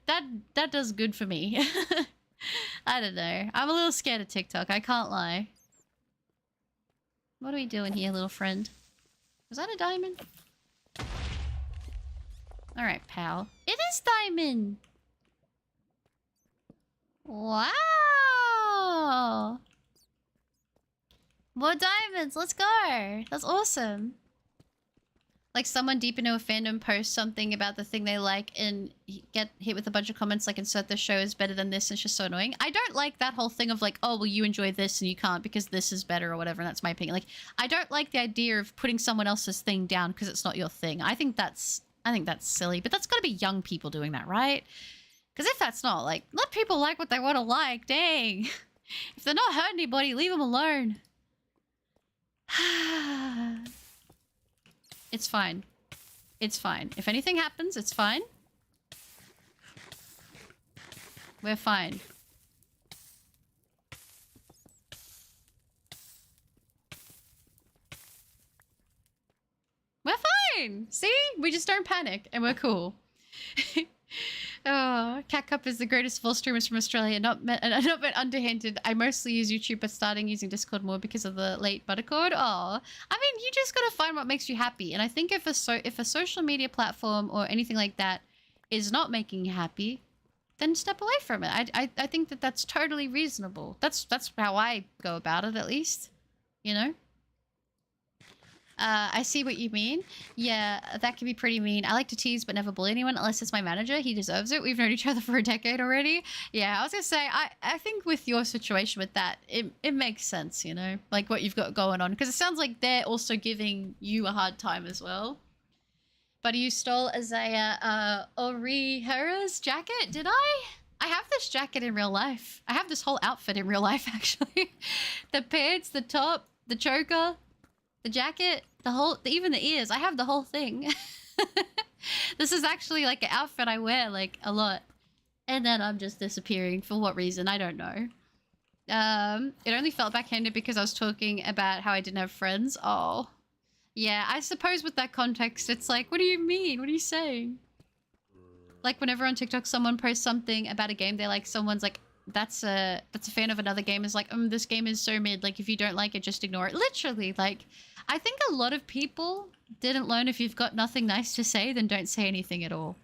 Speaker 2: That does good for me. I don't know. I'm a little scared of TikTok, I can't lie. What are we doing here, little friend? Was that a diamond? Alright, pal. It is diamond! Wow! More diamonds, let's go! That's awesome. Like someone deep into a fandom posts something about the thing they like and get hit with a bunch of comments like insert the show is better than this and it's just so annoying. I don't like that whole thing of like, oh, well, you enjoy this and you can't because this is better or whatever, and that's my opinion. Like, I don't like the idea of putting someone else's thing down because it's not your thing. I think that's silly, but that's gotta be young people doing that, right? Because if that's not, like, let people like what they want to like, dang. If they're not hurting anybody, leave them alone. It's fine. It's fine. If anything happens, it's fine. We're fine. We're fine! See? We just don't panic, and we're cool. Oh, Cat Cup is the greatest full streamers from Australia. Not meant underhanded. I mostly use YouTube, but starting using Discord more because of the late buttercord. Oh, I mean, you just gotta find what makes you happy. And I think if a social media platform or anything like that is not making you happy, then step away from it. I think that that's totally reasonable. That's how I go about it, at least. You know? I see what you mean. Yeah, that can be pretty mean. I like to tease but never bully anyone unless it's my manager. He deserves it. We've known each other for a decade already. Yeah, I was gonna say, I think with your situation with that, it makes sense, you know? Like what you've got going on. Because it sounds like they're also giving you a hard time as well. But you stole Isaiah Orihara's jacket, did I? I have this jacket in real life. I have this whole outfit in real life, actually. The pants, the top, the choker, the jacket, even the ears. I have the whole thing. This is actually like an outfit I wear like a lot. And then I'm just disappearing. For what reason? I don't know. It only felt backhanded because I was talking about how I didn't have friends. Oh. Yeah, I suppose with that context, it's like, what do you mean? What are you saying? Like, whenever on TikTok someone posts something about a game, they're like, someone's like, that's a fan of another game, is like, this game is so mid, like, if you don't like it, just ignore it. Literally, like, I think a lot of people didn't learn if you've got nothing nice to say, then don't say anything at all.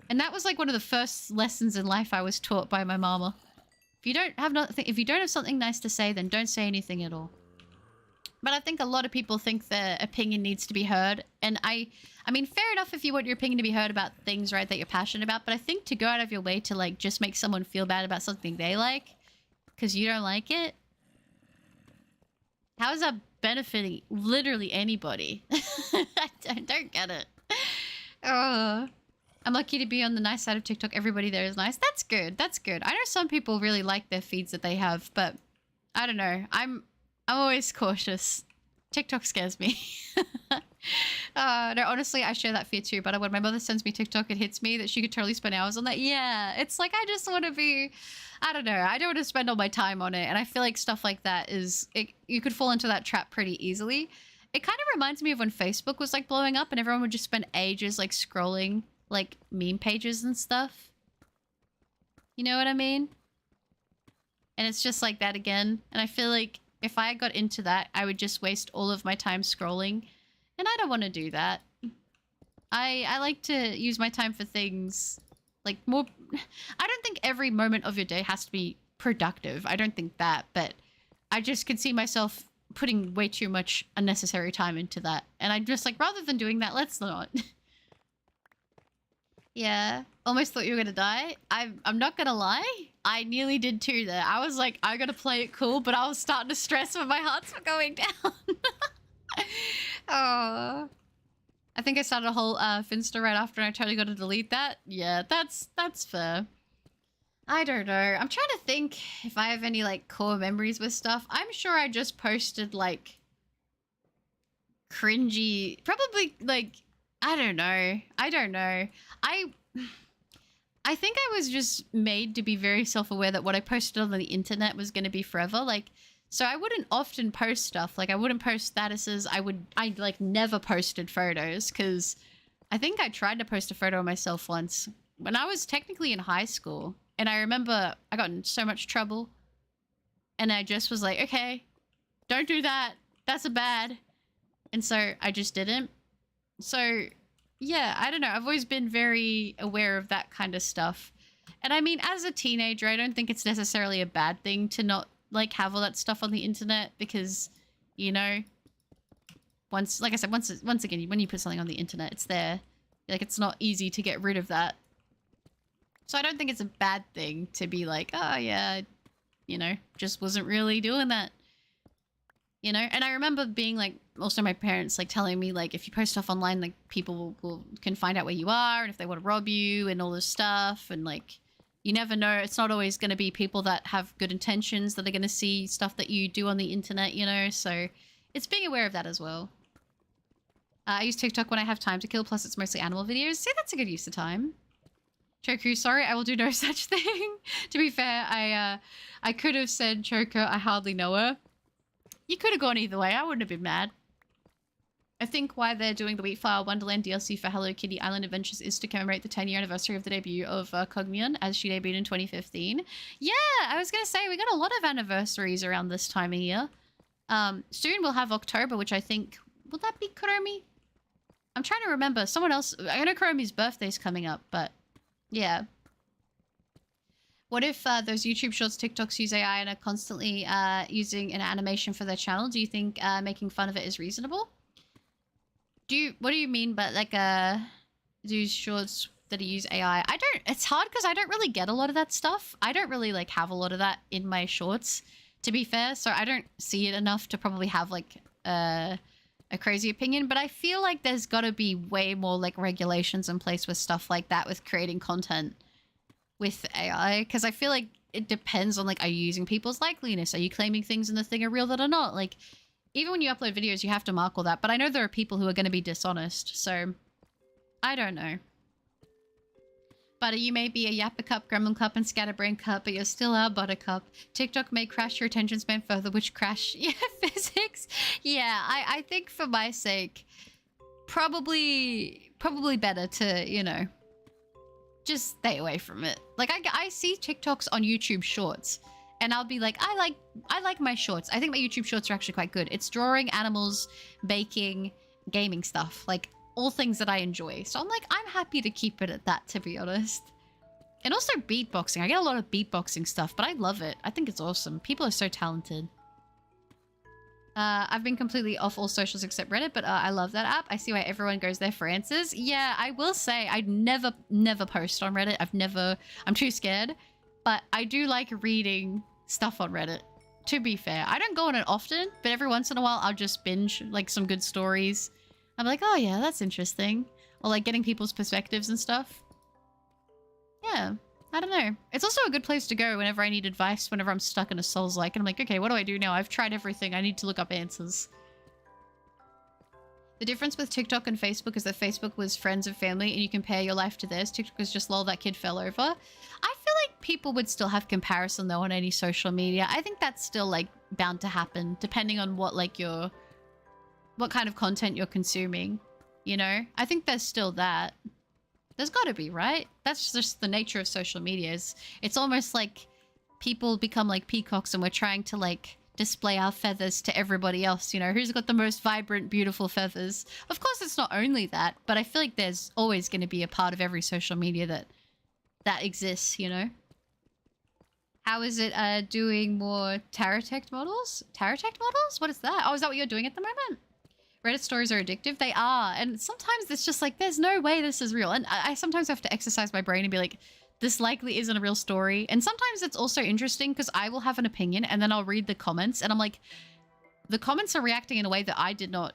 Speaker 2: And that was like one of the first lessons in life I was taught by my mama. If you don't have something nice to say, then don't say anything at all. But I think a lot of people think their opinion needs to be heard. And I mean, fair enough if you want your opinion to be heard about things, right, that you're passionate about. But I think to go out of your way to, like, just make someone feel bad about something they like because you don't like it, how is that benefiting literally anybody? I don't get it. I'm lucky to be on the nice side of TikTok. Everybody there is nice. That's good. That's good. I know some people really like their feeds that they have, but I don't know. I'm always cautious. TikTok scares me. No, honestly, I share that fear too. But when my mother sends me TikTok, it hits me that she could totally spend hours on that. Yeah, it's like I just want to be, I don't know. I don't want to spend all my time on it. And I feel like stuff like that you could fall into that trap pretty easily. It kind of reminds me of when Facebook was like blowing up and everyone would just spend ages like scrolling like meme pages and stuff. You know what I mean? And it's just like that again. And I feel like if I got into that, I would just waste all of my time scrolling. And I don't want to do that. I like to use my time for things like more... I don't think every moment of your day has to be productive. I don't think that. But I just could see myself putting way too much unnecessary time into that. And I'm just like, rather than doing that, let's not. Yeah, almost thought you were gonna die. I'm not gonna lie, I nearly did too there. I was like, I gotta play it cool, but I was starting to stress when my hearts were going down. Oh, I think I started a whole Finsta right after and I totally got to delete that. Yeah, that's fair. I don't know. I'm trying to think if I have any like core memories with stuff. I'm sure I just posted like cringy, probably like, I don't know. I think I was just made to be very self-aware that what I posted on the internet was going to be forever. Like, so I wouldn't often post stuff. Like, I wouldn't post statuses. I like never posted photos because I think I tried to post a photo of myself once when I was technically in high school. And I remember I got in so much trouble. And I just was like, okay, don't do that. That's a bad. And so I just didn't. So yeah, I don't know. I've always been very aware of that kind of stuff. And I mean, as a teenager, I don't think it's necessarily a bad thing to not like have all that stuff on the internet because, you know, like I said, once again, when you put something on the internet, it's there. Like, it's not easy to get rid of that. So I don't think it's a bad thing to be like, oh yeah, you know, just wasn't really doing that. You know, and I remember being like, also my parents like telling me like, if you post stuff online, like people can find out where you are and if they want to rob you and all this stuff. And like, you never know. It's not always going to be people that have good intentions that are going to see stuff that you do on the internet, you know? So it's being aware of that as well. I use TikTok when I have time to kill. Plus it's mostly animal videos. See, that's a good use of time. Choku, sorry, I will do no such thing. To be fair, I could have said, Choco, I hardly know her. You could have gone either way. I wouldn't have been mad. I think why they're doing the Wheatflower Wonderland DLC for Hello Kitty Island Adventures is to commemorate the 10-year anniversary of the debut of Cogmion, as she debuted in 2015. Yeah, I was going to say, we got a lot of anniversaries around this time of year. Soon we'll have October, which I think... Will that be Kuromi? I'm trying to remember. Someone else... I know Kuromi's birthday's coming up, but... Yeah. What if those YouTube Shorts, TikToks use AI and are constantly using an animation for their channel? Do you think making fun of it is reasonable? What do you mean by like do shorts that use AI? It's hard because I don't really get a lot of that stuff. I don't really like have a lot of that in my shorts, to be fair. So I don't see it enough to probably have like a crazy opinion. But I feel like there's got to be way more like regulations in place with stuff like that with creating content with AI, because I feel like it depends on like, are you using people's likeliness? Are you claiming things in the thing are real that are not? Like, even when you upload videos, you have to mark all that. But I know there are people who are going to be dishonest, so I don't know. Butter, you may be a Yappa Cup, Gremlin Cup, and Scatterbrain Cup, but you're still our Buttercup. TikTok may crash your attention span further, which crash... Yeah, physics. Yeah, I think for my sake, probably better to, you know, just stay away from it. Like, I see TikToks on YouTube Shorts, and I'll be like, I like my shorts. I think my YouTube Shorts are actually quite good. It's drawing, animals, baking, gaming stuff. Like, all things that I enjoy. So I'm like, I'm happy to keep it at that, to be honest. And also beatboxing. I get a lot of beatboxing stuff, but I love it. I think it's awesome. People are so talented. I've been completely off all socials except Reddit, but I love that app. I see why everyone goes there for answers. Yeah, I will say I'd never post on Reddit. I'm too scared, but I do like reading stuff on Reddit. To be fair, I don't go on it often, but every once in a while I'll just binge like some good stories. I'm like, oh yeah, that's interesting. Or like getting people's perspectives and stuff. Yeah, I don't know. It's also a good place to go whenever I need advice, whenever I'm stuck in a Souls-like. And I'm like, okay, what do I do now? I've tried everything. I need to look up answers. The difference with TikTok and Facebook is that Facebook was friends and family and you compare your life to theirs. TikTok was just lol, that kid fell over. I feel like people would still have comparison though on any social media. I think that's still like bound to happen depending on what like what kind of content you're consuming, you know? I think there's still that. There's got to be, right? That's just the nature of social media. It's almost like people become like peacocks and we're trying to like display our feathers to everybody else, you know? Who's got the most vibrant, beautiful feathers? Of course, it's not only that, but I feel like there's always going to be a part of every social media that exists, you know? How is it doing more tarot tech models? Tarot tech models? What is that? Oh, is that what you're doing at the moment? Reddit stories are addictive. They are. And sometimes it's just like, there's no way this is real. And I sometimes have to exercise my brain and be like, this likely isn't a real story. And sometimes it's also interesting because I will have an opinion and then I'll read the comments and I'm like, the comments are reacting in a way that I did not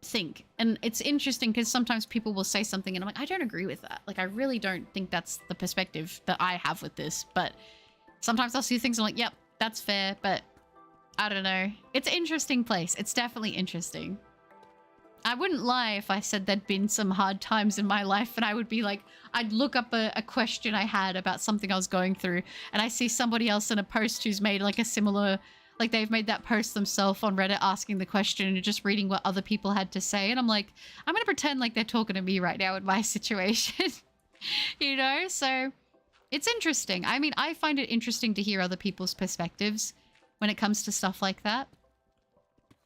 Speaker 2: think. And it's interesting because sometimes people will say something and I'm like, I don't agree with that. Like, I really don't think that's the perspective that I have with this. But sometimes I'll see things and I'm like, yep, that's fair. But I don't know. It's an interesting place. It's definitely interesting. I wouldn't lie if I said there'd been some hard times in my life and I would be like, I'd look up a question I had about something I was going through and I see somebody else in a post who's made like a similar, like they've made that post themselves on Reddit asking the question and just reading what other people had to say. And I'm like, I'm going to pretend like they're talking to me right now in my situation, you know? So it's interesting. I mean, I find it interesting to hear other people's perspectives when it comes to stuff like that.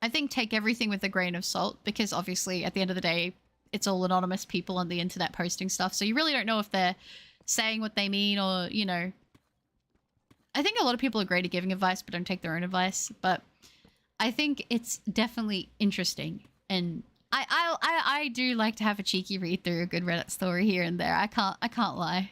Speaker 2: I think take everything with a grain of salt because obviously at the end of the day, it's all anonymous people on the internet posting stuff. So you really don't know if they're saying what they mean or, you know, I think a lot of people are great at giving advice, but don't take their own advice. But I think it's definitely interesting. And I do like to have a cheeky read through a good Reddit story here and there. I can't lie.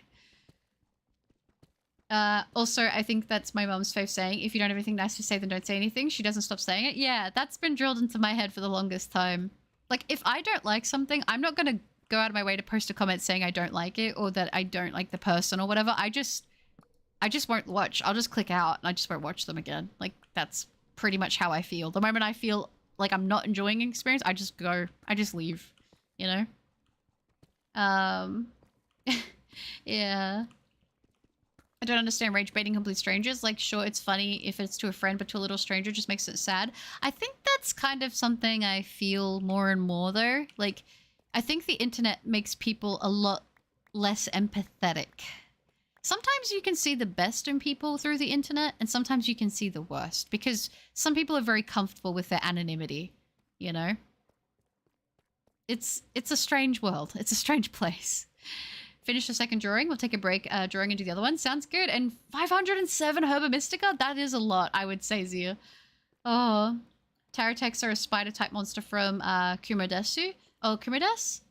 Speaker 2: Also, I think that's my mom's fave saying, if you don't have anything nice to say, then don't say anything. She doesn't stop saying it. Yeah, that's been drilled into my head for the longest time. Like, if I don't like something, I'm not going to go out of my way to post a comment saying I don't like it or that I don't like the person or whatever. I just won't watch. I'll just click out and I just won't watch them again. Like, that's pretty much how I feel. The moment I feel like I'm not enjoying an experience, I just go. I just leave, you know? Yeah. I don't understand rage baiting complete strangers. Like, sure, it's funny if it's to a friend, but to a little stranger just makes it sad. I think that's kind of something I feel more and more, though. Like, I think the internet makes people a lot less empathetic. Sometimes you can see the best in people through the internet, and sometimes you can see the worst, because some people are very comfortable with their anonymity, you know? It's a strange world. It's a strange place. Finish the second drawing. We'll take a break drawing and do the other one. Sounds good. And 507 Herba Mystica? That is a lot, I would say, Zia. Oh. Taratex are a spider-type monster from Kumadesu. Oh, Kumades?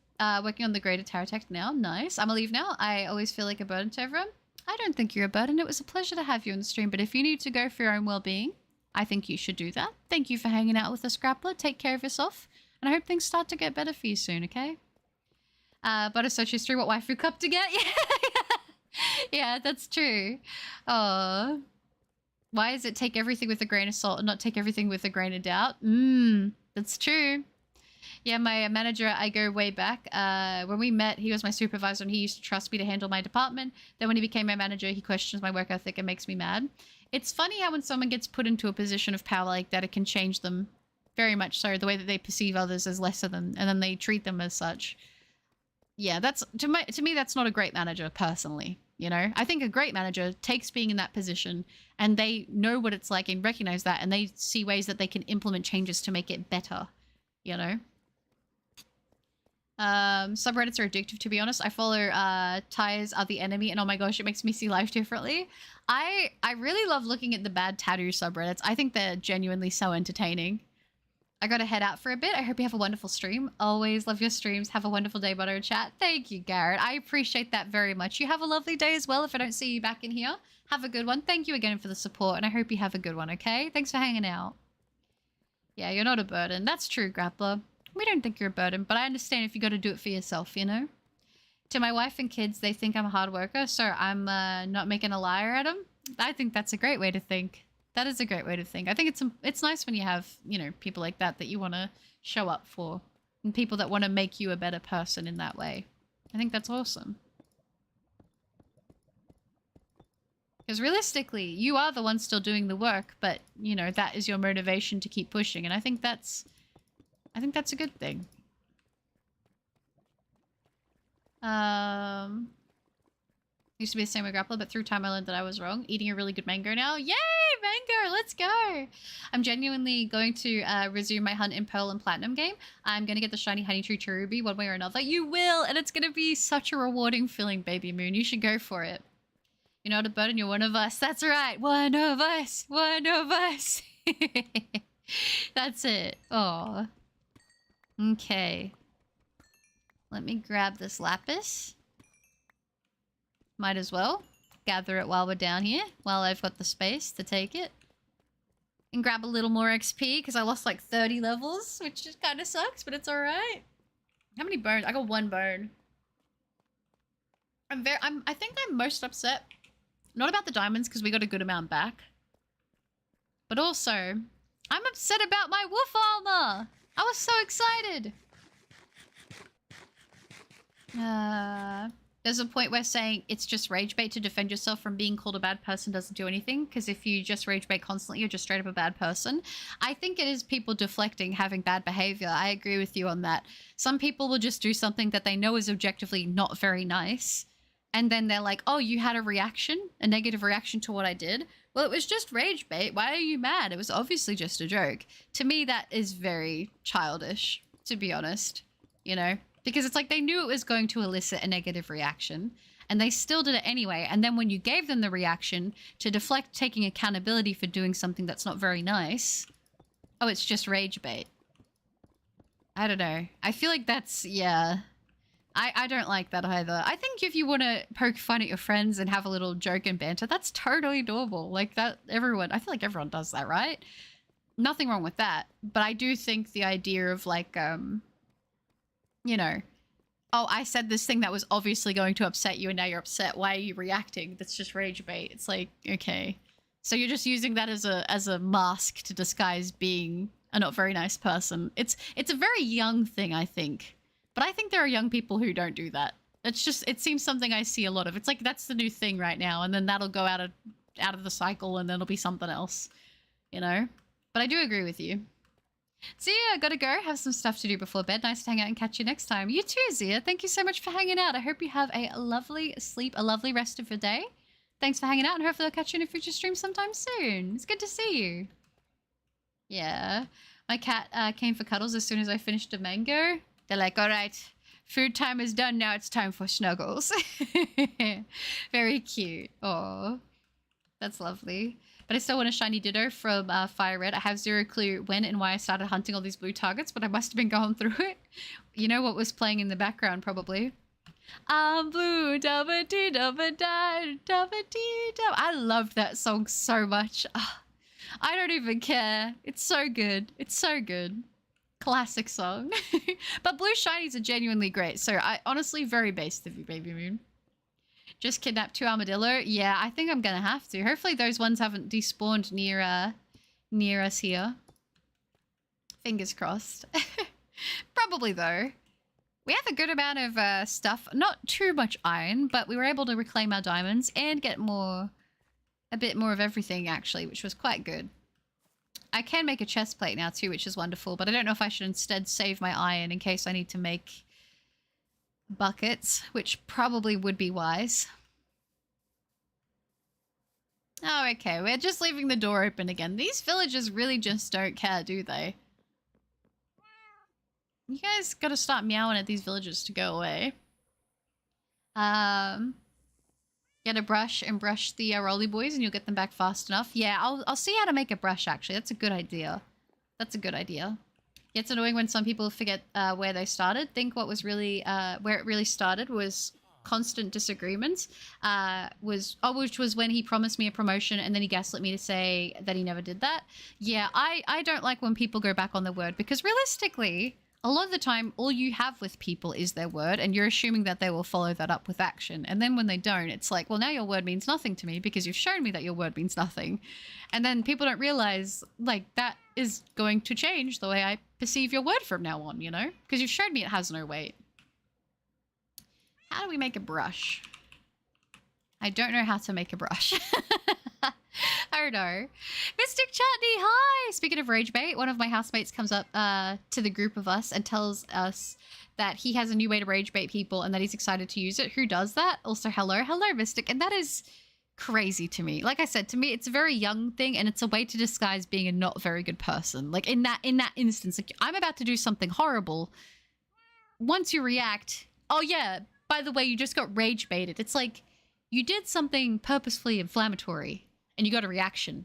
Speaker 2: Working on the greater Taratech now. Nice. I'm gonna leave now. I always feel like a burden to everyone. I don't think you're a burden. It was a pleasure to have you on the stream. But if you need to go for your own well-being, I think you should do that. Thank you for hanging out with us, Grappler. Take care of yourself. And I hope things start to get better for you soon, okay? But a search history, what waifu cup to get? Yeah, yeah, that's true. Oh, why is it take everything with a grain of salt and not take everything with a grain of doubt? That's true. Yeah, my manager, I go way back. When we met, he was my supervisor and he used to trust me to handle my department. Then when he became my manager, he questions my work ethic and makes me mad. It's funny how when someone gets put into a position of power like that, it can change them very much so. The way that they perceive others as lesser than, and then they treat them as such. Yeah, that's to me that's not a great manager personally. You know, I think a great manager takes being in that position and they know what it's like and recognize that and they see ways that they can implement changes to make it better, you know? Subreddits are addictive, to be honest. I follow Ties Are the Enemy and oh my gosh, it makes me see life differently. I really love looking at the bad tattoo subreddits. I think they're genuinely so entertaining. I gotta head out for a bit. I hope you have a wonderful stream. Always love your streams. Have a wonderful day, Butter Chat. Thank you, Garrett. I appreciate that very much. You have a lovely day as well if I don't see you back in here. Have a good one. Thank you again for the support, and I hope you have a good one, okay? Thanks for hanging out. Yeah, you're not a burden. That's true, Grappler. We don't think you're a burden, but I understand if you gotta do it for yourself, you know? To my wife and kids, they think I'm a hard worker, so I'm not making a liar at them. I think that's a great way to think. That is a great way to think. I think it's nice when you have, you know, people like that you want to show up for and people that want to make you a better person in that way. I think that's awesome. Because realistically, you are the one still doing the work, but, you know, that is your motivation to keep pushing. And I think that's a good thing. Used to be the same with Grappler, but through time I learned that I was wrong. Eating a really good mango now. Yay, mango! Let's go! I'm genuinely going to resume my hunt in Pearl and Platinum game. I'm going to get the shiny honey tree cherubi one way or another. You will! And it's going to be such a rewarding feeling, Baby Moon. You should go for it. You're not a burden, you're one of us. That's right! One of us! One of us! That's it. Aw. Okay. Let me grab this lapis. Might as well gather it while we're down here, while I've got the space to take it. And grab a little more XP, because I lost like 30 levels, which just kind of sucks, but it's alright. How many bones? I got 1 bone. I think I'm most upset, not about the diamonds, because we got a good amount back. But also, I'm upset about my wolf armor! I was so excited! There's a point where saying it's just rage bait to defend yourself from being called a bad person doesn't do anything, because if you just rage bait constantly, you're just straight up a bad person. I think it is people deflecting, having bad behavior. I agree with you on that. Some people will just do something that they know is objectively not very nice, and then they're like, oh, you had a reaction, a negative reaction to what I did? Well, it was just rage bait. Why are you mad? It was obviously just a joke. To me, that is very childish, to be honest, you know? Because it's like they knew it was going to elicit a negative reaction and they still did it anyway. And then when you gave them the reaction to deflect taking accountability for doing something that's not very nice, oh, it's just rage bait. I don't know. I feel like that's, yeah. I don't like that either. I think if you want to poke fun at your friends and have a little joke and banter, that's totally normal. Like that, I feel like everyone does that, right? Nothing wrong with that. But I do think the idea of like, you know, oh, I said this thing that was obviously going to upset you and now you're upset. Why are you reacting? That's just rage bait. It's like, okay. So you're just using that as a mask to disguise being a not very nice person. It's a very young thing, I think. But I think there are young people who don't do that. It's just, it seems something I see a lot of. It's like, that's the new thing right now. And then that'll go out of the cycle and then it'll be something else, you know? But I do agree with you. So yeah, gotta go. Have some stuff to do before bed. Nice to hang out and catch you next time. You too, Zia. Thank you so much for hanging out. I hope you have a lovely sleep, a lovely rest of your day. Thanks for hanging out, and hopefully I'll catch you in a future stream sometime soon. It's good to see you. Yeah. My cat came for cuddles as soon as I finished a mango. They're like, all right, food time is done. Now it's time for snuggles. Very cute. Oh, that's lovely. But I still want a shiny Ditto from Fire Red. I have zero clue when and why I started hunting all these blue targets, but I must have been going through it. You know what was playing in the background, probably. I'm blue, dabba dee dabba da, dabba dee dabba. I loved that song so much. I don't even care. It's so good. It's so good. Classic song. But blue shinies are genuinely great. So I honestly, very based of you, Baby Moon. Just kidnap 2 armadillo? Yeah, I think I'm gonna have to. Hopefully those ones haven't despawned near us here. Fingers crossed. Probably, though. We have a good amount of stuff. Not too much iron, but we were able to reclaim our diamonds and get a bit more of everything, actually, which was quite good. I can make a chest plate now, too, which is wonderful, but I don't know if I should instead save my iron in case I need to make buckets, which probably would be wise. Oh, okay. We're just leaving the door open again. These villagers really just don't care, do they? You guys gotta stop meowing at these villagers to go away. Get a brush and brush the roly boys and you'll get them back fast enough. Yeah, I'll see how to make a brush, actually. That's a good idea. That's a good idea. It's annoying when some people forget where they started. Think what was really, where it really started was constant disagreements, which was when he promised me a promotion and then he gaslit me to say that he never did that. Yeah, I don't like when people go back on their word because realistically, a lot of the time, all you have with people is their word and you're assuming that they will follow that up with action. And then when they don't, it's like, well, now your word means nothing to me because you've shown me that your word means nothing. And then people don't realize, like, that is going to change the way I perceive your word from now on, you know? Because you've showed me it has no weight. How do we make a brush? I don't know how to make a brush. Oh no. Mystic Chutney, hi! Speaking of rage bait, one of my housemates comes up to the group of us and tells us that he has a new way to rage bait people and that he's excited to use it. Who does that? Also, hello. Hello, Mystic. And that is crazy to me. Like I said, to me, it's a very young thing and it's a way to disguise being a not very good person. Like in that instance, like I'm about to do something horrible. Once you react, oh yeah, by the way, you just got rage baited. It's like you did something purposefully inflammatory and you got a reaction.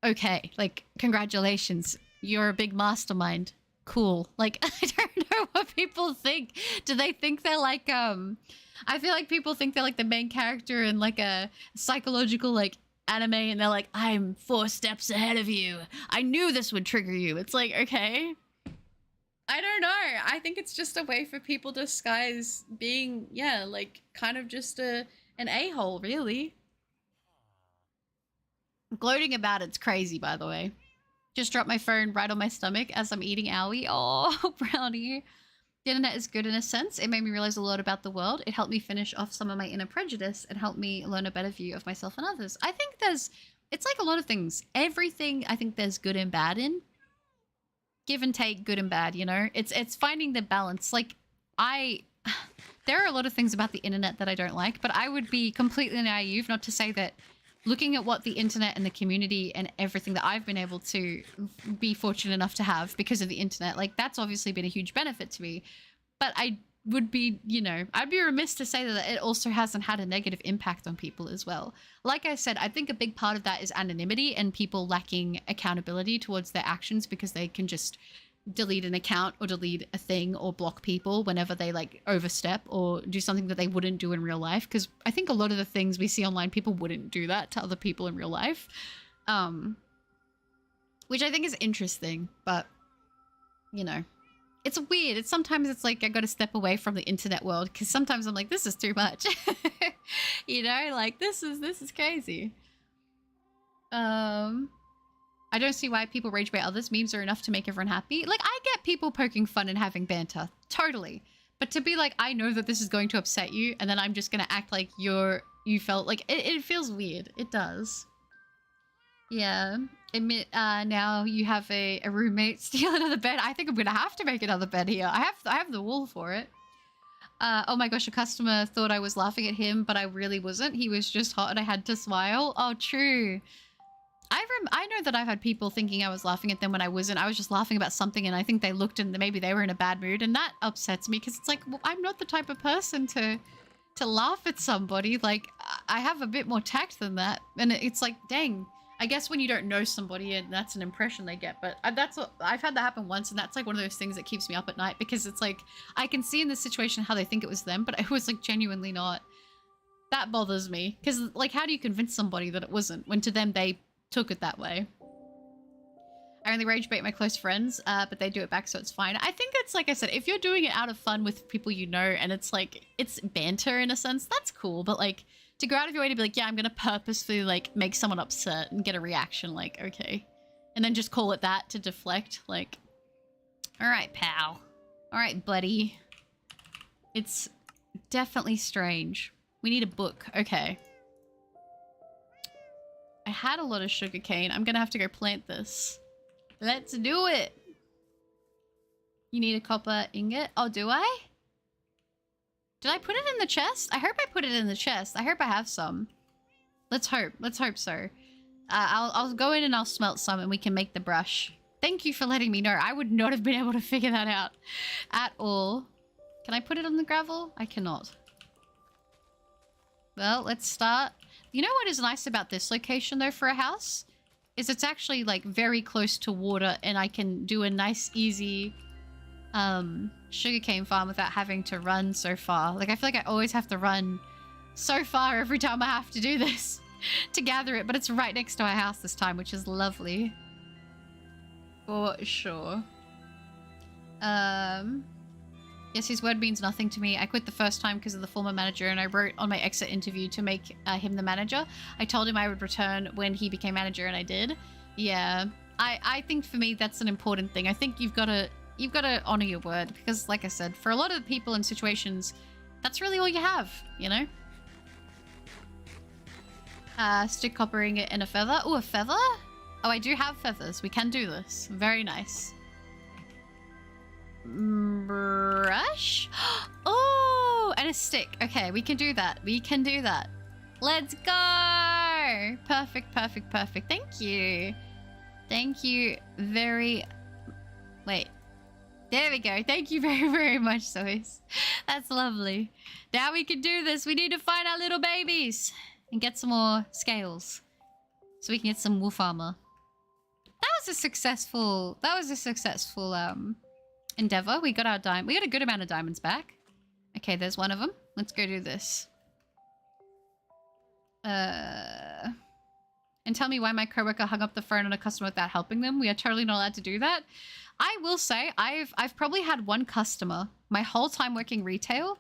Speaker 2: Okay, like, congratulations. You're a big mastermind. Cool. Like, I don't know what people think. Do they think they're like, I feel like people think they're like the main character in like a psychological like anime and they're like, I'm 4 steps ahead of you. I knew this would trigger you. It's like, okay. I don't know. I think it's just a way for people to disguise being, yeah, like kind of just an a-hole, really. Gloating about it's crazy, by the way. Just dropped my phone right on my stomach as I'm eating owie. Oh, brownie. The internet is good in a sense. It made me realize a lot about the world. It helped me finish off some of my inner prejudice and helped me learn a better view of myself and others. I think it's like a lot of things. Everything I think there's good and bad in. Give and take, good and bad, you know? It's finding the balance. Like, there are a lot of things about the internet that I don't like, but I would be completely naive not to say that looking at what the internet and the community and everything that I've been able to be fortunate enough to have because of the internet, like that's obviously been a huge benefit to me. But I would be, you know, I'd be remiss to say that it also hasn't had a negative impact on people as well. Like I said, I think a big part of that is anonymity and people lacking accountability towards their actions because they can just delete an account or delete a thing or block people whenever they like overstep or do something that they wouldn't do in real life, because I think a lot of the things we see online, people wouldn't do that to other people in real life, which I think is interesting. But you know, it's weird. It's sometimes it's like I got to step away from the internet world because sometimes I'm like, this is too much. You know, like this is crazy. I don't see why people rage bait others. Memes are enough to make everyone happy. Like, I get people poking fun and having banter. Totally. But to be like, I know that this is going to upset you, and then I'm just going to act like you felt like... It feels weird. It does. Yeah. Admit, now you have a roommate steal another bed. I think I'm going to have to make another bed here. I have the wool for it. Oh my gosh, a customer thought I was laughing at him, but I really wasn't. He was just hot and I had to smile. Oh, true. I know that I've had people thinking I was laughing at them when I wasn't. I was just laughing about something and I think they looked and maybe they were in a bad mood, and that upsets me because it's like, well, I'm not the type of person to laugh at somebody. Like, I have a bit more tact than that. And it's like, dang, I guess when you don't know somebody and that's an impression they get. But I've had that happen once, and that's like one of those things that keeps me up at night because it's like, I can see in the situation how they think it was them, but it was like genuinely not. That bothers me because like, how do you convince somebody that it wasn't when to them they took it that way? I only rage bait my close friends, but they do it back, so it's fine. I think it's like I said, if you're doing it out of fun with people you know, and it's like, it's banter in a sense, that's cool. But like, to go out of your way to be like, yeah, I'm gonna purposefully like make someone upset and get a reaction, like, okay. And then just call it that to deflect, like, Alright, pal. Alright, buddy. It's definitely strange. We need a book. Okay. I had a lot of sugarcane. I'm gonna have to go plant this. Let's do it! You need a copper ingot? Oh, do I? Did I put it in the chest? I hope I put it in the chest. I hope I have some. Let's hope. Let's hope so. I'll go in and I'll smelt some and we can make the brush. Thank you for letting me know. I would not have been able to figure that out at all. Can I put it on the gravel? I cannot. Well, let's start. You know what is nice about this location though for a house? Is it's actually like very close to water and I can do a nice easy sugarcane farm without having to run so far. Like I feel like I always have to run so far every time I have to do this to gather it, but it's right next to our house this time, which is lovely. For sure. Yes, his word means nothing to me. I quit the first time because of the former manager and I wrote on my exit interview to make him the manager. I told him I would return when he became manager and I did. Yeah. I think for me that's an important thing. I think you've got to honor your word because like I said, for a lot of people in situations, that's really all you have, you know? Stick copper ingot and a feather. Oh, a feather? Oh, I do have feathers. We can do this. Very nice. Brush? Oh, and a stick. Okay, we can do that. We can do that. Let's go! Perfect, perfect, perfect. Thank you. Thank you very... Wait. There we go. Thank you very, very much, Sois. That's lovely. Now we can do this. We need to find our little babies and get some more scales so we can get some wolf armor. That was a successful endeavor. We got our we got a good amount of diamonds back. Okay, there's one of them. Let's go do this. And tell me why my coworker hung up the phone on a customer without helping them. We are totally not allowed to do that. I will say I've probably had one customer my whole time working retail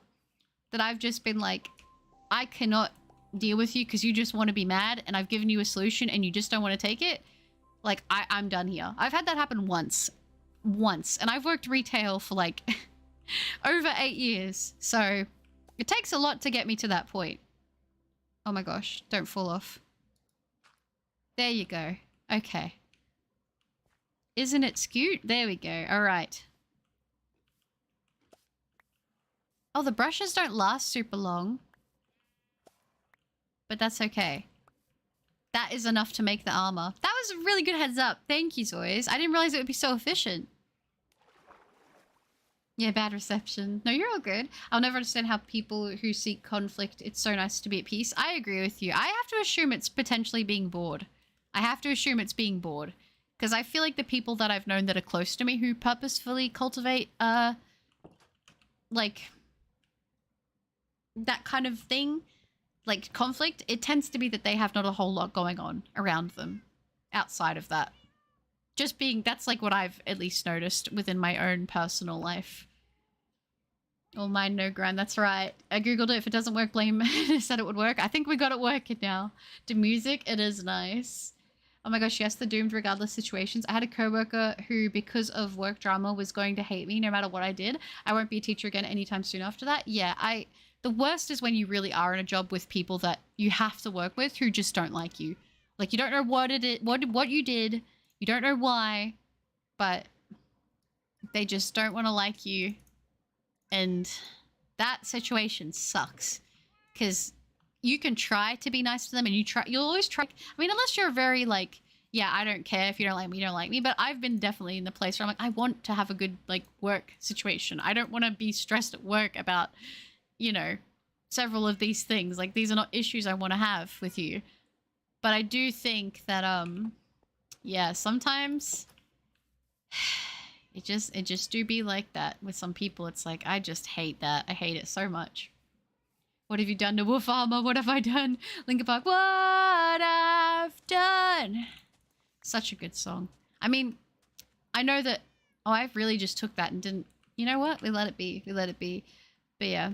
Speaker 2: that I've just been like, I cannot deal with you because you just want to be mad and I've given you a solution and you just don't want to take it. Like, I'm done here. I've had that happen once. And I've worked retail for like over 8 years. So it takes a lot to get me to that point. Oh my gosh, don't fall off. There you go. Okay. Isn't it cute? There we go. All right. Oh, the brushes don't last super long. But that's okay. That is enough to make the armor. That was a really good heads up. Thank you, Zoys. I didn't realize it would be so efficient. Yeah, bad reception. No, you're all good. I'll never understand how people who seek conflict, it's so nice to be at peace. I agree with you. I have to assume it's potentially being bored. I have to assume it's being bored. Because I feel like the people that I've known that are close to me who purposefully cultivate, like, that kind of thing, like conflict, it tends to be that they have not a whole lot going on around them outside of that. Just being, that's like what I've at least noticed within my own personal life. All mine, no grind. That's right. I googled it. If it doesn't work, blame it said it would work. I think we got it working now. To music, it is nice. Oh my gosh, yes, the doomed regardless situations. I had a coworker who, because of work drama, was going to hate me no matter what I did. I won't be a teacher again anytime soon after that. Yeah, the worst is when you really are in a job with people that you have to work with who just don't like you. Like, you don't know what you did. You don't know why, but they just don't want to like you. And that situation sucks because you can try to be nice to them and you'll always try. I mean, unless you're very like, yeah, I don't care if you don't like me, you don't like me. But I've been definitely in the place where I'm like, I want to have a good like work situation. I don't want to be stressed at work about, you know, several of these things. Like, these are not issues I want to have with you. But I do think that, yeah, sometimes it just do be like that with some people. It's like, I just hate that. I hate it so much. What have you done to Wolf Armor? What have I done? Linkin Park, what I've done. Such a good song. I mean, I know that, oh, I really just took that and didn't, you know what? We let it be. We let it be. But yeah.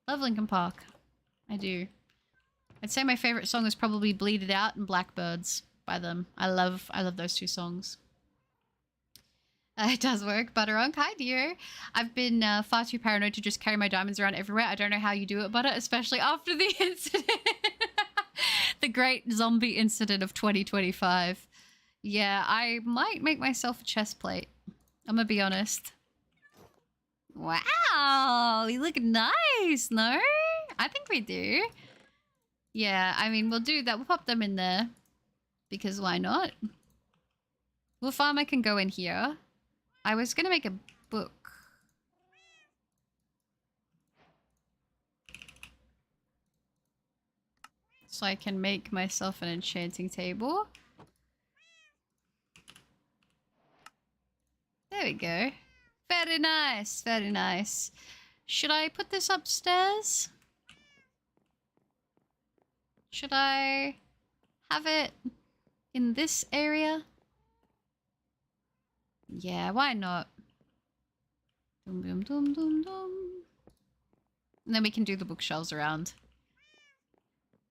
Speaker 2: Love Linkin Park. I do. I'd say my favorite song is probably Bleed It Out and Blackbirds by them. I love those two songs. It does work, Butterunk. Hi, dear. I've been far too paranoid to just carry my diamonds around everywhere. I don't know how you do it, Butter, especially after the incident. The great zombie incident of 2025. Yeah, I might make myself a chest plate. I'm gonna be honest. Wow, we look nice, no? I think we do. Yeah, I mean, we'll do that. We'll pop them in there. Because why not? Well, farmer can go in here. I was gonna make a book. So I can make myself an enchanting table. There we go. Very nice, very nice. Should I put this upstairs? Should I have it in this area? Yeah, why not? Dum dum dum dum dum. And then we can do the bookshelves around.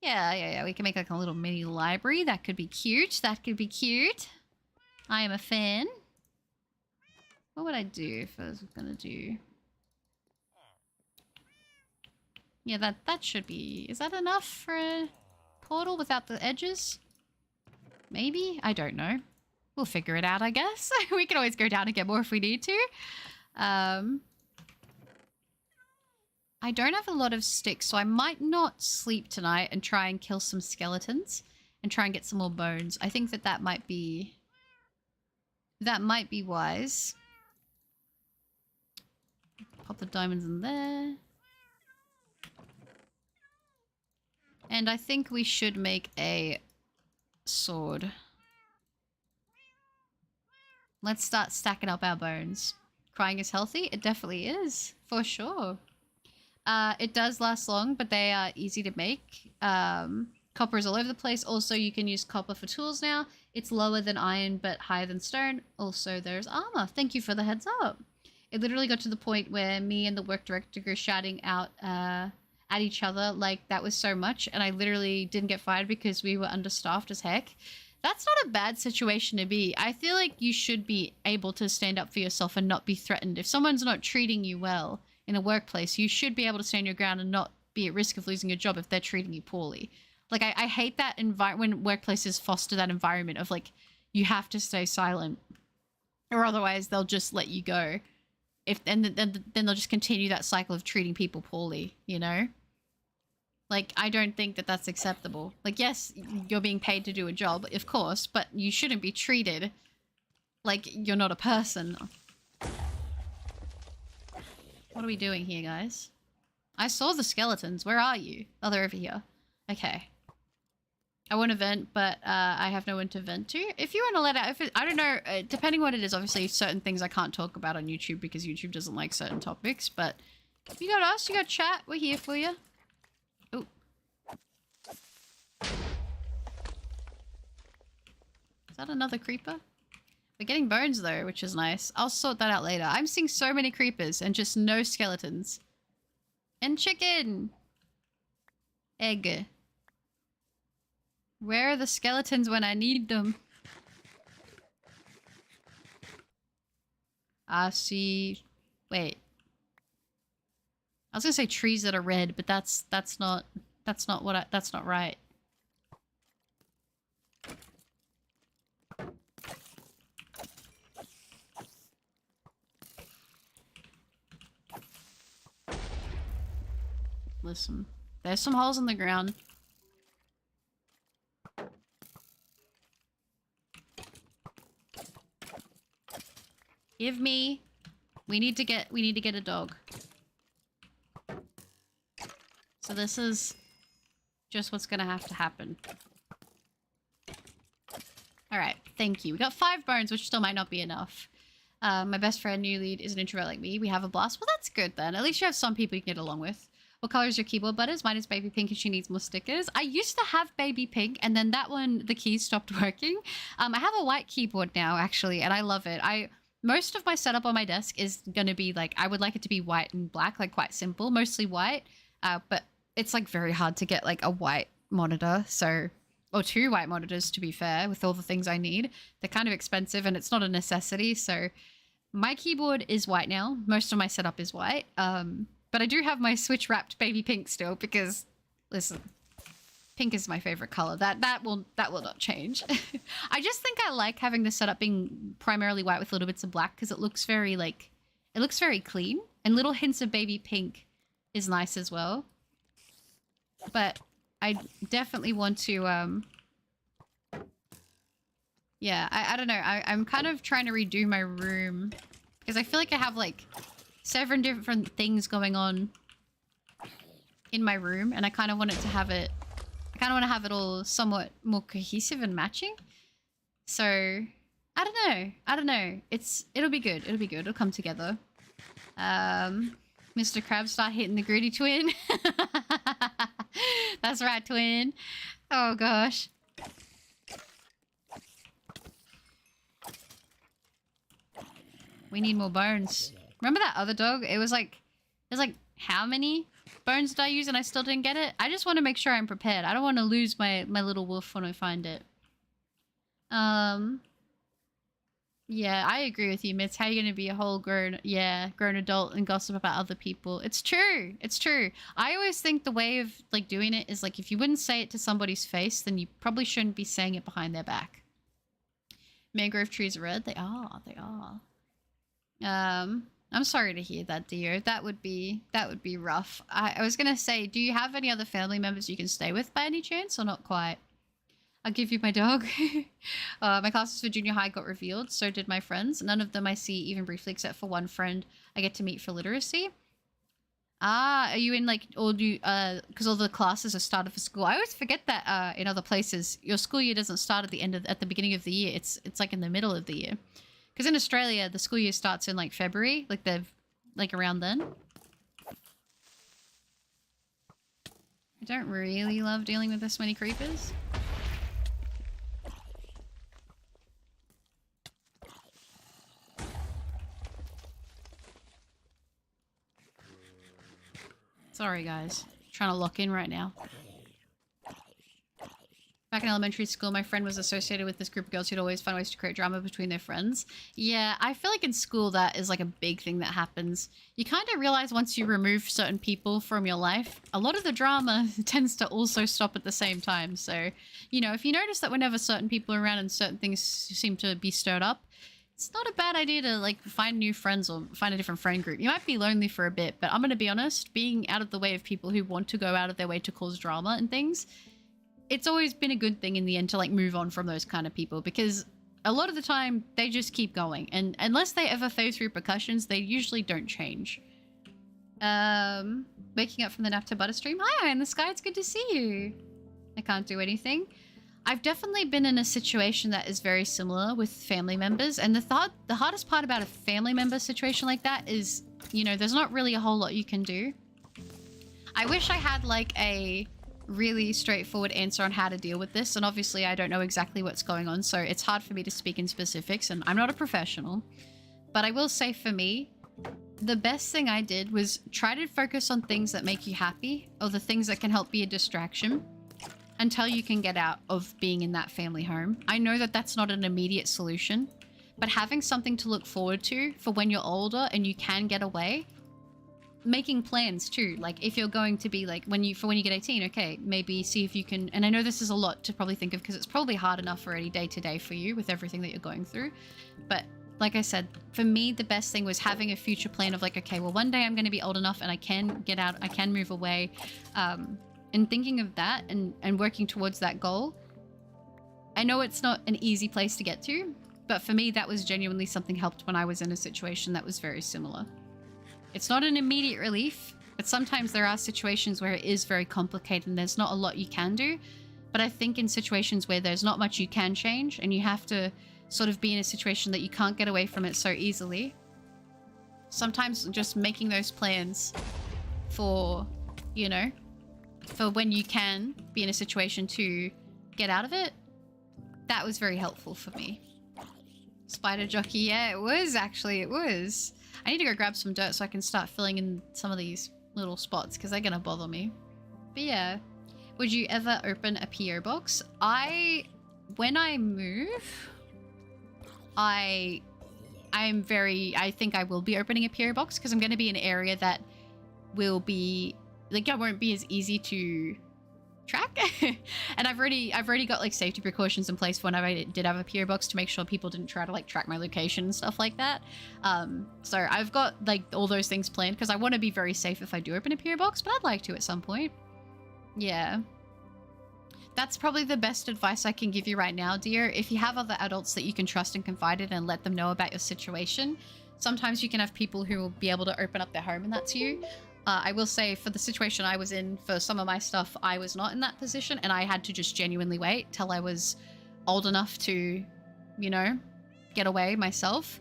Speaker 2: Yeah. We can make like a little mini library. That could be cute. That could be cute. I am a fan. What would I do if I was gonna do? Yeah, that should be... Is that enough for a portal without the edges? Maybe? I don't know. We'll figure it out, I guess. We can always go down and get more if we need to. I don't have a lot of sticks, so I might not sleep tonight and try and kill some skeletons and try and get some more bones. I think that might be... That might be wise. Pop the diamonds in there. And I think we should make a sword. Let's start stacking up our bones. Crying is healthy? It definitely is, for sure. It does last long, but they are easy to make. Copper is all over the place. Also, you can use copper for tools now. It's lower than iron, but higher than stone. Also, there's armor. Thank you for the heads up. It literally got to the point where me and the work director were shouting out at each other like that was so much, and I literally didn't get fired because we were understaffed as heck. That's not a bad situation to be. I feel like you should be able to stand up for yourself and not be threatened. If someone's not treating you well in a workplace, you should be able to stand your ground and not be at risk of losing your job if they're treating you poorly. Like, I hate that when workplaces foster that environment of, like, you have to stay silent or otherwise they'll just let you go. Then they'll just continue that cycle of treating people poorly, you know? Like, I don't think that that's acceptable. Like, yes, you're being paid to do a job, of course, but you shouldn't be treated like you're not a person. What are we doing here, guys? I saw the skeletons. Where are you? Oh, they're over here. Okay. I want to vent, but I have no one to vent to. If you want to let out... I don't know, depending what it is, obviously certain things I can't talk about on YouTube because YouTube doesn't like certain topics, but if you got us, you got chat, we're here for you. Oh. Is that another creeper? We're getting bones though, which is nice. I'll sort that out later. I'm seeing so many creepers and just no skeletons. And chicken! Egg. Where are the skeletons when I need them? I see... Wait. I was gonna say trees that are red, but that's not right. Listen, there's some holes in the ground. Give me. We need to get a dog. So this is just what's gonna have to happen. Alright, thank you. We got 5 bones, which still might not be enough. My best friend, new lead, is an introvert like me. We have a blast. Well, that's good then. At least you have some people you can get along with. What color is your keyboard, Butters? Mine is baby pink and she needs more stickers. I used to have baby pink and then that one, the keys stopped working. I have a white keyboard now, actually, and I love it. Most of my setup on my desk is going to be like, I would like it to be white and black, like quite simple, mostly white. But it's like very hard to get like a white monitor. So, or 2 white monitors to be fair, with all the things I need. They're kind of expensive and it's not a necessity. So my keyboard is white now. Most of my setup is white. But I do have my Switch wrapped baby pink still because, listen, pink is my favorite color. That will not change. I just think I like having the setup being primarily white with little bits of black because it looks very clean, and little hints of baby pink is nice as well. But I definitely want to yeah, I don't know. I'm kind of trying to redo my room because I feel like I have like 7 different things going on in my room, and I kind of want it all somewhat more cohesive and matching. So I don't know. It'll be good. It'll come together. Mr. Krabs, start hitting the gritty, twin. That's right, twin. Oh gosh. We need more bones. Remember that other dog? It was like, how many bones did I use and I still didn't get it? I just want to make sure I'm prepared. I don't want to lose my little wolf when I find it. Yeah, I agree with you, Mitz. How are you going to be a whole grown adult and gossip about other people? It's true. It's true. I always think the way of like doing it is like, if you wouldn't say it to somebody's face, then you probably shouldn't be saying it behind their back. Mangrove trees are red. They are. I'm sorry to hear that, dear. That would be rough. I was gonna say, do you have any other family members you can stay with by any chance, or not quite? I'll give you my dog. My classes for junior high got revealed, so did my friends. None of them I see even briefly, except for one friend I get to meet for literacy. Ah, are you in like because all the classes are started for school? I always forget that in other places your school year doesn't start at the beginning of the year. It's like in the middle of the year. Because in Australia, the school year starts in like February, like around then. I don't really love dealing with this many creepers. Sorry, guys. Trying to lock in right now. Back in elementary school, my friend was associated with this group of girls who'd always find ways to create drama between their friends. Yeah, I feel like in school that is like a big thing that happens. You kind of realize once you remove certain people from your life, a lot of the drama tends to also stop at the same time. So, you know, if you notice that whenever certain people are around and certain things seem to be stirred up, it's not a bad idea to like find new friends or find a different friend group. You might be lonely for a bit, but I'm going to be honest, being out of the way of people who want to go out of their way to cause drama and things, it's always been a good thing in the end to like move on from those kind of people, because a lot of the time they just keep going, and unless they ever face repercussions, they usually don't change. Waking up from the nap to butter stream. Hi, in the sky. It's good to see you. I can't do anything. I've definitely been in a situation that is very similar with family members, and the hardest part about a family member situation like that is, you know, there's not really a whole lot you can do. I wish I had like a really straightforward answer on how to deal with this, and obviously I don't know exactly what's going on, so it's hard for me to speak in specifics, and I'm not a professional. But I will say, for me, the best thing I did was try to focus on things that make you happy, or the things that can help be a distraction, until you can get out of being in that family home. I know that that's not an immediate solution, but having something to look forward to for when you're older and you can get away, making plans too. Like if you're going to be like, when you get 18, okay, maybe see if you can, and I know this is a lot to probably think of because it's probably hard enough already day to day for you with everything that you're going through. But like I said, for me, the best thing was having a future plan of like, okay, well, one day I'm going to be old enough and I can get out, I can move away. And thinking of that and working towards that goal. I know it's not an easy place to get to, but for me, that was genuinely something helped when I was in a situation that was very similar. It's not an immediate relief, but sometimes there are situations where it is very complicated and there's not a lot you can do. But I think in situations where there's not much you can change and you have to sort of be in a situation that you can't get away from it so easily, sometimes just making those plans for, you know, for when you can be in a situation to get out of it, that was very helpful for me. Spider jockey, yeah, it was actually, it was. I need to go grab some dirt so I can start filling in some of these little spots because they're gonna bother me. But yeah, would you ever open a PO box? When I move, I I think I will be opening a PO box because I'm going to be in an area that will be like, it won't be as easy to track. And I've already got like safety precautions in place for when I did have a PO box to make sure people didn't try to like track my location and stuff like that. So I've got like all those things planned because I want to be very safe if I do open a PO box, but I'd like to at some point. Yeah. That's probably the best advice I can give you right now, dear. If you have other adults that you can trust and confide in and let them know about your situation, sometimes you can have people who will be able to open up their home, and that's you. I will say, for the situation I was in, for some of my stuff, I was not in that position, and I had to just genuinely wait till I was old enough to, you know, get away myself.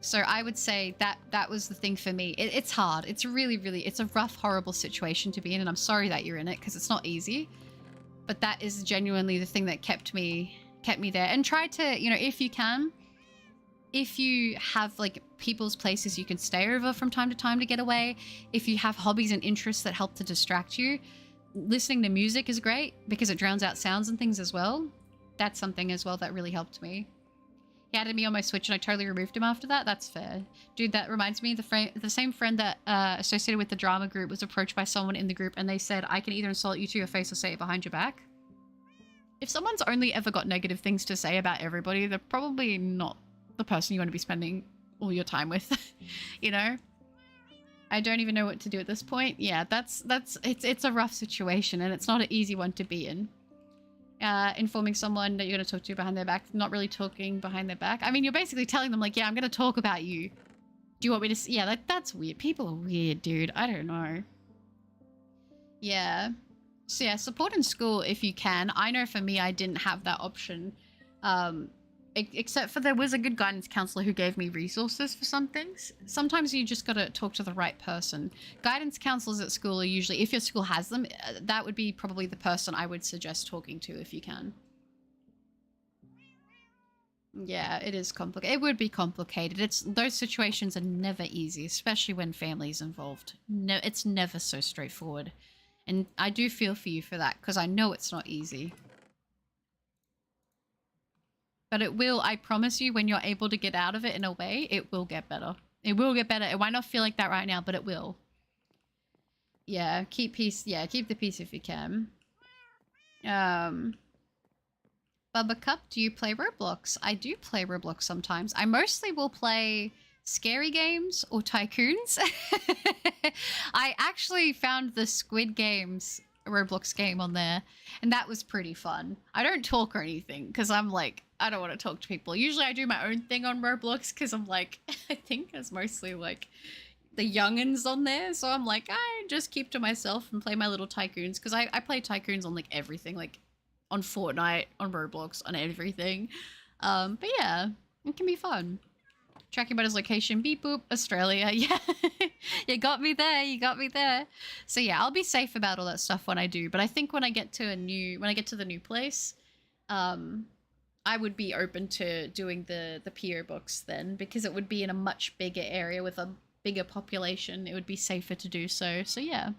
Speaker 2: So I would say that was the thing for me. It's hard. It's really, really, it's a rough, horrible situation to be in, and I'm sorry that you're in it because it's not easy. But that is genuinely the thing that kept me there. And try to, you know, if you can, if you have like people's places you can stay over from time to get away, if you have hobbies and interests that help to distract you, listening to music is great because it drowns out sounds and things as well. That's something as well that really helped me. He added me on my Switch and I totally removed him after that. That's fair. Dude, that reminds me, the same friend that associated with the drama group was approached by someone in the group and they said, I can either insult you to your face or say it behind your back. If someone's only ever got negative things to say about everybody, they're probably not the person you want to be spending all your time with, you know? I don't even know what to do at this point. Yeah, it's a rough situation and it's not an easy one to be in. Informing someone that you're going to talk to behind their back, not really talking behind their back. I mean, you're basically telling them like, yeah, I'm going to talk about you. Do you want me to? Yeah, that's weird. People are weird, dude. I don't know. Yeah. So yeah, support in school if you can. I know for me, I didn't have that option. Except for there was a good guidance counselor who gave me resources for some things. Sometimes you just got to talk to the right person. Guidance counselors at school are usually, if your school has them, that would be probably the person I would suggest talking to if you can. Yeah, it is complicated. It would be complicated. Those situations are never easy, especially when family's involved. No, it's never so straightforward. And I do feel for you for that because I know it's not easy. But it will, I promise you, when you're able to get out of it in a way, it will get better. It will get better. It might not feel like that right now, but it will. Yeah, keep peace. Yeah, keep the peace if you can. Bubba Cup, do you play Roblox? I do play Roblox sometimes. I mostly will play scary games or tycoons. I actually found the Squid Games Roblox game on there, and that was pretty fun. I don't talk or anything because I'm like, I don't want to talk to people. Usually I do my own thing on Roblox because I'm like, I think it's mostly like the youngins on there. So I'm like, I just keep to myself and play my little tycoons because I play tycoons on like everything, like on Fortnite, on Roblox, on everything. But yeah, it can be fun. Tracking about his location, beep boop, Australia. Yeah, you got me there. You got me there. So yeah, I'll be safe about all that stuff when I do. But I think when I get to the new place, I would be open to doing the PO box then because it would be in a much bigger area with a bigger population. It would be safer to do so. So yeah.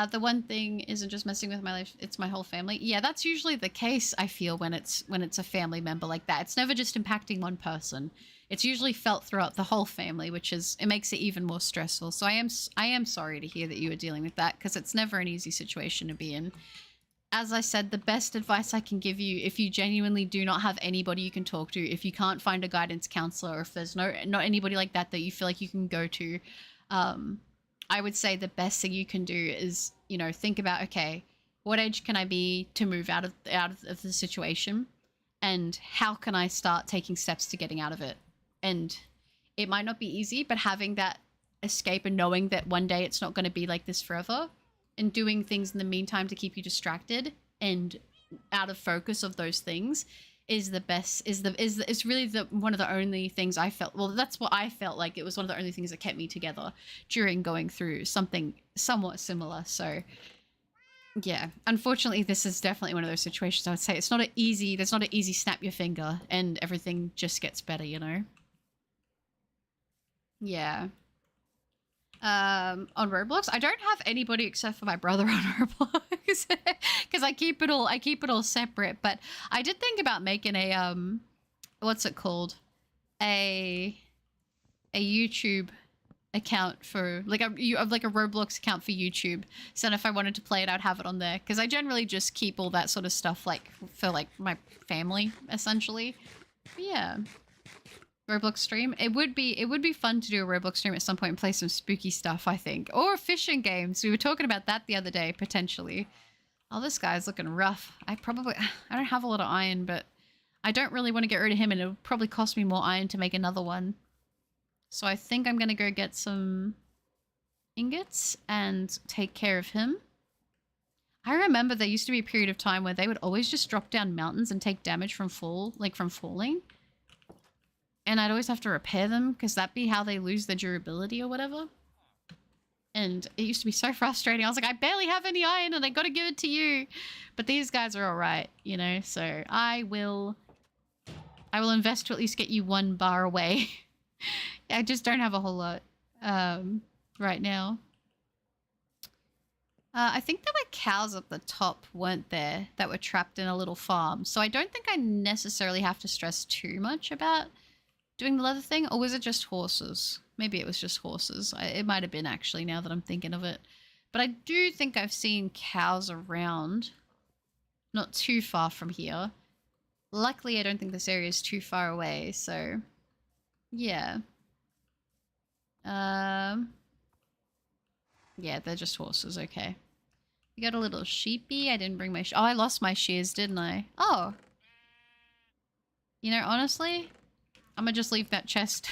Speaker 2: The one thing isn't just messing with my life, it's my whole family. Yeah, that's usually the case, I feel, when it's a family member like that. It's never just impacting one person. It's usually felt throughout the whole family, it makes it even more stressful. So I am sorry to hear that you are dealing with that because it's never an easy situation to be in. As I said, the best advice I can give you, if you genuinely do not have anybody you can talk to, if you can't find a guidance counselor, or if there's not anybody like that you feel like you can go to, I would say the best thing you can do is, you know, think about, okay, what age can I be to move out of the situation? And how can I start taking steps to getting out of it? And it might not be easy, but having that escape and knowing that one day it's not going to be like this forever and doing things in the meantime to keep you distracted and out of focus of those things is the best, is really one of the only things I felt. Well, that's what I felt like. It was one of the only things that kept me together during going through something somewhat similar. So yeah, unfortunately, this is definitely one of those situations. I would say there's not an easy snap your finger and everything just gets better, you know? Yeah. On Roblox, I don't have anybody except for my brother on Roblox because I keep it all separate. But I did think about making a what's it called? A YouTube account for like a Roblox account for YouTube. So then if I wanted to play it, I'd have it on there because I generally just keep all that sort of stuff like for like my family essentially. But yeah, Roblox stream. It would be fun to do a Roblox stream at some point and play some spooky stuff, I think, or fishing games. We were talking about that the other day potentially. Oh, this guy's looking rough. I don't have a lot of iron, but I don't really want to get rid of him, and it'll probably cost me more iron to make another one. So I think I'm going to go get some ingots and take care of him. I remember there used to be a period of time where they would always just drop down mountains and take damage from falling. And I'd always have to repair them because that'd be how they lose their durability or whatever. And it used to be so frustrating. I was like, I barely have any iron and I got to give it to you. But these guys are all right, you know? So I will invest to at least get you 1 bar away. I just don't have a whole lot right now. I think there were cows up the top, weren't there, that were trapped in a little farm. So I don't think I necessarily have to stress too much about doing the leather thing. Or was it just horses? Maybe it was just horses. It might have been actually, now that I'm thinking of it. But I do think I've seen cows around. Not too far from here. Luckily, I don't think this area is too far away, so... yeah. Yeah, they're just horses, okay. We got a little sheepy. I didn't bring my... oh, I lost my shears, didn't I? Oh. You know, honestly, I'm gonna just leave that chest.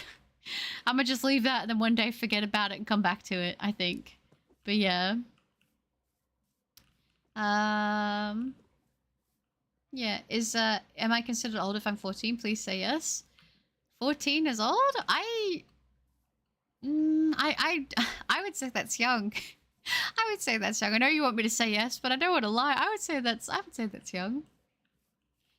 Speaker 2: I'm gonna just leave that and then one day forget about it and come back to it, I think. But yeah. Yeah, am I considered old if I'm 14? Please say yes. 14 is old? I would say that's young. I would say that's young. I know you want me to say yes, but I don't want to lie. I would say that's young.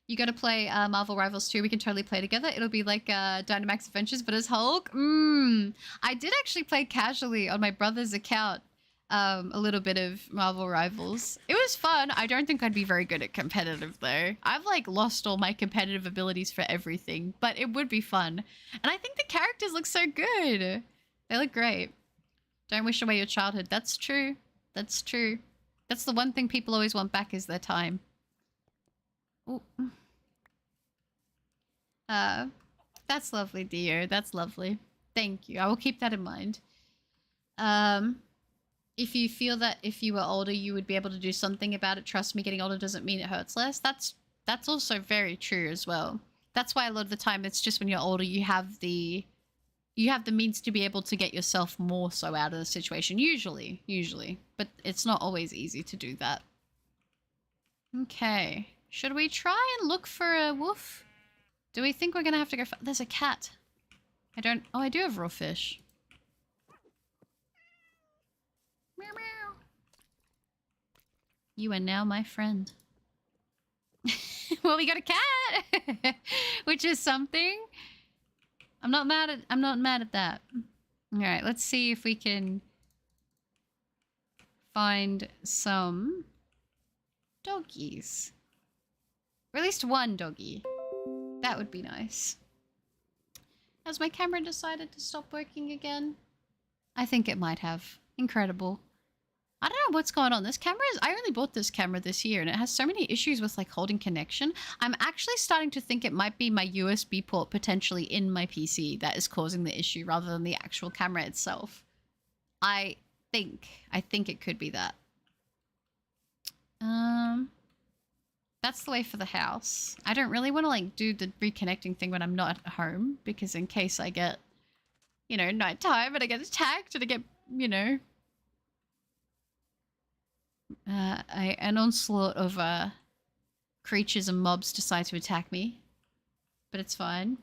Speaker 2: You got to play Marvel Rivals 2. We can totally play together. It'll be like Dynamax Adventures, but as Hulk. I did actually play casually on my brother's account a little bit of Marvel Rivals. It was fun. I don't think I'd be very good at competitive, though. I've, like, lost all my competitive abilities for everything, but it would be fun. And I think the characters look so good. They look great. Don't wish away your childhood. That's true. That's true. That's the one thing people always want back is their time. Ooh. That's lovely, dear. That's lovely. Thank you. I will keep that in mind. If you feel that if you were older, you would be able to do something about it, trust me, getting older doesn't mean it hurts less. That's also very true as well. That's why a lot of the time it's just when you're older, you have the means to be able to get yourself more so out of the situation. Usually. But it's not always easy to do that. Okay. Should we try and look for a wolf? Do we think we're going to have to go... there's a cat. oh, I do have raw fish. Meow, meow. You are now my friend. Well, we got a cat, which is something. I'm not mad at that. All right, let's see if we can find some doggies. Or at least one doggy. That would be nice. Has my camera decided to stop working again? I think it might have. Incredible. I don't know what's going on. I only bought this camera this year and it has so many issues with like holding connection. I'm actually starting to think it might be my USB port potentially in my PC that is causing the issue rather than the actual camera itself. I think it could be that. That's the way for the house. I don't really want to like do the reconnecting thing when I'm not at home because in case I get, you know, nighttime and I get attacked and I get, you know, an onslaught of creatures and mobs decide to attack me. But it's fine.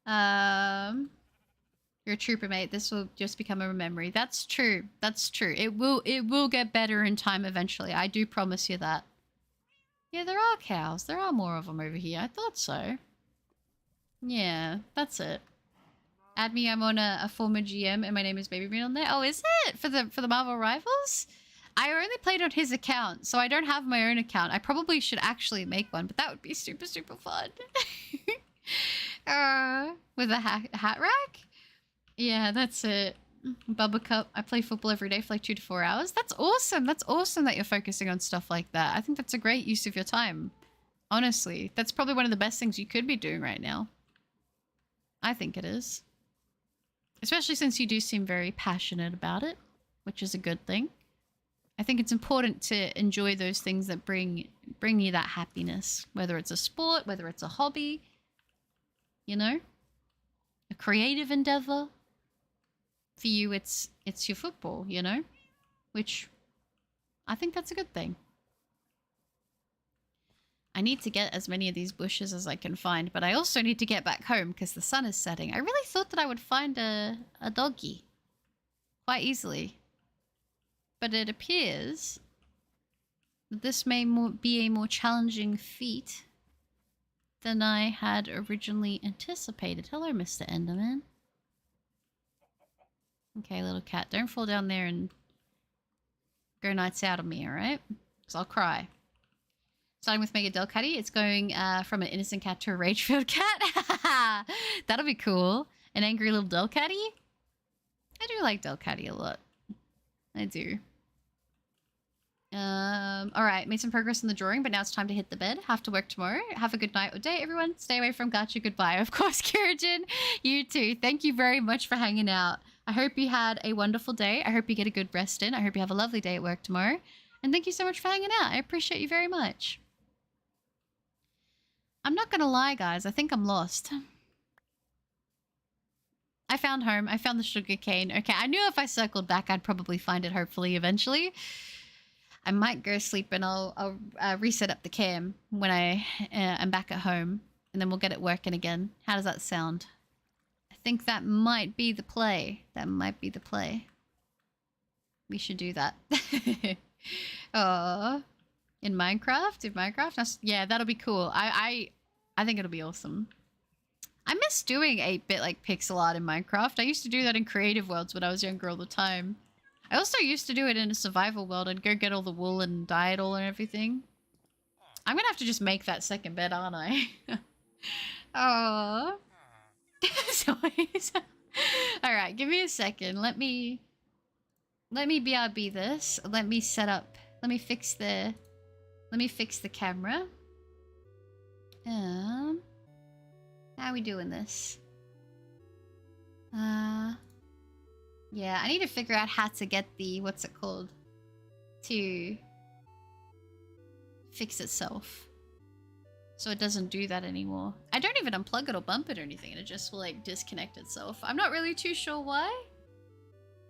Speaker 2: You're a trooper, mate. This will just become a memory. That's true. That's true. It will get better in time eventually. I do promise you that. Yeah, there are cows. There are more of them over here. I thought so. Yeah, that's it. Add me. I'm on a former GM, and my name is Baby Bean on there. Oh, is it for the Marvel Rivals? I only played on his account, so I don't have my own account. I probably should actually make one, but that would be super, super fun. With a hat rack? Yeah, that's it. Bubba Cup. I play football every day for like 2 to 4 hours. That's awesome. That's awesome that you're focusing on stuff like that. I think that's a great use of your time. Honestly, that's probably one of the best things you could be doing right now. I think it is. Especially since you do seem very passionate about it, which is a good thing. I think it's important to enjoy those things that bring you that happiness, whether it's a sport, whether it's a hobby, you know, a creative endeavor. For you, it's your football, you know, which I think that's a good thing. I need to get as many of these bushes as I can find, but I also need to get back home because the sun is setting. I really thought that I would find a doggy quite easily. But it appears that this may be a more challenging feat than I had originally anticipated. Hello, Mr. Enderman. Okay, little cat, don't fall down there and go nights out on me, alright? Because I'll cry. Starting with Mega Delcatty, it's going from an innocent cat to a rage-filled cat. That'll be cool. An angry little Delcatty? I do like Delcatty a lot. I do. Alright, made some progress in the drawing, but now it's time to hit the bed. Have to work tomorrow. Have a good night or day, everyone. Stay away from Gacha. Goodbye. Of course, Kirajin. You too. Thank you very much for hanging out. I hope you had a wonderful day. I hope you get a good rest in. I hope you have a lovely day at work tomorrow. And thank you so much for hanging out. I appreciate you very much. I'm not gonna lie, guys. I think I'm lost. I found home. I found the sugar cane. Okay, I knew if I circled back, I'd probably find it, hopefully, eventually. I might go sleep and I'll reset up the cam when I am back at home. And then we'll get it working again. How does that sound? I think that might be the play. That might be the play. We should do that. In Minecraft? In Minecraft? Yeah, that'll be cool. I think it'll be awesome. I miss doing 8-bit like pixel art in Minecraft. I used to do that in creative worlds when I was younger all the time. I also used to do it in a survival world. I'd go get all the wool and dye it all and everything. I'm gonna have to just make that second bed, aren't I? Oh. Alright, give me a second. Let me BRB this. Let me set up. Let me fix the camera. How are we doing this? Yeah, I need to figure out how to get the, what's it called? To fix itself. So it doesn't do that anymore. I don't even unplug it or bump it or anything, and it just will like disconnect itself. I'm not really too sure why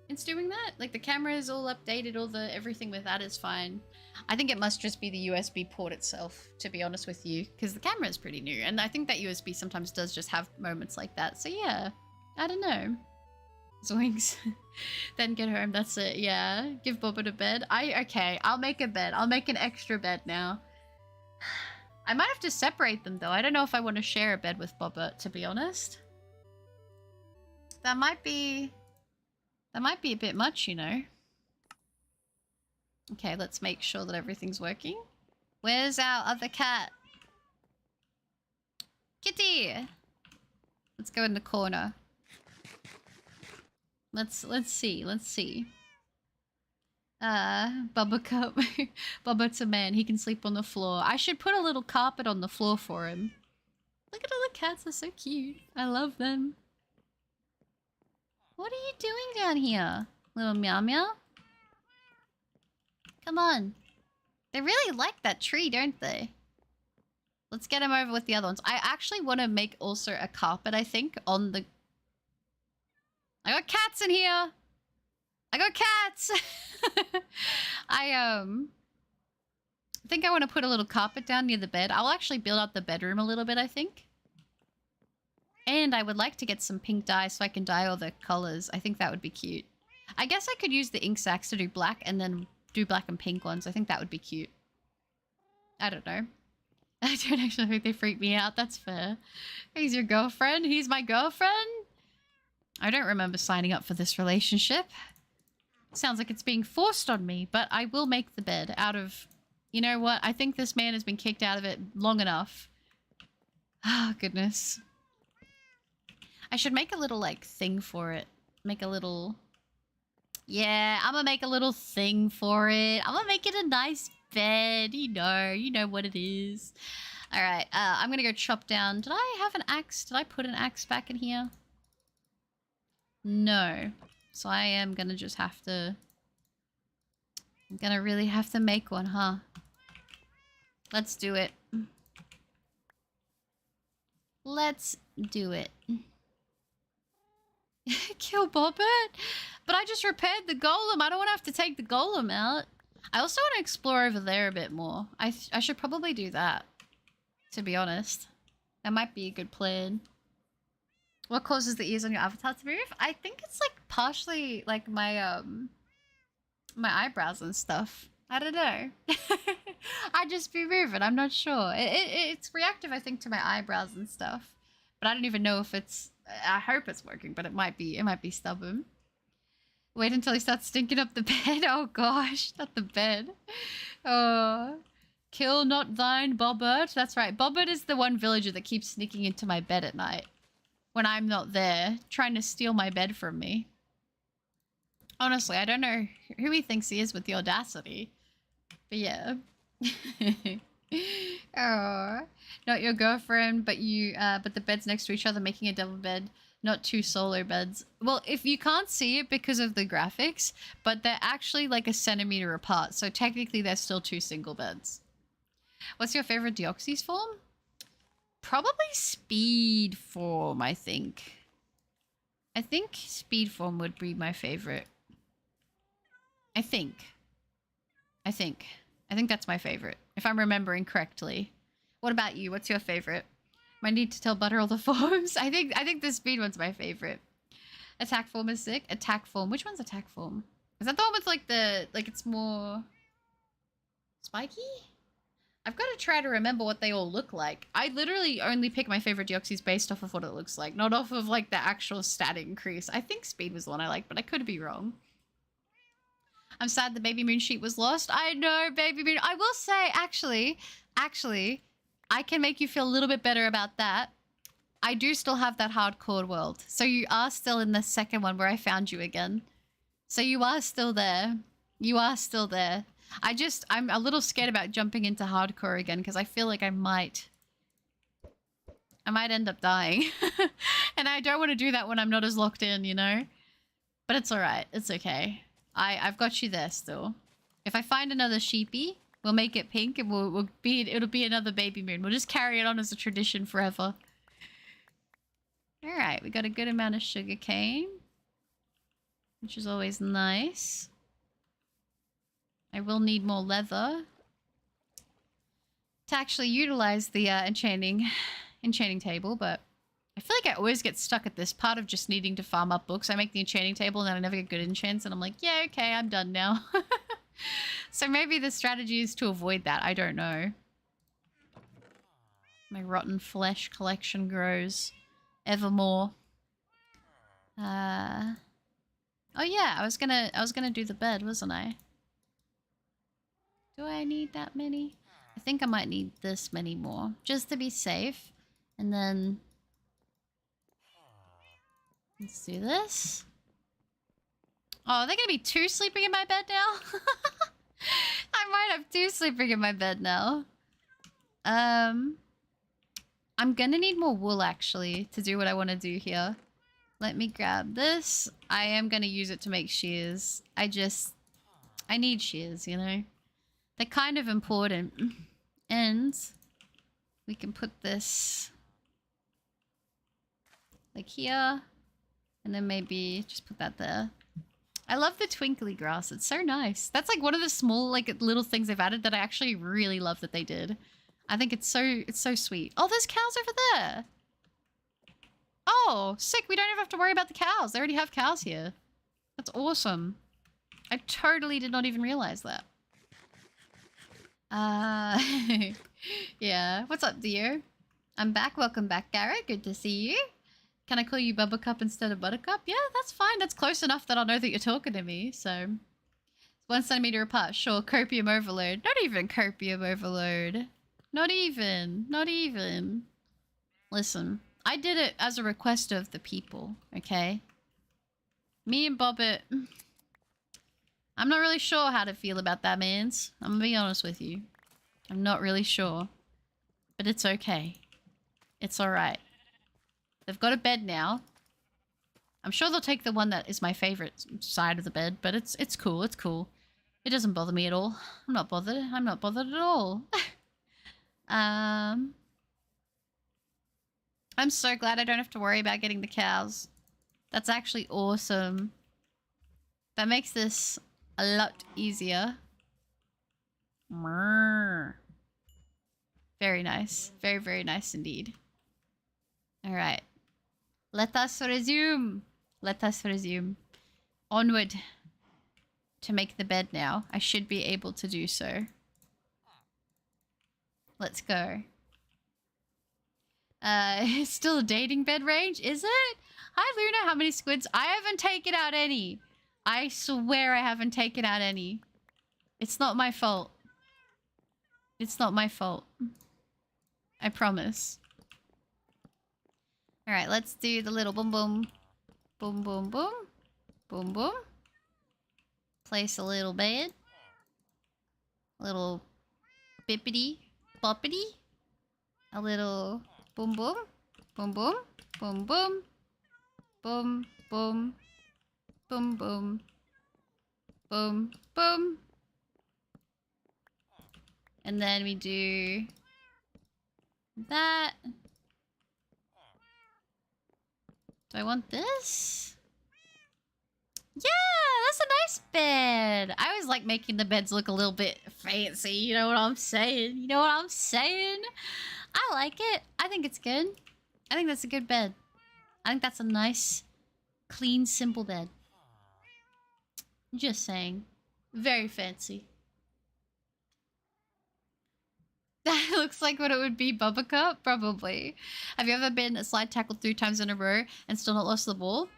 Speaker 2: it's doing that. Like the camera is all updated, everything with that is fine. I think it must just be the USB port itself, to be honest with you, because the camera is pretty new, and I think that USB sometimes does just have moments like that. So yeah, I don't know. Zoinks. Then get home, that's it. Yeah, give Boba to bed. Okay, I'll make a bed. I'll make an extra bed now. I might have to separate them though. I don't know if I want to share a bed with Boba, to be honest. That might be a bit much, you know. Okay, let's make sure that everything's working. Where's our other cat? Kitty! Let's go in the corner. Let's see. Bubba Cup. Bubba's a man. He can sleep on the floor. I should put a little carpet on the floor for him. Look at all the cats. They're so cute. I love them. What are you doing down here, little meow meow? Come on. They really like that tree, don't they? Let's get them over with the other ones. I actually want to make also a carpet, I think, on the... I got cats in here! I got cats! I think I want to put a little carpet down near the bed. I'll actually build up the bedroom a little bit, I think. And I would like to get some pink dye so I can dye all the colors. I think that would be cute. I guess I could use the ink sacs to do black and then do black and pink ones. I think that would be cute. I don't know. I don't actually think they freak me out. That's fair. He's your girlfriend? He's my girlfriend? I don't remember signing up for this relationship. Sounds like it's being forced on me, but I will make the bed out of... You know what? I think this man has been kicked out of it long enough. Oh, goodness. I should make a little, like, thing for it. Make a little... Yeah, I'm gonna make a little thing for it. I'm gonna make it a nice bed. You know what it is. Alright, I'm gonna go chop down... Did I have an axe? Did I put an axe back in here? No. So I am gonna just have to... I'm gonna really have to make one, huh? Let's do it. Let's do it. Kill Bobbit? But I just repaired the golem. I don't want to have to take the golem out. I also want to explore over there a bit more. I should probably do that, to be honest. That might be a good plan. What causes the ears on your avatar to move? I think it's like partially like my my eyebrows and stuff. I don't know. I just be moving. I'm not sure. It's reactive, I think, to my eyebrows and stuff. But I don't even know if it's... I hope it's working, but it might be stubborn. Wait until he starts stinking up the bed. Oh gosh, not the bed. Oh, kill not thine, Bobbert. That's right. Bobbert is the one villager that keeps sneaking into my bed at night when I'm not there, trying to steal my bed from me. Honestly, I don't know who he thinks he is with the audacity. But yeah. Oh, not your girlfriend, but you. But the beds next to each other, making a double bed, not two solo beds. Well, if you can't see it because of the graphics, but they're actually like a centimeter apart, so technically they're still two single beds. What's your favorite Deoxys form? Probably speed form, I think. I think speed form would be my favorite. I think that's my favorite, if I'm remembering correctly. What about you? What's your favorite? Might need to tell Butter all the forms. I think the speed one's my favorite. Attack form is sick. Attack form. Which one's attack form? Is that the one with like the it's more spiky? I've got to try to remember what they all look like. I literally only pick my favorite Deoxys based off of what it looks like, not off of like the actual stat increase. I think speed was the one I liked, but I could be wrong. I'm sad the baby moon sheet was lost. I know, baby moon. I will say, actually, I can make you feel a little bit better about that. I do still have that hardcore world. So you are still in the second one where I found you again. So you are still there. You are still there. I'm a little scared about jumping into hardcore again because I feel like I might end up dying. And I don't want to do that when I'm not as locked in, you know? But it's alright. It's okay. I've got you there still. If I find another sheepy, we'll make it pink and it'll be another baby moon. We'll just carry it on as a tradition forever. Alright, we got a good amount of sugar cane, which is always nice. I will need more leather to actually utilize the enchanting table, but I feel like I always get stuck at this part of just needing to farm up books. I make the enchanting table and then I never get good enchants and I'm like, yeah, okay, I'm done now. So maybe the strategy is to avoid that. I don't know. My rotten flesh collection grows evermore. Oh yeah, I was gonna do the bed, wasn't I? Do I need that many? I think I might need this many more just to be safe. And then let's do this. Oh, are there gonna be two sleeping in my bed now? I might have two sleeping in my bed now. I'm gonna need more wool actually to do what I want to do here. Let me grab this. I am gonna use it to make shears. I need shears, you know? They're kind of important. And we can put this like here. And then maybe just put that there. I love the twinkly grass. It's so nice. That's like one of the small like little things they've added that I actually really love that they did. I think it's so sweet. Oh, there's cows over there. Oh, sick. We don't even have to worry about the cows. They already have cows here. That's awesome. I totally did not even realize that. Yeah. What's up, dear? I'm back. Welcome back, Garrett. Good to see you. Can I call you Bubbercup instead of Buttercup? Yeah, that's fine. That's close enough that I'll know that you're talking to me, so... 1 centimeter apart, sure. Copium overload. Not even copium overload. Not even. Not even. Listen, I did it as a request of the people, okay? Me and Bobbit... I'm not really sure how to feel about that, mans. I'm gonna be honest with you. I'm not really sure. But it's okay. It's alright. They've got a bed now. I'm sure they'll take the one that is my favorite side of the bed, but it's cool, it's cool. It doesn't bother me at all. I'm not bothered. I'm not bothered at all. I'm so glad I don't have to worry about getting the cows. That's actually awesome. That makes this a lot easier. Very nice. Very, very nice indeed. Alright. Let us resume. Let us resume. Onward. To make the bed now. I should be able to do so. Let's go. It's still a dating bed range, is it? Hi Luna, how many squids? I haven't taken out any. I swear I haven't taken out any. It's not my fault. It's not my fault. I promise. Alright, let's do the little boom boom. Boom boom boom. Boom boom. Place a little bed. A little bippity boppity. A little boom boom. Boom boom. Boom boom. Boom boom. Boom boom. Boom boom. And then we do that. Do I want this? Yeah, that's a nice bed. I always like making the beds look a little bit fancy. You know what I'm saying? You know what I'm saying? I like it. I think it's good. I think that's a good bed. I think that's a nice, clean, simple bed. Just saying. Very fancy. That looks like what it would be, Bubba Probably. Have you ever been slide tackled 3 times in a row and still not lost the ball?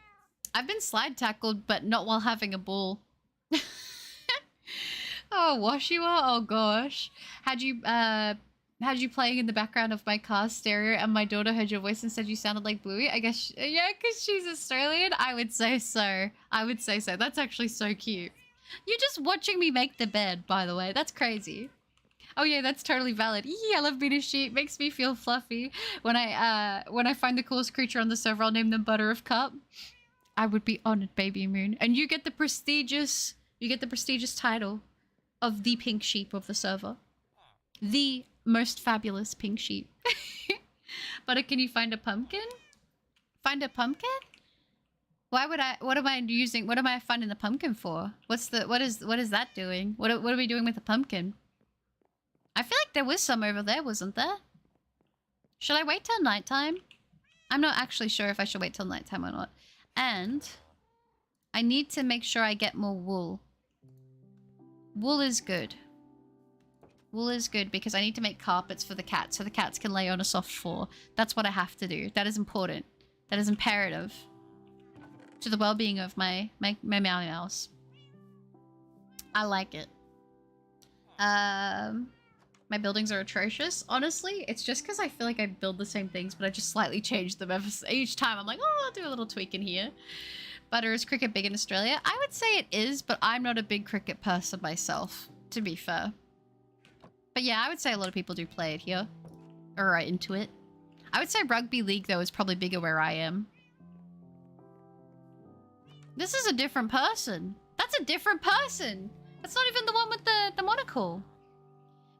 Speaker 2: I've been slide tackled, but not while having a ball. Oh, Washua? Oh gosh. Had you playing in the background of my car stereo and my daughter heard your voice and said you sounded like Bluey? I guess, yeah, because she's Australian? I would say so. I would say so. That's actually so cute. You're just watching me make the bed, by the way. That's crazy. Oh yeah, that's totally valid. Eee, I love being a sheep. Makes me feel fluffy. When I find the coolest creature on the server, I'll name them Butter of Cup. I would be honored, Baby Moon. And you get the prestigious title of the pink sheep of the server. The most fabulous pink sheep. Butter, can you find a pumpkin? Find a pumpkin? Why would I? What am I finding the pumpkin for? What is that doing? What are we doing with the pumpkin? I feel like there was some over there, wasn't there? Should I wait till nighttime? I'm not actually sure if I should wait till nighttime or not. And I need to make sure I get more wool. Wool is good. Wool is good because I need to make carpets for the cats so the cats can lay on a soft floor. That's what I have to do. That is important. That is imperative to the well-being of my meow meows. I like it. My buildings are atrocious. Honestly, it's just because I feel like I build the same things, but I just slightly change them each time. I'm like, oh, I'll do a little tweak in here. Butter, is cricket big in Australia? I would say it is, but I'm not a big cricket person myself, to be fair. But yeah, I would say a lot of people do play it here. Or are into it. I would say rugby league, though, is probably bigger where I am. This is a different person. That's a different person. That's not even the one with the monocle.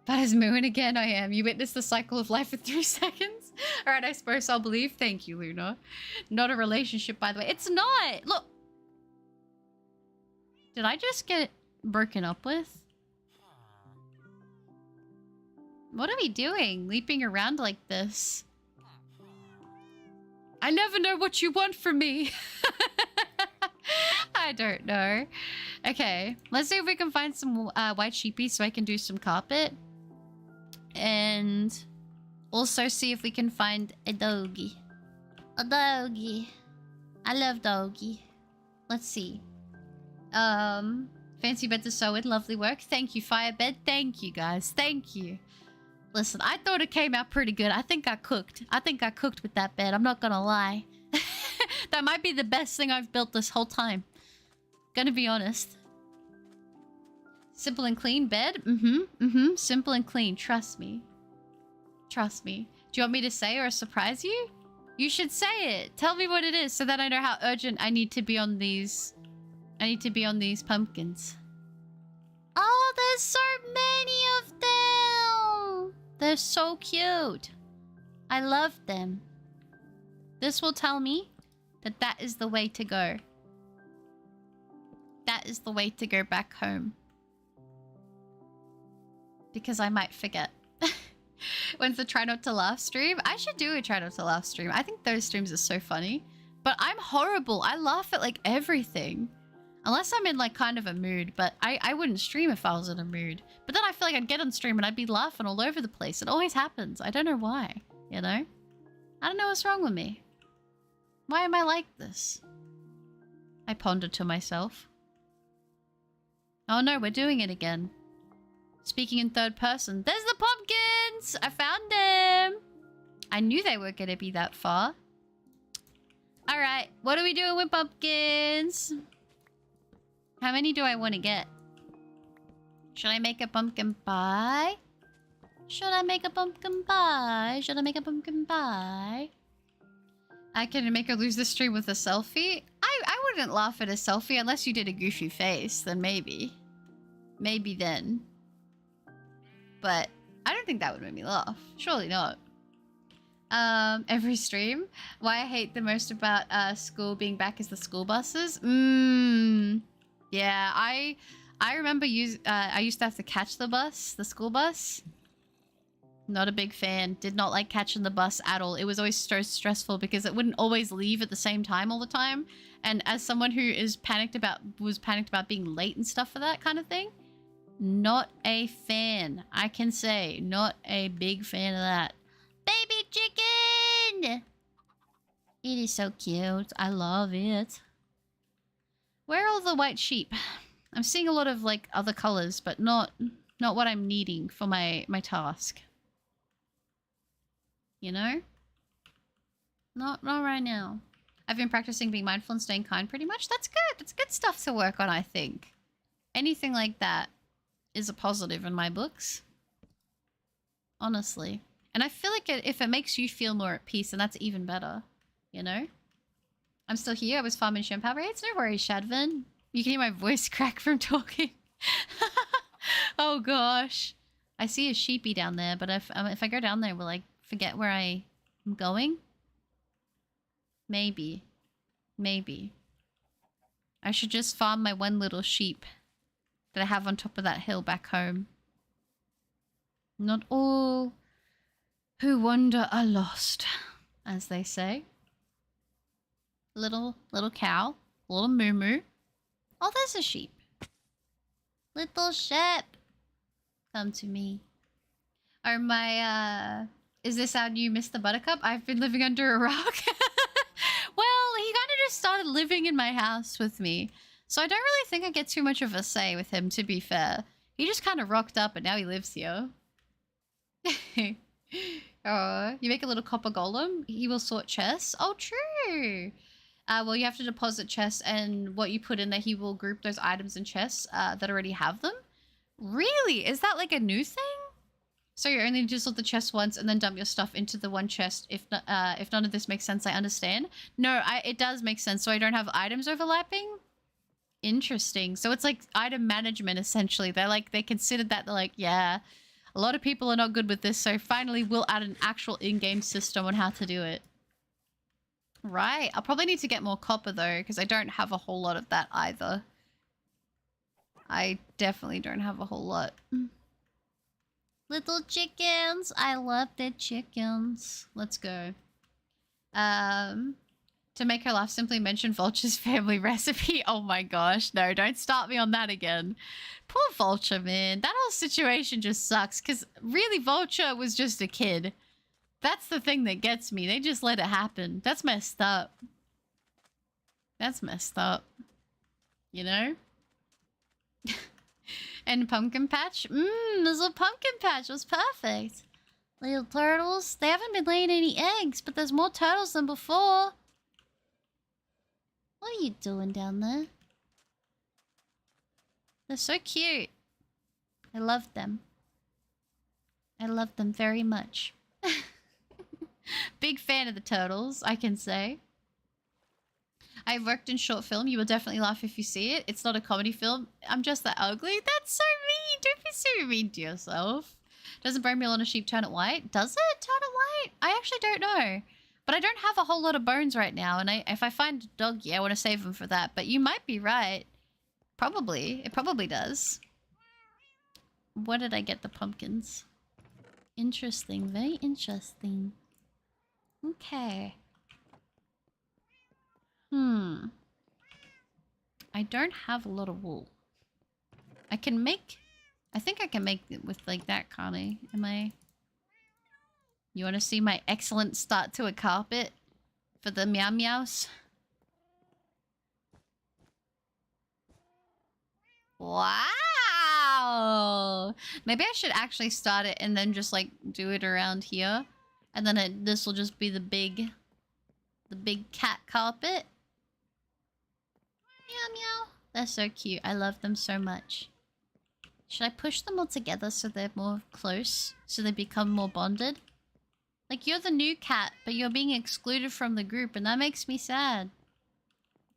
Speaker 2: That is Moon again, I am. You witnessed the cycle of life for 3 seconds? Alright, I suppose I'll believe. Thank you, Luna. Not a relationship, by the way. It's not! Look! Did I just get broken up with? What are we doing? Leaping around like this? I never know what you want from me. I don't know. Okay, let's see if we can find some white sheepies so I can do some carpet. And also see if we can find a doggy. A doggy. I love doggy. Let's see. Fancy bed to sew in. Lovely work. Thank you, Firebed. Thank you, guys. Thank you. Listen, I thought it came out pretty good. I think I cooked. I think I cooked with that bed. I'm not gonna lie. That might be the best thing I've built this whole time. Gonna be honest. Simple and clean bed? Simple and clean. Trust me. Trust me. Do you want me to say or surprise you? You should say it. Tell me what it is so that I know how urgent I need to be on these... I need to be on these pumpkins. Oh, there's so many of them! They're so cute. I love them. This will tell me that that is the way to go. That is the way to go back home. Because I might forget. When's the try not to laugh stream? I should do a try not to laugh stream. I think those streams are so funny. But I'm horrible. I laugh at like everything. Unless I'm in like kind of a mood. But I wouldn't stream if I was in a mood. But then I feel like I'd get on stream and I'd be laughing all over the place. It always happens. I don't know why. You know? I don't know what's wrong with me. Why am I like this? I pondered to myself. Oh no, we're doing it again. Speaking in third person. There's the pumpkins! I found them! I knew they weren't going to be that far. Alright, what are we doing with pumpkins? How many do I want to get? Should I make a pumpkin pie? Should I make a pumpkin pie? Should I make a pumpkin pie? I can make her lose the stream with a selfie? I wouldn't laugh at a selfie unless you did a goofy face. Then maybe. Maybe then. But I don't think that would make me laugh. Surely not. Every stream. Why I hate the most about school being back is the school buses. Yeah, I remember I used to have to catch the bus, the school bus. Not a big fan. Did not like catching the bus at all. It was always so stressful because it wouldn't always leave at the same time all the time. And as someone who was panicked about being late and stuff for that kind of thing, not a fan. I can say, not a big fan of that. Baby chicken! It is so cute. I love it. Where are all the white sheep? I'm seeing a lot of like other colors, but not what I'm needing for my task. You know? Not right now. I've been practicing being mindful and staying kind pretty much. That's good. It's good stuff to work on, I think. Anything like that is a positive in my books. Honestly. And I feel like if it makes you feel more at peace, then that's even better. You know? I'm still here. I was farming shrimp power. It's no worries, Shadvin. You can hear my voice crack from talking. Oh gosh. I see a sheepy down there, but if I go down there, will I forget where I am going? Maybe. Maybe. I should just farm my one little sheep that I have on top of that hill back home. Not all who wander are lost, as they say. Little cow. Little moo-moo. Oh, there's a sheep. Little sheep. Come to me. Are my, is this our new Mr. Buttercup? I've been living under a rock. Well, he kind of just started living in my house with me. So I don't really think I get too much of a say with him, to be fair. He just kind of rocked up and now he lives here. Oh, you make a little copper golem. He will sort chests. Oh, true. Well, you have to deposit chests, and what you put in there, he will group those items in chests that already have them. Really? Is that like a new thing? So you only just sort the chest once and then dump your stuff into the one chest. If none of this makes sense, I understand. No, it does make sense. So I don't have items overlapping. Interesting. So it's like item management, essentially. They considered that. They're like, yeah, a lot of people are not good with this. So finally, we'll add an actual in-game system on how to do it. Right. I'll probably need to get more copper, though, because I don't have a whole lot of that either. I definitely don't have a whole lot. Little chickens. I love the chickens. Let's go. To make her laugh, simply mention Vulture's family recipe. Oh my gosh. No, don't start me on that again. Poor Vulture, man. That whole situation just sucks, because really Vulture was just a kid. That's the thing that gets me. They just let it happen. That's messed up. That's messed up. You know? And pumpkin patch? This little pumpkin patch was perfect. Little turtles. They haven't been laying any eggs, but there's more turtles than before. What are you doing down there? They're so cute. I love them. I love them very much. Big fan of the turtles, I can say. I've worked in short film. You will definitely laugh if you see it. It's not a comedy film. I'm just that ugly. That's so mean. Don't be so mean to yourself. Doesn't bone meal on a sheep turn it white? Does it turn it white? I actually don't know. But I don't have a whole lot of bones right now. And if I find a doggy, I want to save them for that. But you might be right. Probably. It probably does. Where did I get the pumpkins? Interesting. Very interesting. Okay. I don't have a lot of wool. I can make... I think I can make it with like that, can't I? Am I... You want to see my excellent start to a carpet for the meow meows? Wow! Maybe I should actually start it and then just like do it around here. And then this will just be the big cat carpet. Meow meow. They're so cute. I love them so much. Should I push them all together so they're more close? So they become more bonded? Like, you're the new cat, but you're being excluded from the group, and that makes me sad.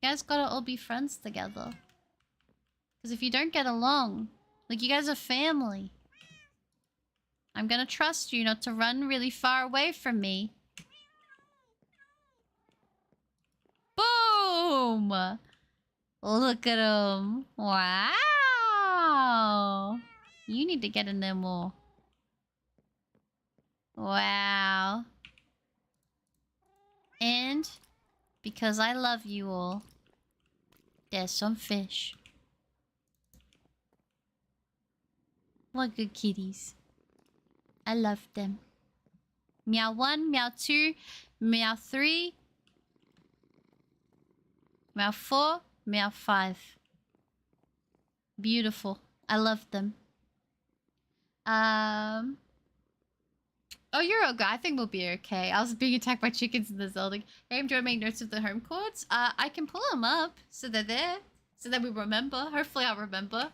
Speaker 2: You guys gotta all be friends together. Because if you don't get along, like, you guys are family. I'm gonna trust you not to run really far away from me. Boom! Look at him. Wow! You need to get in there more. Wow. And because I love you all, there's some fish. What good kitties. I love them. Meow 1, meow 2, meow 3, meow 4, meow 5. Beautiful. I love them. Oh, you're okay. I think we'll be okay. I was being attacked by chickens in the Zelda. Hey, do I make notes of the home chords? I can pull them up so they're there. So that we remember. Hopefully I'll remember.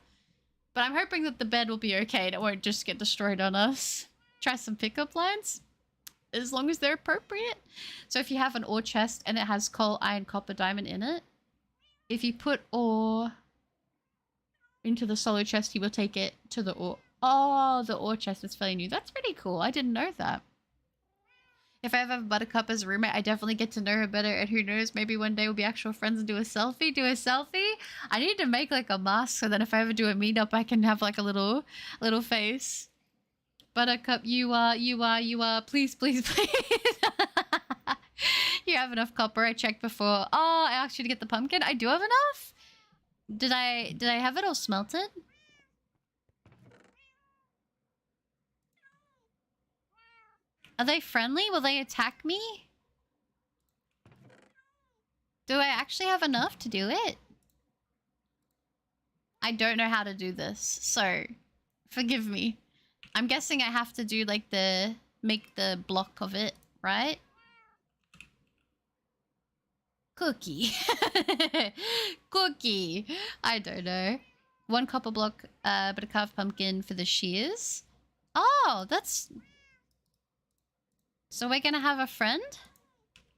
Speaker 2: But I'm hoping that the bed will be okay and it won't just get destroyed on us. Try some pickup lines. As long as they're appropriate. So if you have an ore chest and it has coal, iron, copper, diamond in it. If you put ore into the solo chest, he will take it to the ore. Oh, the ore chest is fairly new. That's pretty cool. I didn't know that. If I ever have Buttercup as a roommate, I definitely get to know her better. And who knows, maybe one day we'll be actual friends and do a selfie. Do a selfie? I need to make like a mask so that if I ever do a meetup, I can have like a little face. Buttercup, you are, please, please, please. You have enough copper. I checked before. Oh, I asked you to get the pumpkin. I do have enough. Did I have it all smelted? Are they friendly? Will they attack me? Do I actually have enough to do it? I don't know how to do this, so forgive me. I'm guessing I have to do like make the block of it, right? Cookie. Cookie. I don't know. 1 copper block, but a carved pumpkin for the shears. Oh, that's... So we're gonna have a friend?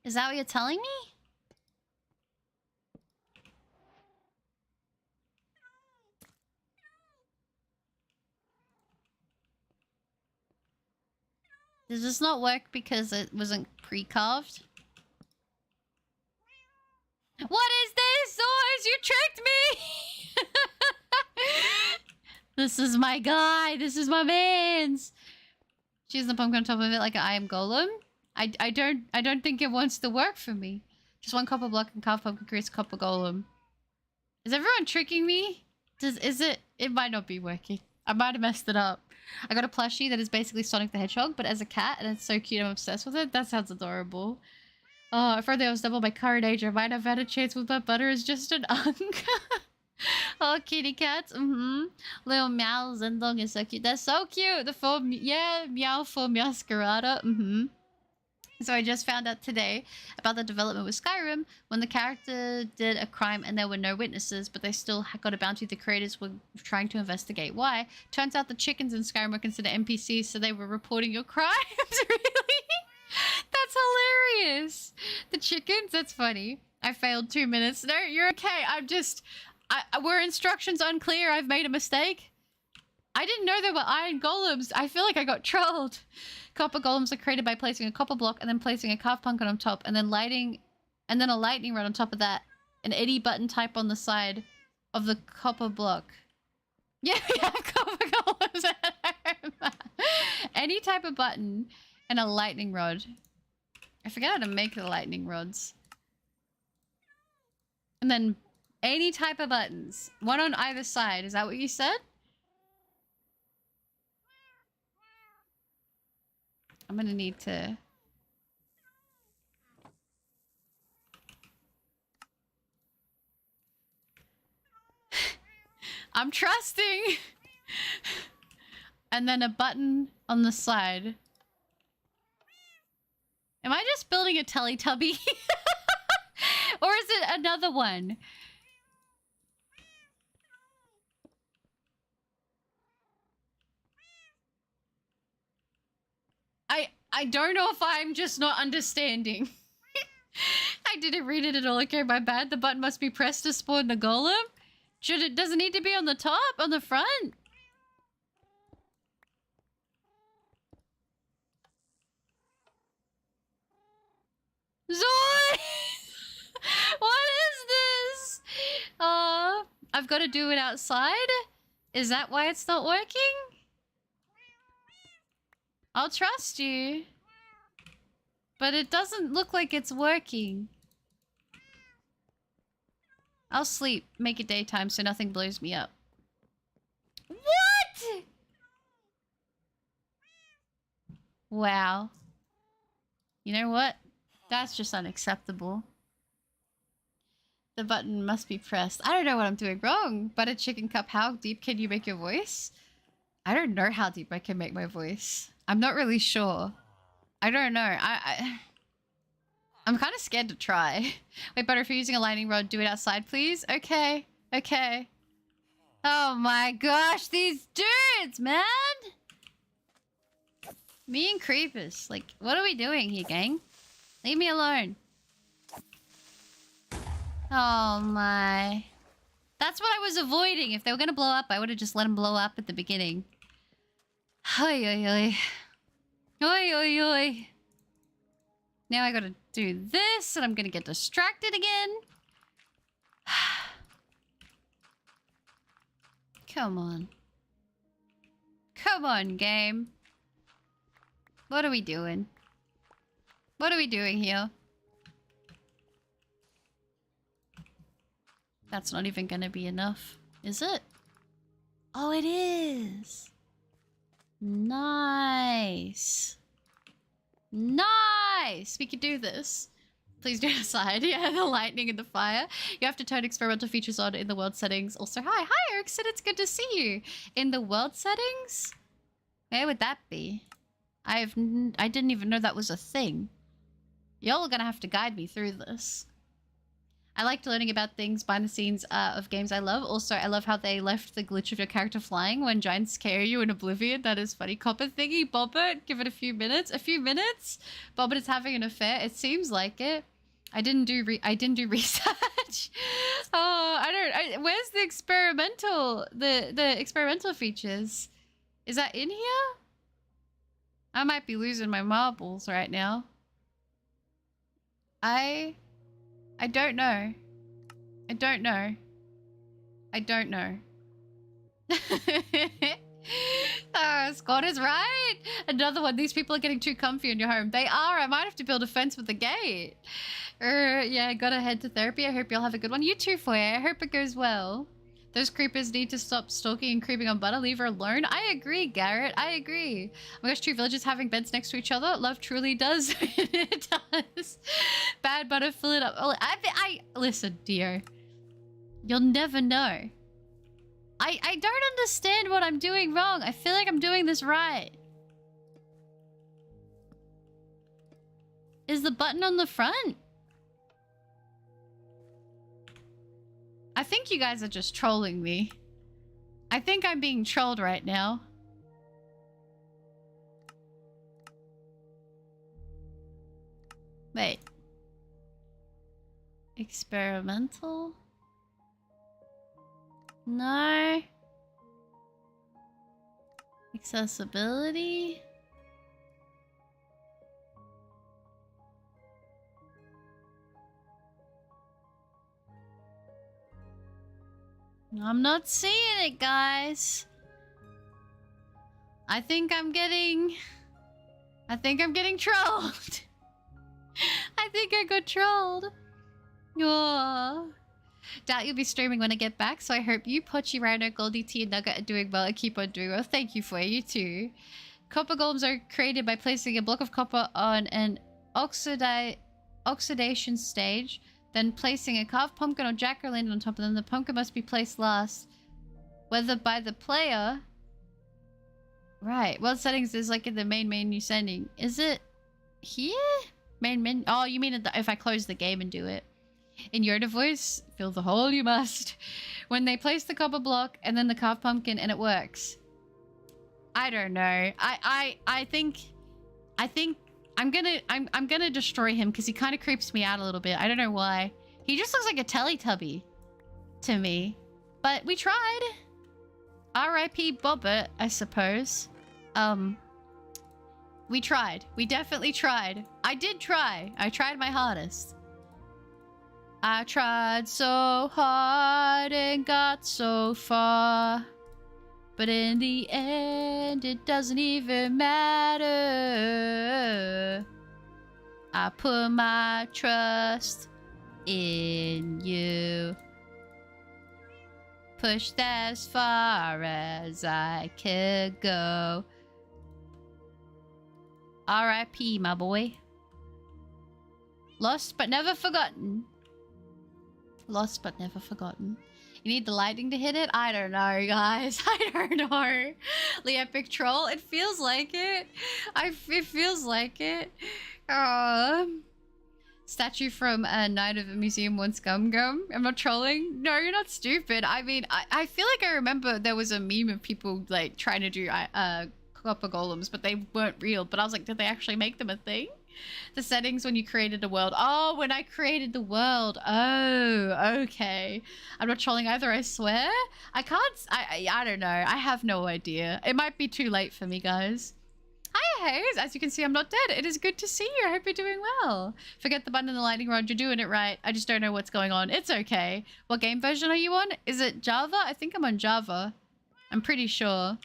Speaker 2: Is that what you're telling me? Does this not work because it wasn't pre-carved? What is this? Zoys, you tricked me! This is my guy. This is my man's. She's the pumpkin on top of it like I am golem. I don't think it wants to work for me. Just 1 copper block and carved pumpkin creates a copper golem. Is everyone tricking me? It might not be working. I might have messed it up. I got a plushie that is basically Sonic the Hedgehog, but as a cat, and it's so cute. I'm obsessed with it. That sounds adorable. Oh, if only I was double my current age, I might have had a chance with my butter as just an unk. Oh, kitty cats. Little meows and long is so cute. That's so cute. The full, yeah, meow full meowscarada. So I just found out today about the development with Skyrim when the character did a crime and there were no witnesses, but they still got a bounty. The creators were trying to investigate why. Turns out the chickens in Skyrim were considered NPCs, so they were reporting your crimes. Really? That's hilarious. The chickens? That's funny. I failed 2 minutes. No, you're okay. Were instructions unclear? I've made a mistake. I didn't know there were iron golems. I feel like I got trolled. Copper golems are created by placing a copper block and then placing a carved pumpkin on top, and then a lightning rod on top of that. An eddy button type on the side of the copper block. Yeah, copper golems at home. Any type of button and a lightning rod. I forget how to make the lightning rods. And then any type of buttons. One on either side. Is that what you said? I'm gonna need to... I'm trusting! And then a button on the side. Am I just building a Teletubby? Or is it another one? I don't know if I'm just not understanding. I didn't read it at all. Okay, my bad. The button must be pressed to spawn the golem. Does it need to be on the top? On the front? Zoe! What is this? I've got to do it outside? Is that why it's not working? I'll trust you. But it doesn't look like it's working. I'll sleep. Make it daytime so nothing blows me up. What? Wow. You know what? That's just unacceptable. The button must be pressed. I don't know what I'm doing wrong. Butter chicken cup, how deep can you make your voice? I don't know how deep I can make my voice. I'm not really sure. I don't know. I'm kind of scared to try. Wait, Butter, if you're using a lightning rod, do it outside, please. Okay. Okay. Oh my gosh, these dudes, man! Me and Creepers. Like, what are we doing here, gang? Leave me alone. Oh my. That's what I was avoiding. If they were gonna blow up, I would have just let them blow up at the beginning. Oi, oi, oi. Oi, oi, oi. Now I gotta do this, and I'm gonna get distracted again. Come on. Come on, game. What are we doing? What are we doing here? That's not even gonna be enough, is it? Oh, it is. Nice. Nice. We could do this. Please do it aside. Yeah, the lightning and the fire. You have to turn experimental features on in the world settings. Also, hi, Erickson. It's good to see you. In the world settings? Where would that be? I didn't even know that was a thing. Y'all are gonna have to guide me through this. I liked learning about things behind the scenes of games I love. Also, I love how they left the glitch of your character flying when giants scare you in Oblivion. That is funny. Copper thingy, Bobbert, give it a few minutes. A few minutes? Bobbert is having an affair. It seems like it. I didn't do research. Oh, where's the experimental, the experimental features? Is that in here? I might be losing my marbles right now. I don't know. I don't know. I don't know. Scott is right. Another one. These people are getting too comfy in your home. They are. I might have to build a fence with a gate. Yeah, gotta head to therapy. I hope you'll have a good one. You too, Foyer. I hope it goes well. Those creepers need to stop stalking and creeping on Butter. Leave her alone. I agree, Garrett. I agree. Oh my gosh, two villages having beds next to each other. Love truly does. It does. Bad Butter, fill it up. Oh, listen, dear. You'll never know. I don't understand what I'm doing wrong. I feel like I'm doing this right. Is the button on the front? I think you guys are just trolling me. I think I'm being trolled right now. Wait. Experimental? No. Accessibility? I'm not seeing it, guys. I think I'm getting trolled. I think I got trolled. Oh. Doubt you'll be streaming when I get back, so I hope you, Pochi, Rhino, Goldie, T, and Nugget are doing well and keep on doing well. Thank you for you too. Copper golems are created by placing a block of copper on an oxidation stage, then placing a carved pumpkin or jack-o'-lantern on top of them. The pumpkin must be placed last, whether by the player. Right. What settings is like in the main menu setting? Is it here? Main menu? Oh, you mean if I close the game and do it? In Yoda voice, fill the hole you must. When they place the copper block and then the carved pumpkin and it works. I don't know. I think I'm gonna destroy him because he kind of creeps me out a little bit. I don't know why. He just looks like a Teletubby to me. But we tried. R.I.P. Bobbit, I suppose. We tried. We definitely tried. I did try. I tried my hardest. I tried so hard and got so far. But in the end, it doesn't even matter. I put my trust in you. Pushed as far as I could go. R.I.P. my boy. Lost but never forgotten. Lost but never forgotten. You need the lightning to hit it? I don't know, guys. I don't know. The epic troll? It feels like it. It feels like it. Statue from Night of the Museum Once Gum Gum. I'm not trolling. No, you're not stupid. I mean, I feel like I remember there was a meme of people like trying to do copper golems, but they weren't real. But I was like, did they actually make them a thing? The settings when you created a world. Oh, when I created the world. Oh, okay. I'm not trolling either, I swear. I can't... I don't know. I have no idea. It might be too late for me, guys. Hi, Hayes. As you can see, I'm not dead. It is good to see you. I hope you're doing well. Forget the button and the lightning rod. You're doing it right. I just don't know what's going on. It's okay. What game version are you on? Is it Java? I think I'm on Java. I'm pretty sure.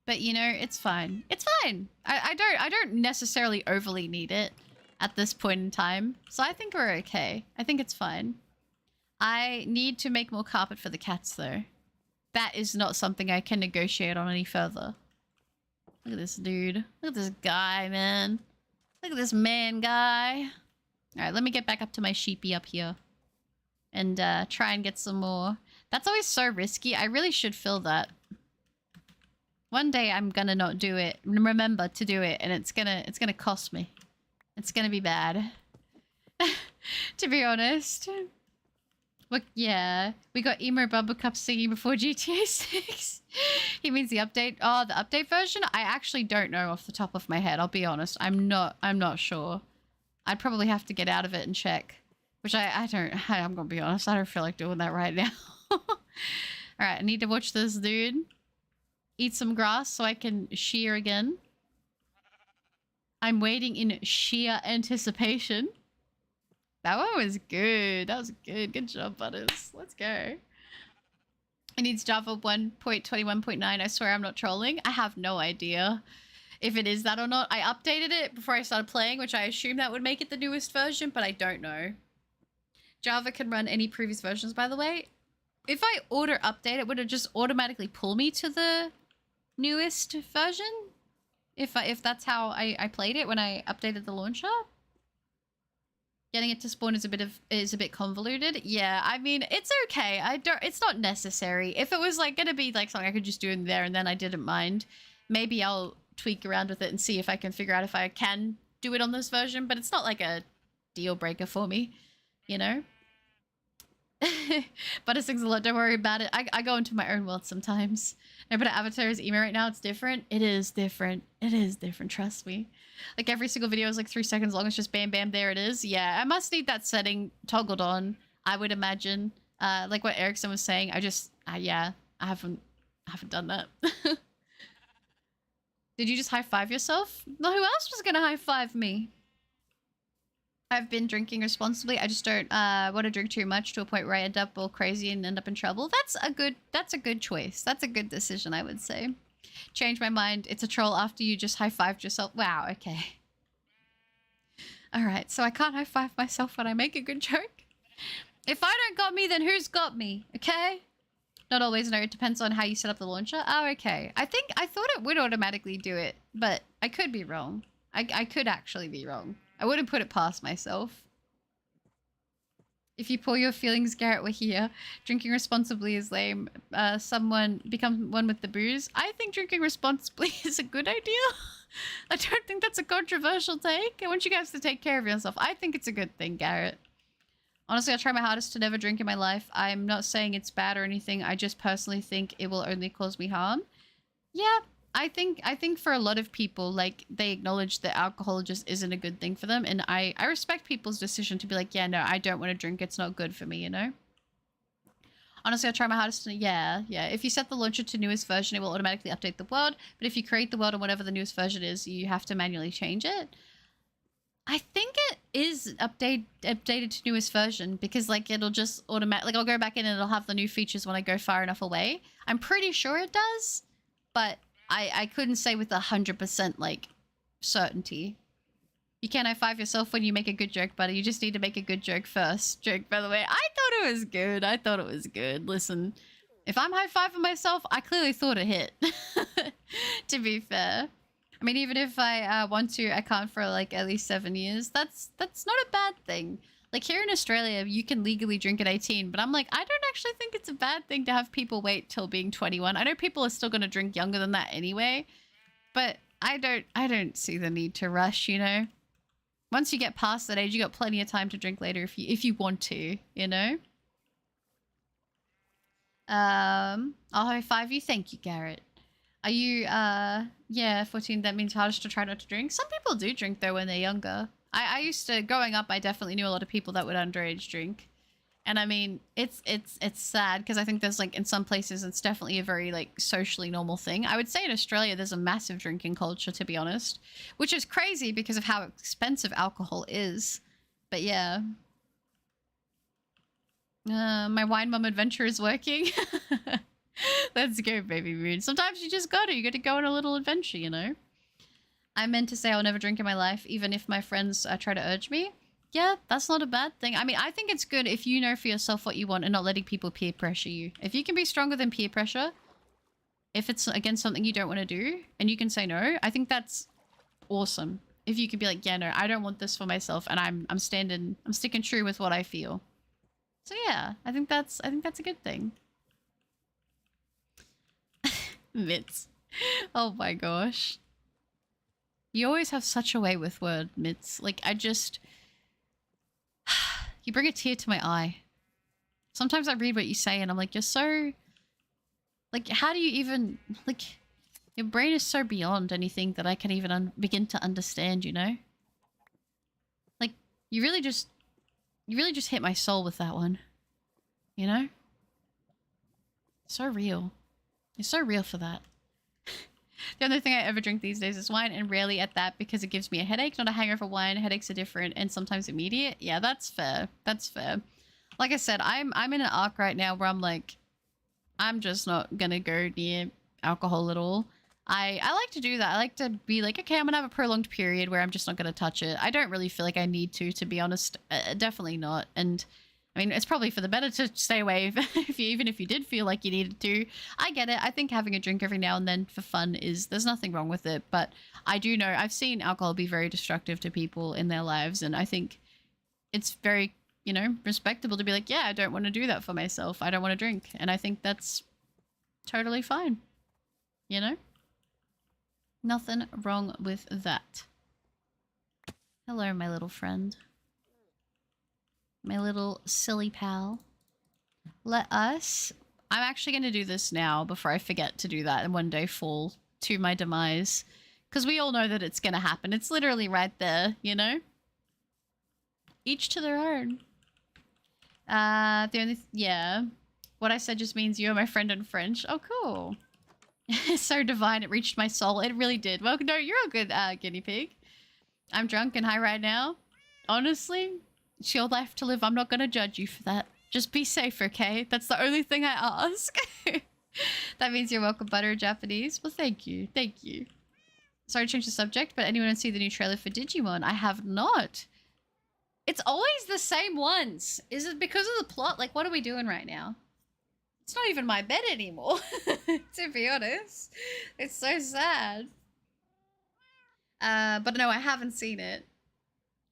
Speaker 2: But, you know, it's fine. It's fine. I don't necessarily overly need it at this point in time. So I think we're okay. I think it's fine. I need to make more carpet for the cats, though. That is not something I can negotiate on any further. Look at this dude. Look at this guy, man. Look at this man guy. Alright, let me get back up to my sheepy up here. And try and get some more. That's always so risky. I really should fill that. One day I'm gonna not do it. Remember to do it, and it's gonna cost me. It's gonna be bad. To be honest. Look, yeah. We got Emo Bubblecup singing before GTA 6. He means the update. Oh, the update version? I actually don't know off the top of my head, I'll be honest. I'm not sure. I'd probably have to get out of it and check. Which I'm gonna be honest, I don't feel like doing that right now. Alright, I need to watch this dude eat some grass so I can shear again. I'm waiting in sheer anticipation. That one was good. That was good. Good job, Butters. Let's go. It needs Java 1.21.9. I swear I'm not trolling. I have no idea if it is that or not. I updated it before I started playing, which I assume that would make it the newest version, but I don't know. Java can run any previous versions, by the way. if I order update, it would have just automatically pull me to the newest version. If that's how I played it when I updated the launcher. Getting it to spawn is a bit convoluted. Yeah, I mean, it's okay. It's not necessary. If it was like gonna be like something I could just do in there and then I didn't mind, maybe I'll tweak around with it and see if I can figure out if I can do it on this version, but it's not like a deal breaker for me, you know? But it sings a lot, don't worry about it. I go into my own world sometimes. No, but Avatar is emo right now, it's different. It is different. It is different, trust me. Like every single video is like 3 seconds long, it's just bam bam, there it is. Yeah, I must need that setting toggled on, I would imagine. Like what Erickson was saying, yeah, I haven't done that. Did you just high five yourself? No, who else was gonna high five me? I've been drinking responsibly. I just don't want to drink too much to a point where I end up all crazy and end up in trouble. That's a good choice. That's a good decision, I would say. Change my mind. It's a troll after you just high-fived yourself. Wow, okay. Alright, so I can't high-five myself when I make a good joke. If I don't got me, then who's got me? Okay? Not always, no. It depends on how you set up the launcher. Oh, okay. I thought it would automatically do it, but I could be wrong. I could actually be wrong. I wouldn't put it past myself. If you pour your feelings, Garrett, we're here. Drinking responsibly is lame. Someone become one with the booze. I think drinking responsibly is a good idea. I don't think that's a controversial take. I want you guys to take care of yourself. I think it's a good thing, Garrett. Honestly, I try my hardest to never drink in my life. I'm not saying it's bad or anything. I just personally think it will only cause me harm. Yeah, I think for a lot of people, like, they acknowledge that alcohol just isn't a good thing for them. And I respect people's decision to be like, yeah, no, I don't want to drink. It's not good for me, you know? Honestly, I try my hardest to, yeah. If you set the launcher to newest version, it will automatically update the world. But if you create the world on whatever the newest version is, you have to manually change it. I think it is updated to newest version because, like, it'll just automatically, like, I'll go back in and it'll have the new features when I go far enough away. I'm pretty sure it does, but I couldn't say with 100% like certainty. You can't high-five yourself when you make a good joke, buddy. You just need to make a good joke first. Joke, by the way. I thought it was good. I thought it was good. Listen, if I'm high-fiving myself, I clearly thought it hit. To be fair. I mean, even if I want to, I can't for like at least 7 years. That's not a bad thing. Like here in Australia, you can legally drink at 18, but I'm like, I don't actually think it's a bad thing to have people wait till being 21. I know people are still going to drink younger than that anyway, but I don't see the need to rush, you know? Once you get past that age, you got plenty of time to drink later if you want to, you know? I'll high five you. Thank you, Garrett. Are you, yeah, 14, that means hardest to try not to drink? Some people do drink, though, when they're younger. I used to, growing up, I definitely knew a lot of people that would underage drink. And I mean, it's sad, because I think there's, like, in some places, it's definitely a very, like, socially normal thing. I would say in Australia, there's a massive drinking culture, to be honest. Which is crazy, because of how expensive alcohol is. But yeah. My wine mum adventure is working. Let's go, baby moon. Sometimes you just gotta. You gotta go on a little adventure, you know? I meant to say I'll never drink in my life, even if my friends try to urge me. Yeah, that's not a bad thing. I mean, I think it's good if you know for yourself what you want and not letting people peer pressure you. If you can be stronger than peer pressure, if it's, again, something you don't want to do, and you can say no, I think that's awesome. If you can be like, yeah, no, I don't want this for myself, and I'm sticking true with what I feel. So yeah, I think that's a good thing. Mitts. Oh my gosh. You always have such a way with word, Mitts. Like, you bring a tear to my eye. Sometimes I read what you say and I'm like, you're so... Like, how do you even... Like, your brain is so beyond anything that I can even begin to understand, you know? Like, you really just hit my soul with that one. You know? So real. You're so real for that. The only thing I ever drink these days is wine, and rarely at that because it gives me a headache, not a hangover. Wine headaches are different and sometimes immediate. Yeah, that's fair. That's fair. Like I said, I'm in an arc right now where I'm like, I'm just not gonna go near alcohol at all. I like to do that. I like to be like, okay, I'm gonna have a prolonged period where I'm just not gonna touch it. I don't really feel like I need to be honest. Definitely not. And I mean, it's probably for the better to stay away even if you did feel like you needed to. I get it. I think having a drink every now and then for fun there's nothing wrong with it. But I do know, I've seen alcohol be very destructive to people in their lives. And I think it's very, you know, respectable to be like, yeah, I don't want to do that for myself. I don't want to drink. And I think that's totally fine. You know? Nothing wrong with that. Hello, my little friend. My little silly pal. I'm actually going to do this now before I forget to do that and one day fall to my demise. Because we all know that it's going to happen. It's literally right there, you know? Each to their own. Yeah. What I said just means you're my friend in French. Oh, cool. So divine, it reached my soul. It really did. Well, no, you're a good guinea pig. I'm drunk and high right now. Honestly, it's your life to live. I'm not going to judge you for that. Just be safe, okay? That's the only thing I ask. That means you're welcome, butter Japanese. Well, thank you. Thank you. Sorry to change the subject, but anyone see the new trailer for Digimon? I have not. It's always the same ones. Is it because of the plot? Like, what are we doing right now? It's not even my bed anymore, to be honest. It's so sad. But no, I haven't seen it.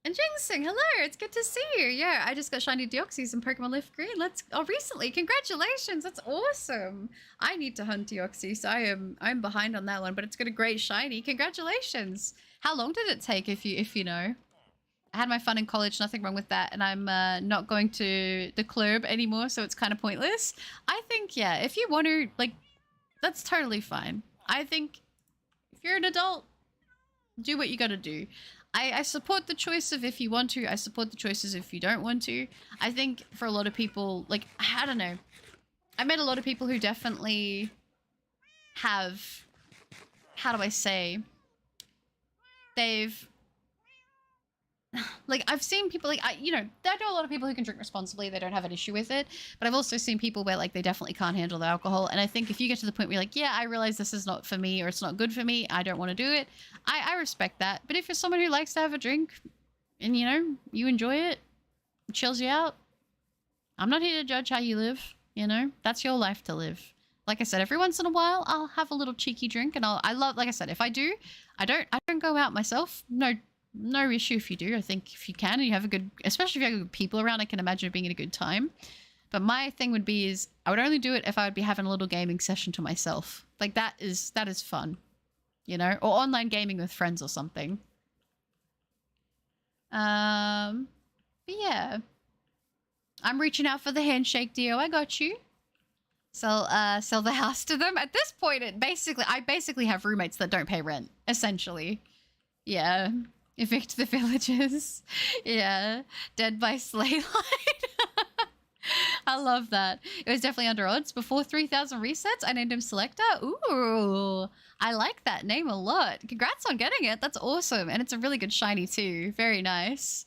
Speaker 2: And Jingsing, hello, it's good to see you. Yeah, I just got shiny Deoxys and Pokemon Leaf Green. Recently, congratulations, that's awesome. I need to hunt Deoxys. I'm behind on that one, but it's got a great shiny. Congratulations. How long did it take, if you know? I had my fun in college, nothing wrong with that, and I'm not going to the club anymore, so it's kind of pointless. I think, yeah, if you want to, like, that's totally fine. I think if you're an adult, do what you gotta do. I support the choice of if you want to. I support the choices if you don't want to. I think for a lot of people, like, I don't know. I met a lot of people who definitely have, how do I say, they've, like, I've seen people, like, I know a lot of people who can drink responsibly. They don't have an issue with it. But I've also seen people where, like, they definitely can't handle the alcohol. And I think if you get to the point where you're like, yeah, I realize this is not for me or it's not good for me, I don't want to do it. I respect that. But if you're someone who likes to have a drink and, you know, you enjoy it, it chills you out, I'm not here to judge how you live, you know? That's your life to live. Like I said, every once in a while, I'll have a little cheeky drink and I love, like I said, if I do, I don't go out myself. No issue if you do. I think if you can and you have a good, especially if you have good people around, I can imagine it being a good time. But my thing would be is I would only do it if I would be having a little gaming session to myself. Like that is fun, you know, or online gaming with friends or something. But yeah, I'm reaching out for the handshake, Dio. I got you. Sell the house to them. At this point, I basically have roommates that don't pay rent, essentially. Yeah. Evict the villagers. Yeah. Dead by sleigh line. I love that. It was definitely under odds. Before 3,000 resets, I named him Selector. Ooh. I like that name a lot. Congrats on getting it. That's awesome. And it's a really good shiny too. Very nice.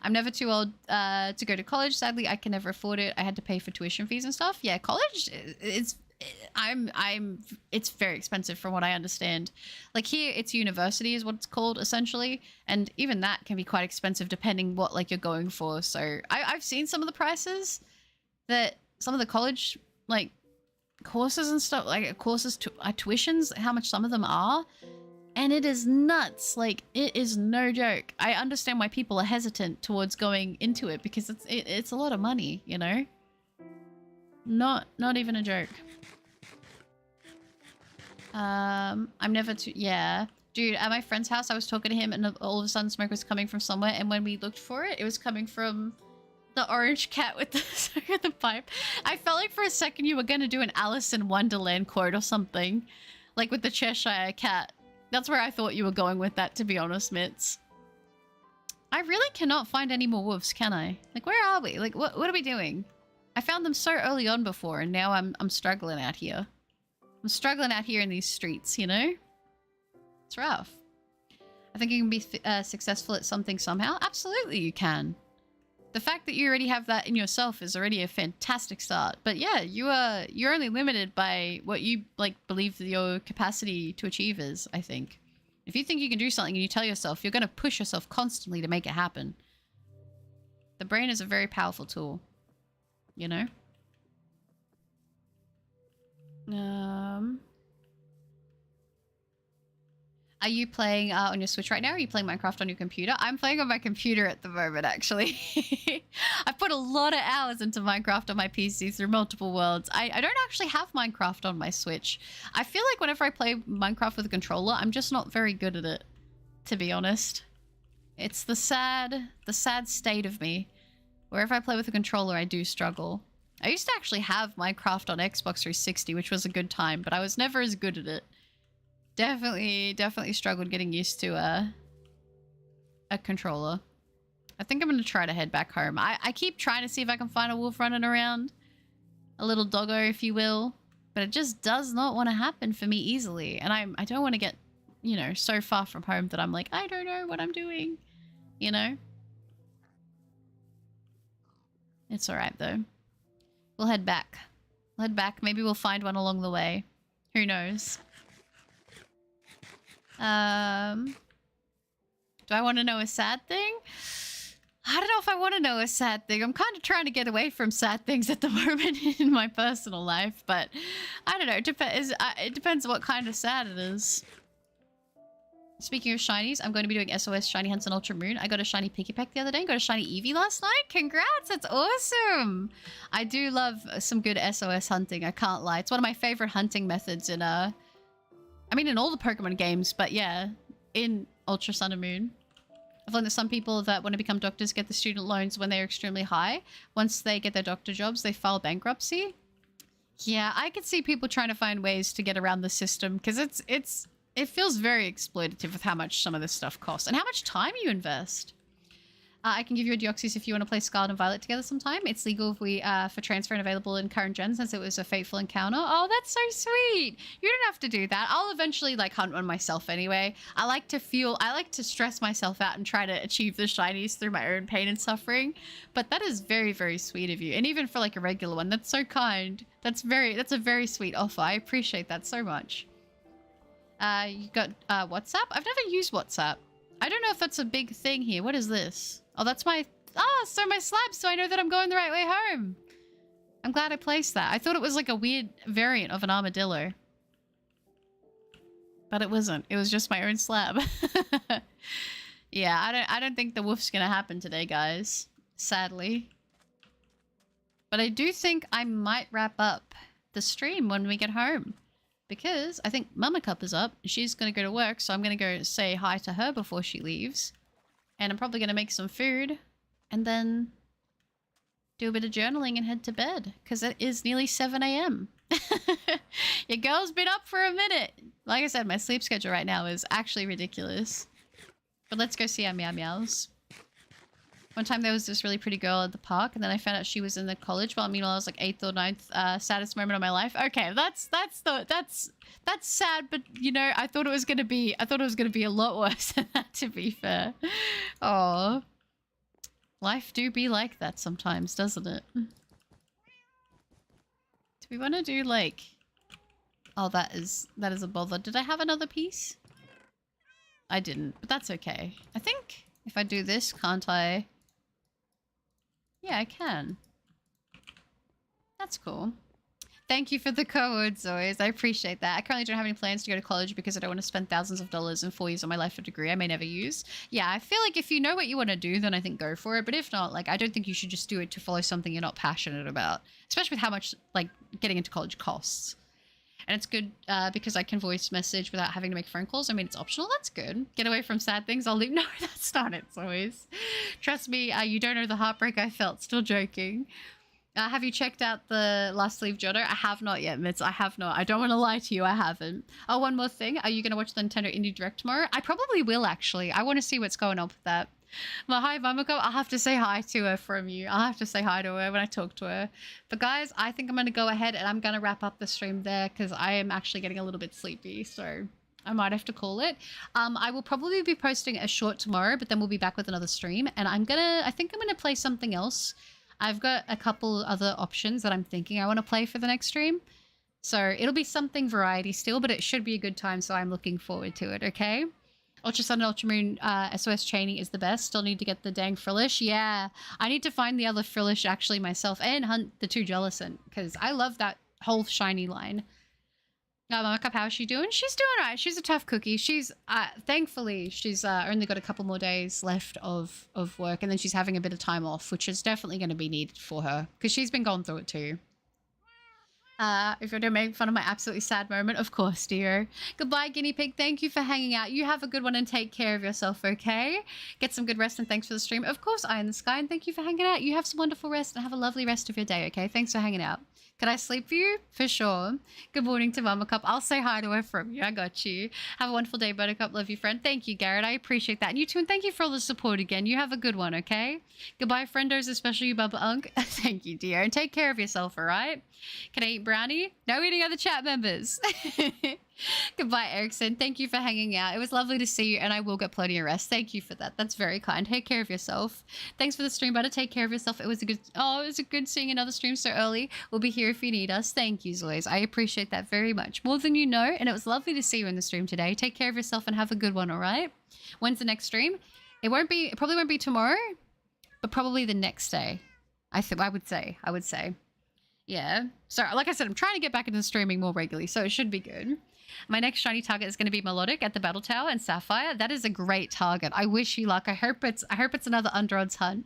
Speaker 2: I'm never too old to go to college. Sadly, I can never afford it. I had to pay for tuition fees and stuff. Yeah, college, it's very expensive from what I understand. Like here, it's university is what it's called essentially. And even that can be quite expensive depending what like you're going for. So I've seen some of the prices that some of the college like courses and stuff, like courses, tuitions, how much some of them are. And it is nuts. Like, it is no joke. I understand why people are hesitant towards going into it because it's a lot of money, you know? Not even a joke. I'm never too... Yeah. Dude, at my friend's house, I was talking to him and all of a sudden smoke was coming from somewhere. And when we looked for it, it was coming from the orange cat with the pipe. I felt like for a second you were going to do an Alice in Wonderland quote or something. Like with the Cheshire cat. That's where I thought you were going with that, to be honest, Mitz. I really cannot find any more wolves, can I? Like, where are we? Like, what are we doing? I found them so early on before, and now I'm struggling out here. I'm struggling out here in these streets, you know? It's rough. I think you can be successful at something somehow. Absolutely you can. The fact that you already have that in yourself is already a fantastic start. But yeah, you're only limited by what you like believe your capacity to achieve is, I think. If you think you can do something and you tell yourself, you're going to push yourself constantly to make it happen. The brain is a very powerful tool. you know? Are you playing on your Switch right now, or are you playing Minecraft on your computer? I'm playing on my computer at the moment, actually. I've put a lot of hours into Minecraft on my PC through multiple worlds. I don't actually have Minecraft on my Switch. I feel like whenever I play Minecraft with a controller, I'm just not very good at it, to be honest. It's the sad state of me. Wherever I play with a controller, I do struggle. I used to actually have Minecraft on Xbox 360, which was a good time, but I was never as good at it. Definitely struggled getting used to a controller. I think I'm going to try to head back home. I keep trying to see if I can find a wolf running around. A little doggo, if you will. But it just does not want to happen for me easily. And I don't want to get, you know, so far from home that I'm like, I don't know what I'm doing. You know? It's alright, though. We'll head back. We'll head back. Maybe we'll find one along the way. Who knows? Do I want to know a sad thing? I don't know if I want to know a sad thing. I'm kind of trying to get away from sad things at the moment in my personal life, but I don't know. It depends what kind of sad it is. Speaking of shinies, I'm going to be doing SOS Shiny Hunts on Ultra Moon. I got a shiny Pikipek the other day. Got a shiny Eevee last night. Congrats, that's awesome. I do love some good SOS hunting, I can't lie. It's one of my favorite hunting methods in I mean, in all the Pokemon games, but yeah, in Ultra Sun and Moon. I've learned that some people that want to become doctors get the student loans when they're extremely high. Once they get their doctor jobs, they file bankruptcy. Yeah, I could see people trying to find ways to get around the system because it feels very exploitative with how much some of this stuff costs and how much time you invest. I can give you a Deoxys if you want to play Scarlet and Violet together sometime. It's legal if we for transfer and available in current gen since it was a fateful encounter. Oh, that's so sweet. You don't have to do that. I'll eventually like hunt one myself anyway. I like to stress myself out and try to achieve the shinies through my own pain and suffering. But that is very, very sweet of you. And even for like a regular one, that's so kind. That's a very sweet offer. I appreciate that so much. You got WhatsApp? I've never used WhatsApp. I don't know if that's a big thing here. What is this? Oh, that's my... Oh, so my slab, so I know that I'm going the right way home. I'm glad I placed that. I thought it was like a weird variant of an armadillo. But it wasn't. It was just my own slab. Yeah, I don't think the wolf's gonna happen today, guys. Sadly. But I do think I might wrap up the stream when we get home. Because I think Mama Cup is up. She's going to go to work, so I'm going to go say hi to her before she leaves. And I'm probably going to make some food. And then do a bit of journaling and head to bed. Because it is nearly 7 a.m. Your girl's been up for a minute. Like I said, my sleep schedule right now is actually ridiculous. But let's go see our Meow Meows. One time there was this really pretty girl at the park, and then I found out she was in the college. Well, meanwhile I was like 8th or 9th, saddest moment of my life. Okay, that's sad, but you know, I thought it was gonna be a lot worse than that, to be fair. Oh, life do be like that sometimes, doesn't it? Do we want to do like? Oh, that is a bother. Did I have another piece? I didn't, but that's okay. I think if I do this, can't I? Yeah, I can. That's cool. Thank you for the codes, always. I appreciate that. I currently don't have any plans to go to college because I don't want to spend thousands of dollars in 4 years on my life for a degree I may never use. Yeah, I feel like if you know what you want to do, then I think go for it. But if not, like, I don't think you should just do it to follow something you're not passionate about. Especially with how much, like, getting into college costs. And it's good because I can voice message without having to make phone calls. I mean, it's optional. That's good. Get away from sad things. I'll leave. No, that's not it, always. Trust me, you don't know the heartbreak I felt. Still joking. Have you checked out the Last Leave Johto? I have not yet, Mitz. I have not. I don't want to lie to you. I haven't. Oh, one more thing. Are you going to watch the Nintendo Indie Direct tomorrow? I probably will, actually. I want to see what's going on with that. Well, hi, Mamako. I'll have to say hi to her from you. I'll have to say hi to her when I talk to her. But guys, I think I'm going to go ahead and I'm going to wrap up the stream there because I am actually getting a little bit sleepy. So I might have to call it. I will probably be posting a short tomorrow, but then we'll be back with another stream. And I think I'm going to play something else. I've got a couple other options that I'm thinking I want to play for the next stream. So it'll be something variety still, but it should be a good time. So I'm looking forward to it. Okay. Ultra Sun and Ultramoon SOS chaining is the best. Still need to get the dang Frillish. Yeah, I need to find the other Frillish actually myself and hunt the 2 Jellicent because I love that whole shiny line. Mama Cup, how's she doing? She's doing all right. She's a tough cookie. She's thankfully she's only got a couple more days left of work, and then she's having a bit of time off, which is definitely going to be needed for her because she's been going through it too. If you're making fun of my absolutely sad moment, of course, dear. Goodbye, guinea pig. Thank you for hanging out. You have a good one and take care of yourself, okay? Get some good rest and thanks for the stream. Of course, Eye in the Sky, and thank you for hanging out. You have some wonderful rest and have a lovely rest of your day, okay? Thanks for hanging out. Could I sleep for you? For sure. Good morning to Mama Cup. I'll say hi to her from you. I got you. Have a wonderful day, Buttercup. Love you, friend. Thank you, Garrett. I appreciate that. And you too, and thank you for all the support again. You have a good one, okay? Goodbye, friendos, especially you, Bubba Unk. Thank you, dear. And take care of yourself, all right? Can I eat brownie? No eating other chat members. Goodbye, Erickson. Thank you for hanging out. It was lovely to see you, and I will get plenty of rest. Thank you for that. That's very kind. Take care of yourself. Thanks for the stream, Butter. Take care of yourself. It was a good seeing another stream so early. We'll be here if you need us. Thank you, Zoys. I appreciate that very much. More than you know, and it was lovely to see you in the stream today. Take care of yourself and have a good one, all right? When's the next stream? It probably won't be tomorrow, but probably the next day. I would say. Yeah. So, like I said, I'm trying to get back into streaming more regularly, so it should be good. My next shiny target is going to be Melodic at the Battle Tower and Sapphire. That is a great target. I wish you luck. I hope it's another underodds hunt.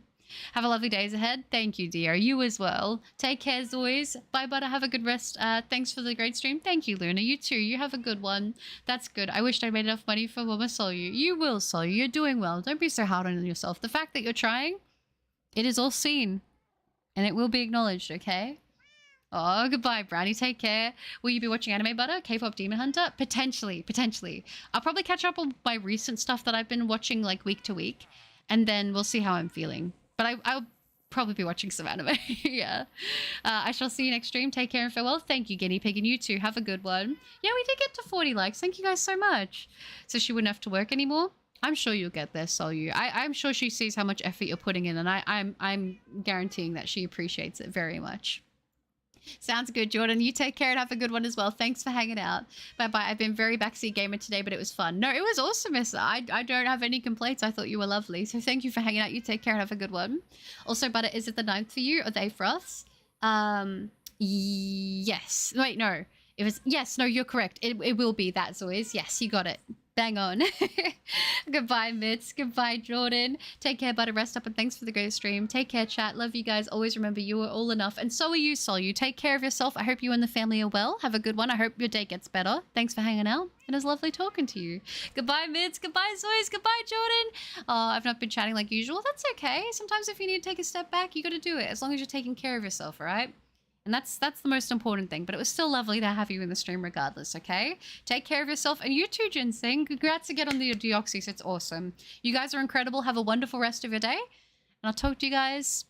Speaker 2: Have a lovely days ahead. Thank you, dear. You as well. Take care, Zoys. Bye, Butter. Have a good rest. Thanks for the great stream. Thank you, Luna. You too. You have a good one. That's good. I wished I made enough money for Mama Solyu. You will, Solyu. You're doing well. Don't be so hard on yourself. The fact that you're trying, it is all seen. And it will be acknowledged, okay? Oh, goodbye, Brownie. Take care. Will you be watching anime, Butter? K-pop Demon Hunter? Potentially. I'll probably catch up on my recent stuff that I've been watching like week to week, and then we'll see how I'm feeling. But I'll probably be watching some anime. Yeah. I shall see you next stream. Take care and farewell. Thank you, Guinea Pig, and you too. Have a good one. Yeah, we did get to 40 likes. Thank you guys so much. So she wouldn't have to work anymore. I'm sure you'll get there, Solyu. I'm sure she sees how much effort you're putting in, and I'm guaranteeing that she appreciates it very much. Sounds good, Jordan. You take care and have a good one as well. Thanks for hanging out. Bye-bye. I've been very backseat gamer today, but it was fun. No, it was awesome, Issa. I don't have any complaints. I thought you were lovely. So thank you for hanging out. You take care and have a good one. Also, Butter, is it the 9th for you or the 8th for us? Yes. Wait, no. Yes, no, you're correct. It will be that, Zoys. Yes, you got it. Bang on. Goodbye, Mitz. Goodbye, Jordan. Take care, Butter. Rest up, and thanks for the great stream. Take care, chat. Love you guys. Always remember you are all enough, and so are you, Sol. You take care of yourself. I hope you and the family are well. Have a good one. I hope your day gets better. Thanks for hanging out. It was lovely talking to you. Goodbye, Mitz. Goodbye, Zoys. Goodbye, Jordan. Oh, I've not been chatting like usual. That's okay. Sometimes if you need to take a step back, you got to do it, as long as you're taking care of yourself, all right? And that's the most important thing. But it was still lovely to have you in the stream regardless, okay? Take care of yourself. And you too, Ginseng. Congrats again on the Deoxys. It's awesome. You guys are incredible. Have a wonderful rest of your day. And I'll talk to you guys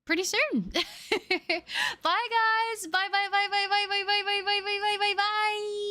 Speaker 2: pretty soon. Bye, guys. Bye, bye, bye, bye, bye, bye, bye, bye, bye, bye, bye, bye, bye.